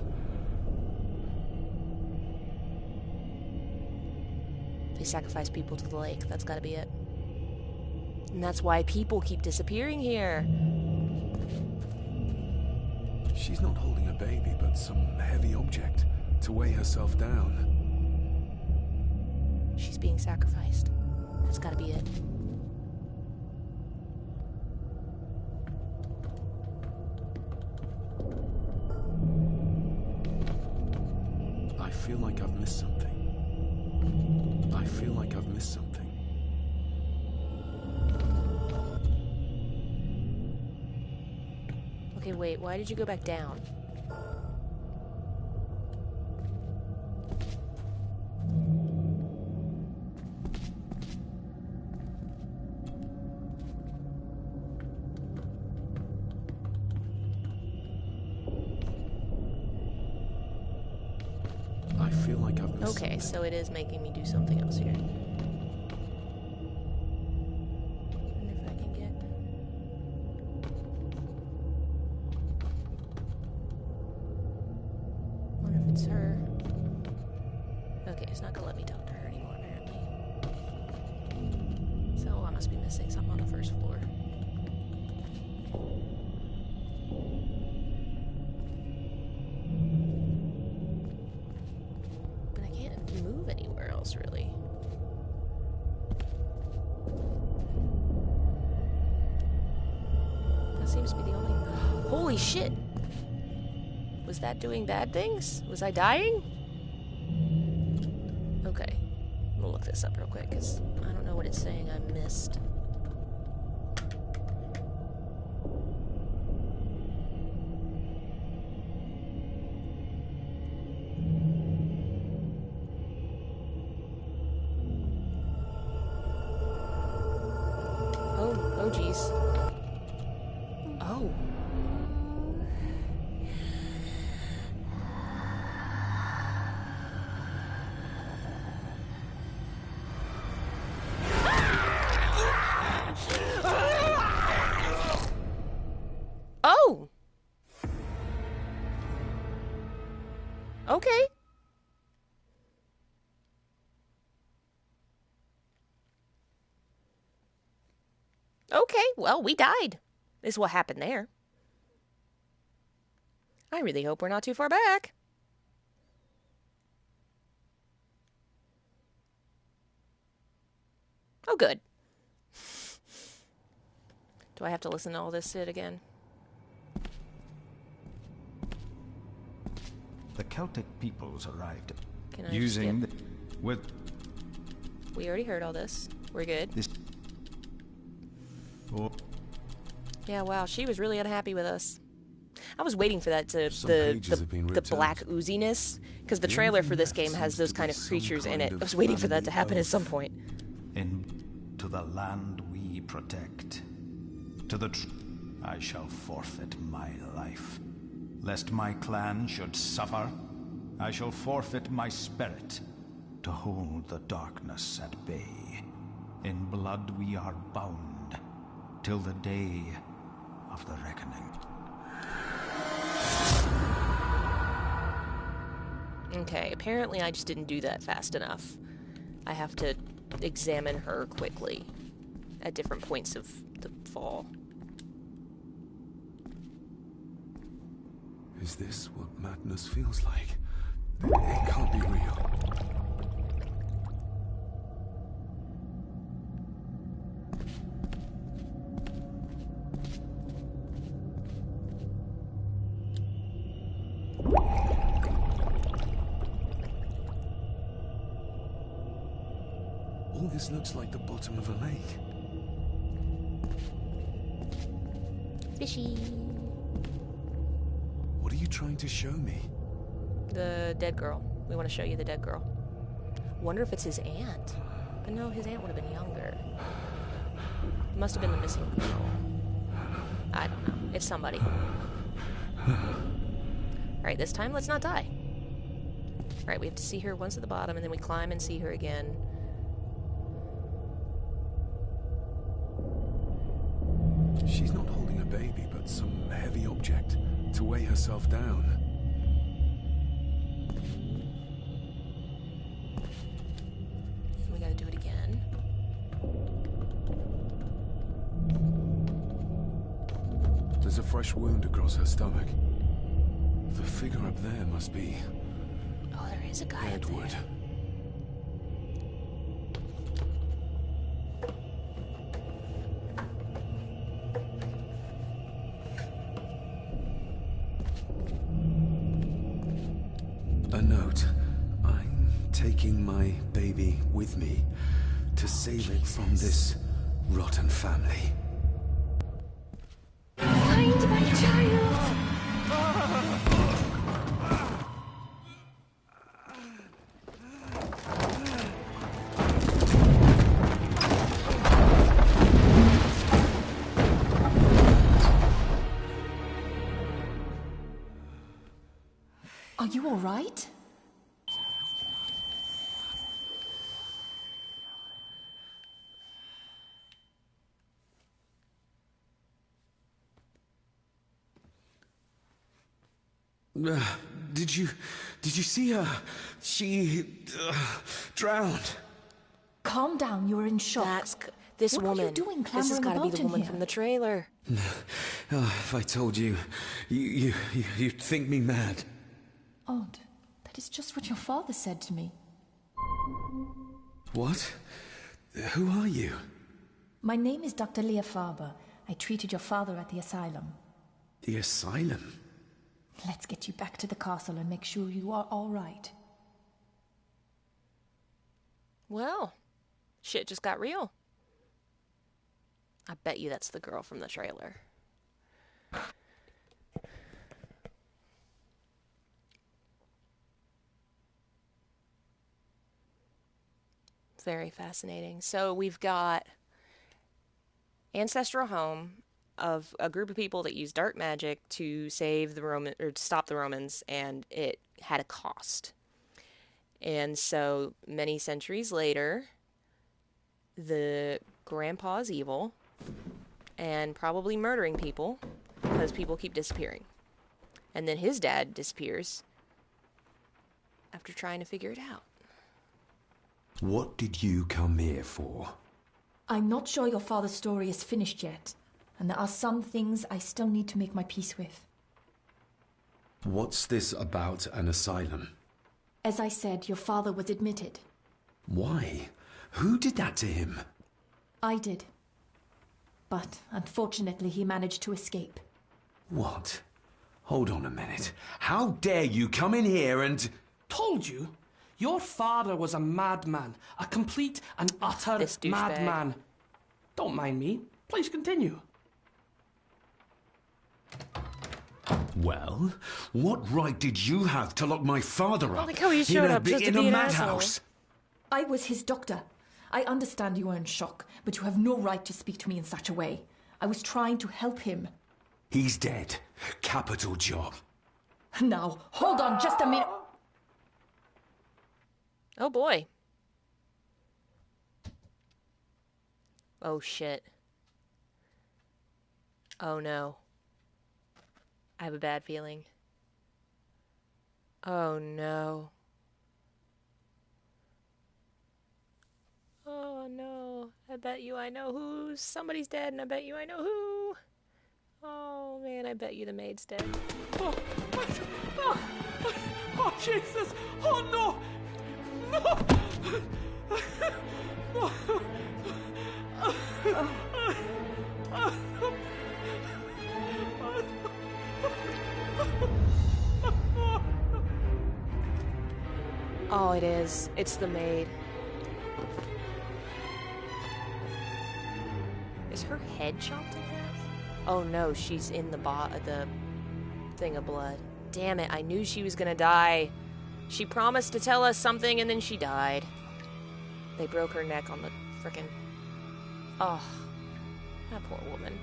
They sacrifice people to the lake. That's gotta be it. And that's why people keep disappearing here. She's not holding a baby, but some heavy object to weigh herself down. She's being sacrificed. That's gotta be it. I feel like I've missed something. I feel like I've missed something. Okay, wait, why did you go back down? I feel like I've missed Okay, something. so it is making me do something else here. Wonder if I can get... Wonder if it's her. Okay, it's not gonna let me talk to her anymore, apparently. So I must be missing something on the first floor. But I can't move anywhere else, really. That seems to be the only... Holy shit! Was that doing bad things? Was I dying? Okay. I'm gonna look this up real quick, because I don't know what it's saying I missed. emojis. Oh. Oh! Okay. Okay, well, we died, is what happened there. I really hope we're not too far back. Oh, good. Do I have to listen to all this shit again? The Celtic peoples arrived Can I using skip? with We already heard all this. We're good. this. Oh, Yeah, wow, she was really unhappy with us. I was waiting for that to Some pages have been the ripped black out. ooziness, because the The trailer only for this thing game left has seems those to kind be of some creatures in it. kind I was of waiting for that to family happen at oath. some point. to the land we protect. To the I shall forfeit my life. Lest my clan should suffer, I shall forfeit my spirit to hold the darkness at bay. In blood we are bound till the day of the reckoning. Okay, apparently I just didn't do that fast enough. I have to examine her quickly at different points of the fall. Is this what madness feels like? It can't be real. All this looks like the bottom of a lake. Fishy. What are you trying to show me? The dead girl. We want to show you the dead girl. Wonder if it's his aunt. But no, his aunt would have been younger. Must have been the missing girl. I don't know. It's somebody. Alright, this time let's not die. Alright, we have to see her once at the bottom, and then we climb and see her again. She's not holding a baby, but some heavy object to weigh herself down. We gotta do it again. There's a fresh wound across her stomach. The figure up there must be Oh, there is a guy up Edward. there. A note. I'm taking my baby with me to save it from this rotten family. Find my child! Are you all right? Did you see her? She drowned. Calm down, you're in shock. This What woman. Are you doing This has clambering got to be about the in woman here? from the trailer. If I told you, you'd think me mad. Odd. That is just what your father said to me. What? Who are you? My name is Dr. Leah Farber. I treated your father at the asylum. The asylum? Let's get you back to the castle and make sure you are all right. Well, shit just got real. I bet you that's the girl from the trailer. Very fascinating. So we've got ancestral home of a group of people that used dark magic to save the Roman or to stop the Romans, and it had a cost. And so many centuries later, the grandpa's evil and probably murdering people because people keep disappearing. And then his dad disappears after trying to figure it out. What did you come here for? I'm not sure your father's story is finished yet, and there are some things I still need to make my peace with. What's this about an asylum? As I said, your father was admitted. Why? Who did that to him? I did. But unfortunately, he managed to escape. What? Hold on a minute. How dare you come in here and... Told you? Your father was a madman. A complete and utter madman. Don't mind me. Please continue. Well, what right did you have to lock my father up like how he showed up just to in be a an madhouse? I was his doctor. I understand you are in shock, but you have no right to speak to me in such a way. I was trying to help him. He's dead. Capital job. Now, hold on just a minute. Oh boy. Oh shit. Oh no. I have a bad feeling. Oh no. Oh no. I bet you I know who. Somebody's dead, and I bet you I know who. Oh man, I bet you the maid's dead. Oh, oh Jesus! Oh no! No! Oh, it is. It's the maid. Is her head chopped in half? Oh no, she's in the thing of blood. Damn it, I knew she was gonna die. She promised to tell us something and then she died. They broke her neck on the frickin'... Oh, that poor woman.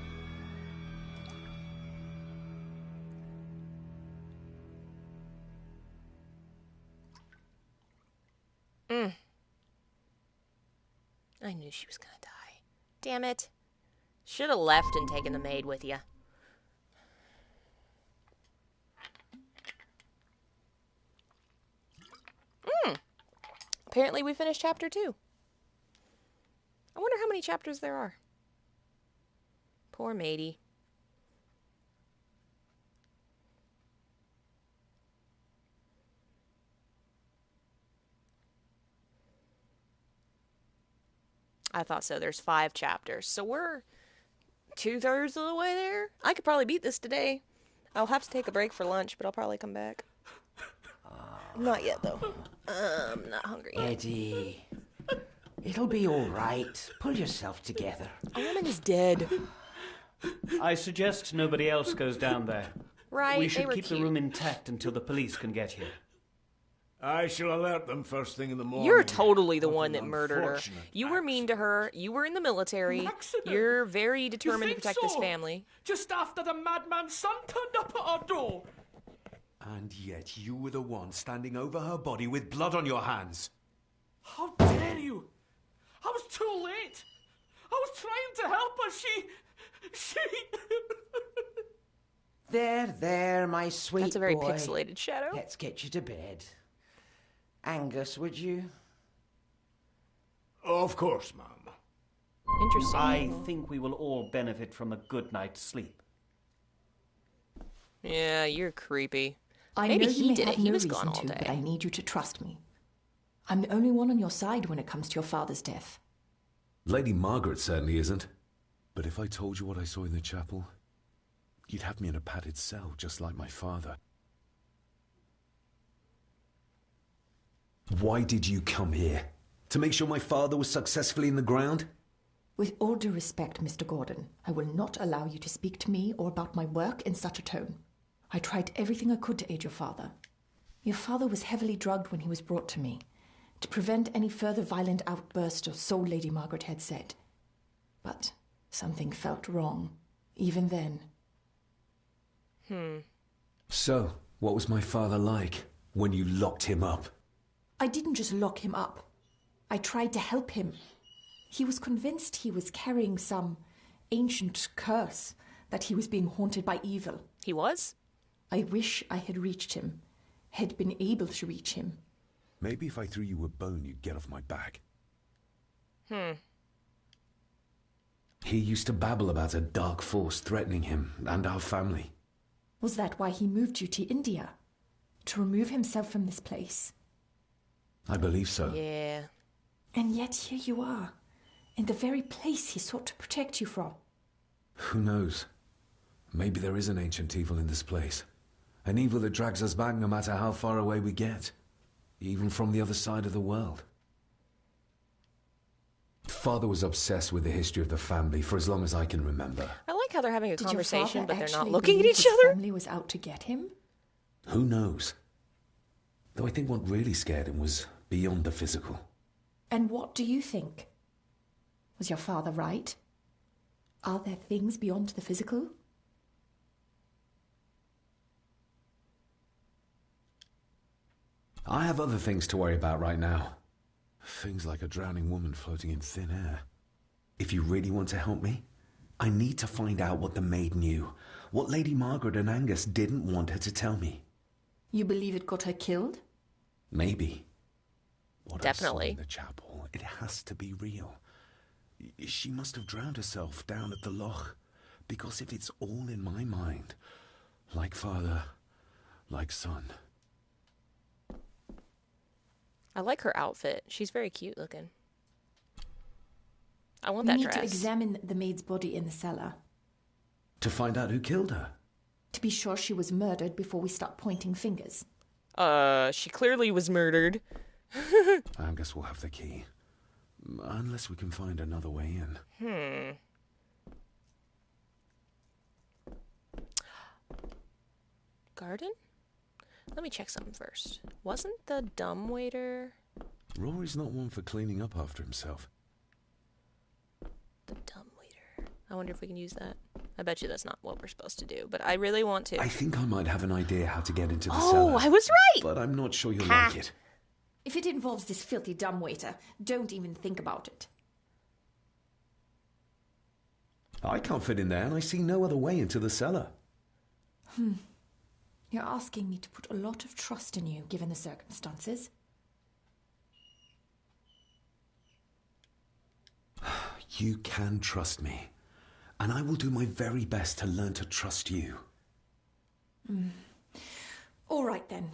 I knew she was gonna die. Damn it. Should have left and taken the maid with you. Apparently we finished chapter 2. I wonder how many chapters there are. Poor matey. I thought so. There's 5 chapters. So we're 2/3 of the way there. I could probably beat this today. I'll have to take a break for lunch, but I'll probably come back. Not yet, though. I'm not hungry. Eddie, it'll be all right. Pull yourself together. A woman is dead. I suggest nobody else goes down there. Right, we should they were keep cute. the room intact until the police can get here. I shall alert them first thing in the morning. You're totally the What one an that murdered her. unfortunate You were mean to her. You were in the military. You're very determined to protect this family. Just after the madman's son turned up at our door. And yet you were the one standing over her body with blood on your hands. How dare you! I was too late. I was trying to help her. She... There, my sweet boy. That's a very pixelated shadow. Let's get you to bed. Angus, would you? Of course, ma'am. Interesting. I think we will all benefit from a good night's sleep. Yeah, you're creepy. I Maybe know he you may did have it. He no was reason gone all to, day. but I need you to trust me. I'm the only one on your side when it comes to your father's death. Lady Margaret certainly isn't. But if I told you what I saw in the chapel, you'd have me in a padded cell, just like my father. Why did you come here? To make sure my father was successfully in the ground? With all due respect, Mr. Gordon, I will not allow you to speak to me or about my work in such a tone. I tried everything I could to aid your father. Your father was heavily drugged when he was brought to me, to prevent any further violent outburst, or so Lady Margaret had said. But Something felt wrong, even then. So, what was my father like when you locked him up? I didn't just lock him up. I tried to help him. He was convinced he was carrying some ancient curse, that he was being haunted by evil. He was? I wish I had reached him, had been able to reach him. Maybe if I threw you a bone, you'd get off my back. He used to babble about a dark force threatening him and our family. Was that why he moved you to India? To remove himself from this place? I believe so. Yeah. And yet here you are, in the very place he sought to protect you from. Who knows? Maybe there is an ancient evil in this place. An evil that drags us back no matter how far away we get. Even from the other side of the world. Father was obsessed with the history of the family for as long as I can remember. I like how they're having a Did conversation, your but father they're not actually looking at believe each his other. family was out to get him? Who knows? Though I think what really scared him was beyond the physical. And what do you think? Was your father right? Are there things beyond the physical? I have other things to worry about right now. Things like a drowning woman floating in thin air. If you really want to help me, I need to find out what the maid knew. What Lady Margaret and Angus didn't want her to tell me. You believe it got her killed? Maybe. What Definitely. I saw in the chapel, it has to be real. She must have drowned herself down at the loch. Because if it's all in my mind, like father, like son. I like her outfit. She's very cute looking. I want We that need dress. to examine the maid's body in the cellar. To find out who killed her. To be sure she was murdered before we start pointing fingers. She clearly was murdered. Angus will have the key. Unless we can find another way in. Garden? Let me check something first. Wasn't the dumbwaiter... Rory's not one for cleaning up after himself. The dumbwaiter. I wonder if we can use that. I bet you that's not what we're supposed to do, but I really want to. I think I might have an idea how to get into the cellar. Oh, I was right! But I'm not sure you'll like it. If it involves this filthy dumbwaiter, don't even think about it. I can't fit in there, and I see no other way into the cellar. You're asking me to put a lot of trust in you, given the circumstances. You can trust me, and I will do my very best to learn to trust you. All right, then.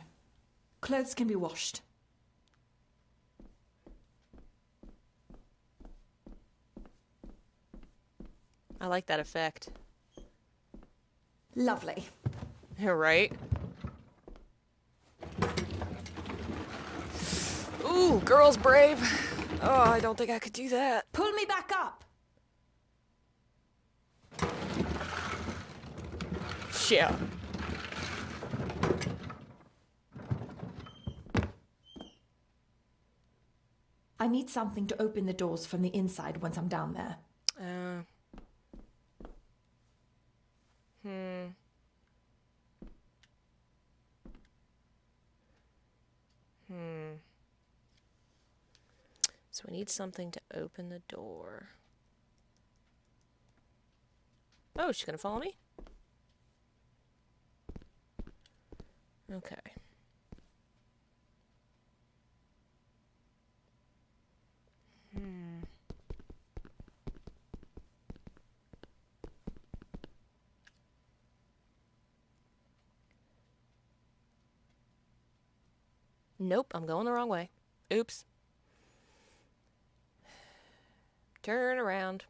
Clothes can be washed. I like that effect. Lovely. You're right. Ooh, girls brave. Oh, I don't think I could do that. Pull me back up! Yeah. I need something to open the doors from the inside once I'm down there. So we need something to open the door. Oh, she's gonna follow me? Okay. Nope, I'm going the wrong way. Oops. Turn around.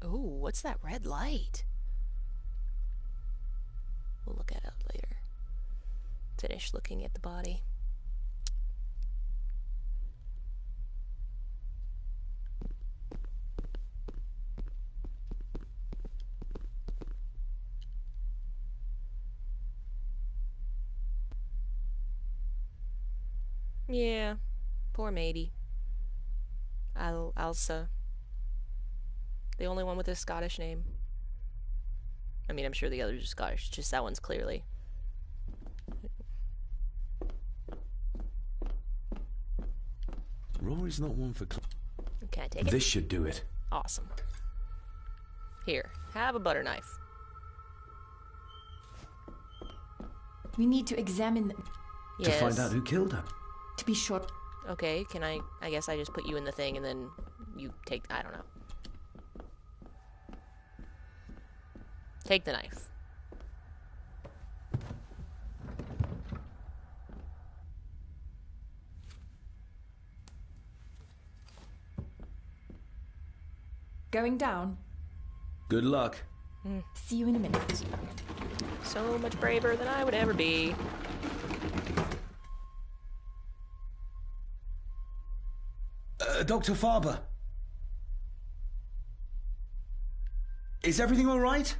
Ooh, what's that red light? We'll look at it later. Finish looking at the body. Yeah, poor matey. Elsa. The only one with a Scottish name. I mean, I'm sure the others are Scottish, just that one's clearly. Rory's not one for... Can I take it? This should do it. Awesome. Here, have a butter knife. We need to examine them. Yes. To find out who killed her. To be sure. Okay, can I guess I just put you in the thing and then you take, I don't know. Take the knife. Going down. Good luck. See you in a minute. So much braver than I would ever be. Dr. Farber. Is everything all right?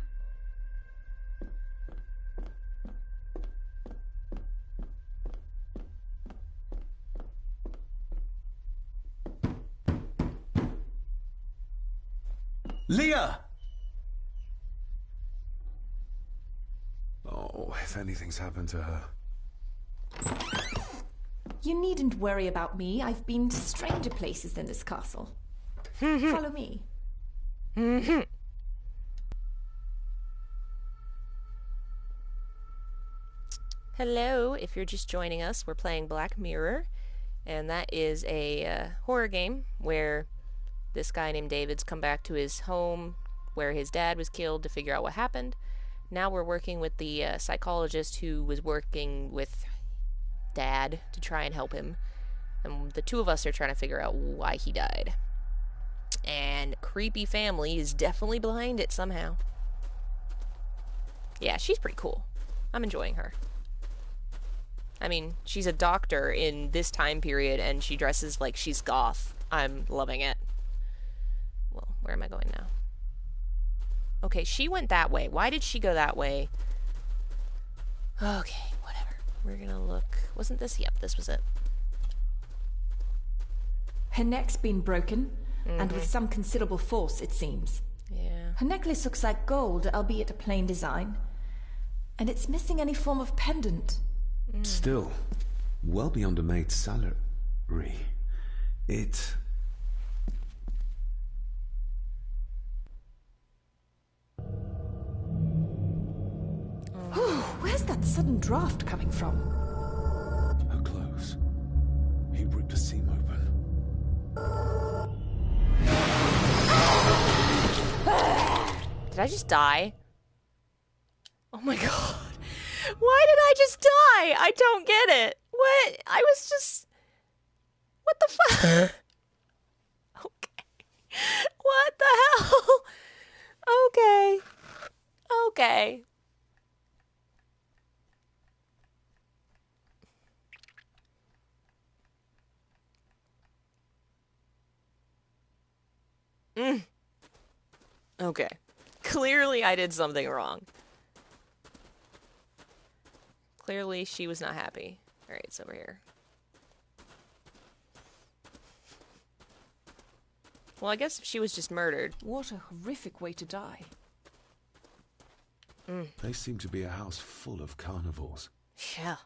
Leah! Oh, if anything's happened to her. You needn't worry about me. I've been to stranger places than this castle. Follow me. Hello, if you're just joining us, we're playing Black Mirror, and that is a horror game where this guy named David's come back to his home where his dad was killed to figure out what happened. Now we're working with the psychologist who was working with Dad to try and help him. And the two of us are trying to figure out why he died. And creepy family is definitely behind it somehow. Yeah, she's pretty cool. I'm enjoying her. I mean, she's a doctor in this time period and she dresses like she's goth. I'm loving it. Well, where am I going now? Okay, she went that way. Why did she go that way? Okay, whatever. We're gonna look. Wasn't this? Yep, this was it. Her neck's been broken, and with some considerable force, it seems. Yeah. Her necklace looks like gold, albeit a plain design. And it's missing any form of pendant. Still, well beyond a maid's salary. It... Where's that sudden draft coming from? Her clothes. He ripped a seam open. Did I just die? Oh my god. Why did I just die? I don't get it. What? I was just... What the fuck? Okay. What the hell? Okay. Okay. Okay. Clearly I did something wrong. Clearly she was not happy. Alright, it's over here. Well, I guess she was just murdered. What a horrific way to die. They seem to be a house full of carnivores. Yeah.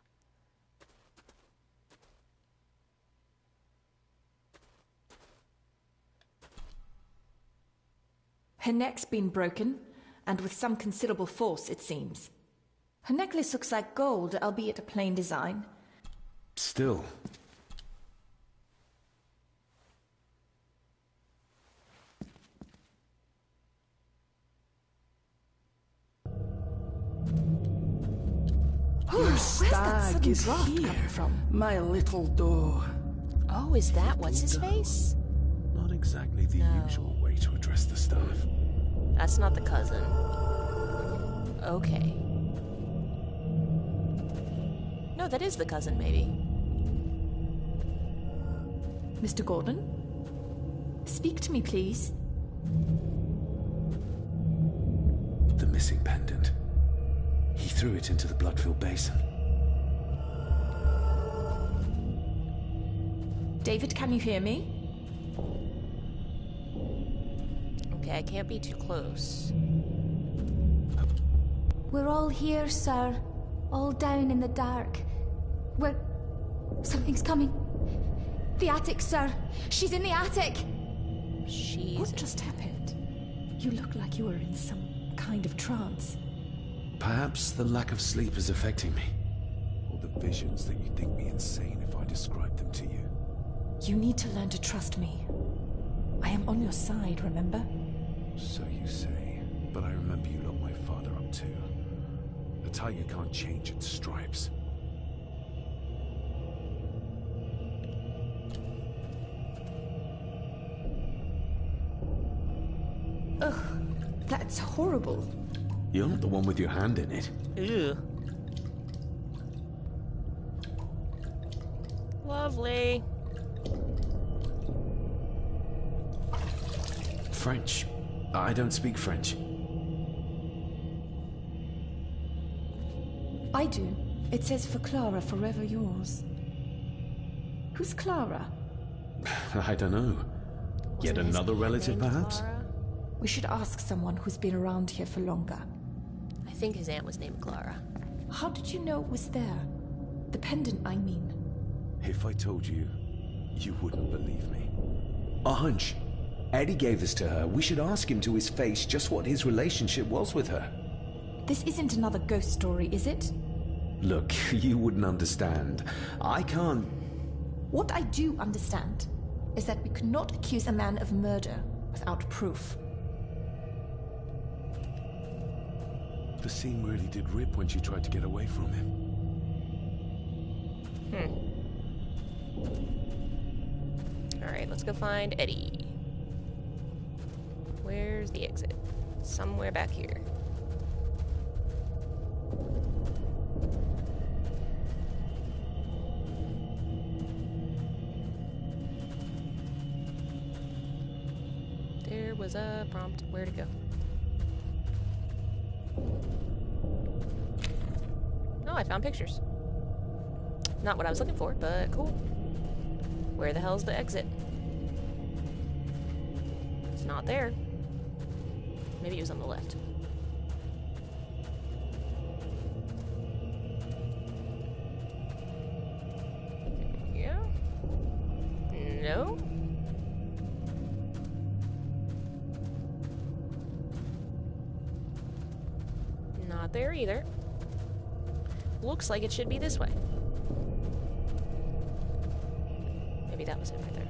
Her neck's been broken, and with some considerable force, it seems. Her necklace looks like gold, albeit a plain design. Still. Where's that sudden draft coming from? My little doe. Oh, is that what's his face? Not exactly the usual way to address the staff. That's not the cousin. Okay. No, that is the cousin, maybe. Mr. Gordon? Speak to me, please. The missing pendant. He threw it into the blood-filled basin. David, can you hear me? Okay, I can't be too close. We're all here, sir. All down in the dark. Something's coming. The attic, sir. She's in the attic. What just happened? You look like you were in some kind of trance. Perhaps the lack of sleep is affecting me. Or the visions that you'd think me insane if I described them to you. You need to learn to trust me. I am on your side, remember? So you say, but I remember you locked my father up too. A tiger can't change its stripes. Ugh, that's horrible. You're not the one with your hand in it. Ew. Lovely. French. I don't speak French. I do. It says for Clara, forever yours. Who's Clara? I don't know. Yet another relative, perhaps? Clara? We should ask someone who's been around here for longer. I think his aunt was named Clara. How did you know it was there? The pendant, I mean. If I told you, you wouldn't believe me. A hunch. Eddie gave this to her. We should ask him to his face just what his relationship was with her. This isn't another ghost story, is it? Look, you wouldn't understand. I can't... What I do understand is that we could not accuse a man of murder without proof. The scene really did rip when she tried to get away from him. Alright, let's go find Eddie. Where's the exit? Somewhere back here. There was a prompt. Where to go? Oh, I found pictures. Not what I was looking for, but cool. Where the hell's the exit? It's not there. Maybe it was on the left. Yeah? No? Not there either. Looks like it should be this way. Maybe that was it right there.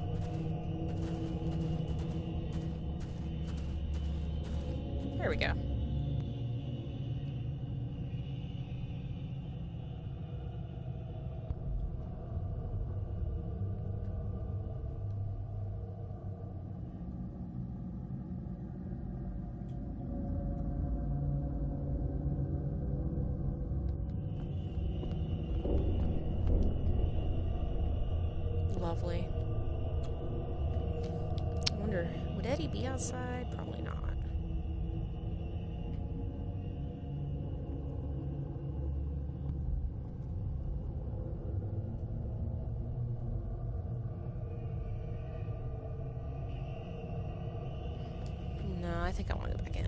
There we go. Lovely. I wonder, would Eddie be outside? Probably not. No, I think I want to go back in.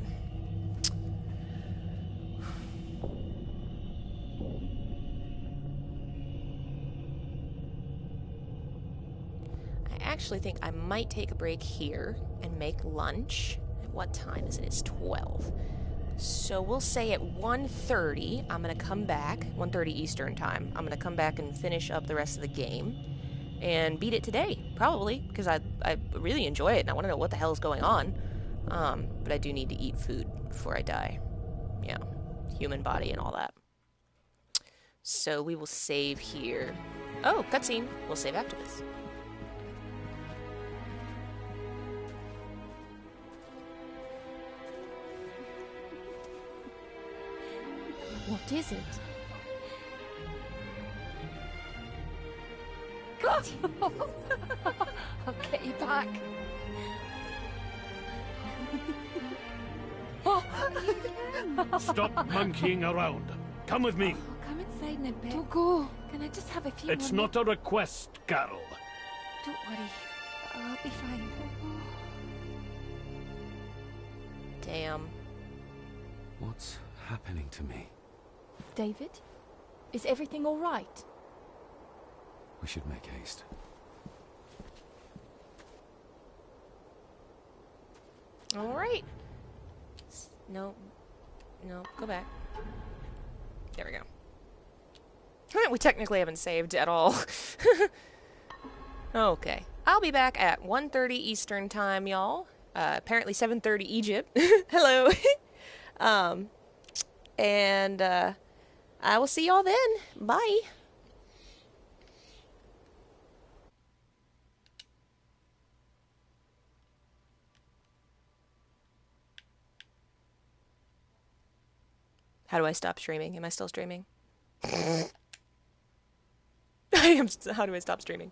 I actually think I might take a break here and make lunch. At what time is it? It's 12. So we'll say at 1:30, I'm going to come back, 1:30 Eastern time. I'm going to come back and finish up the rest of the game and beat it today, probably, because I really enjoy it and I want to know what the hell is going on. But I do need to eat food before I die. Yeah, human body and all that. So we will save here. Oh, cutscene. We'll save after this. What is it? I'll get you back. Stop monkeying around. Come with me. Come inside in a bit. Don't go. Can I just have a few It's more not a request, Carol. Don't worry. I'll be fine. Damn. What's happening to me? David? Is everything all right? We should make haste. All right. No. No, go back. There we go. We technically haven't saved at all. Okay. I'll be back at 1:30 Eastern time, y'all. Apparently 7:30 Egypt. Hello. And I will see y'all then. Bye. How do I stop streaming? Am I still streaming? I am. How do I stop streaming?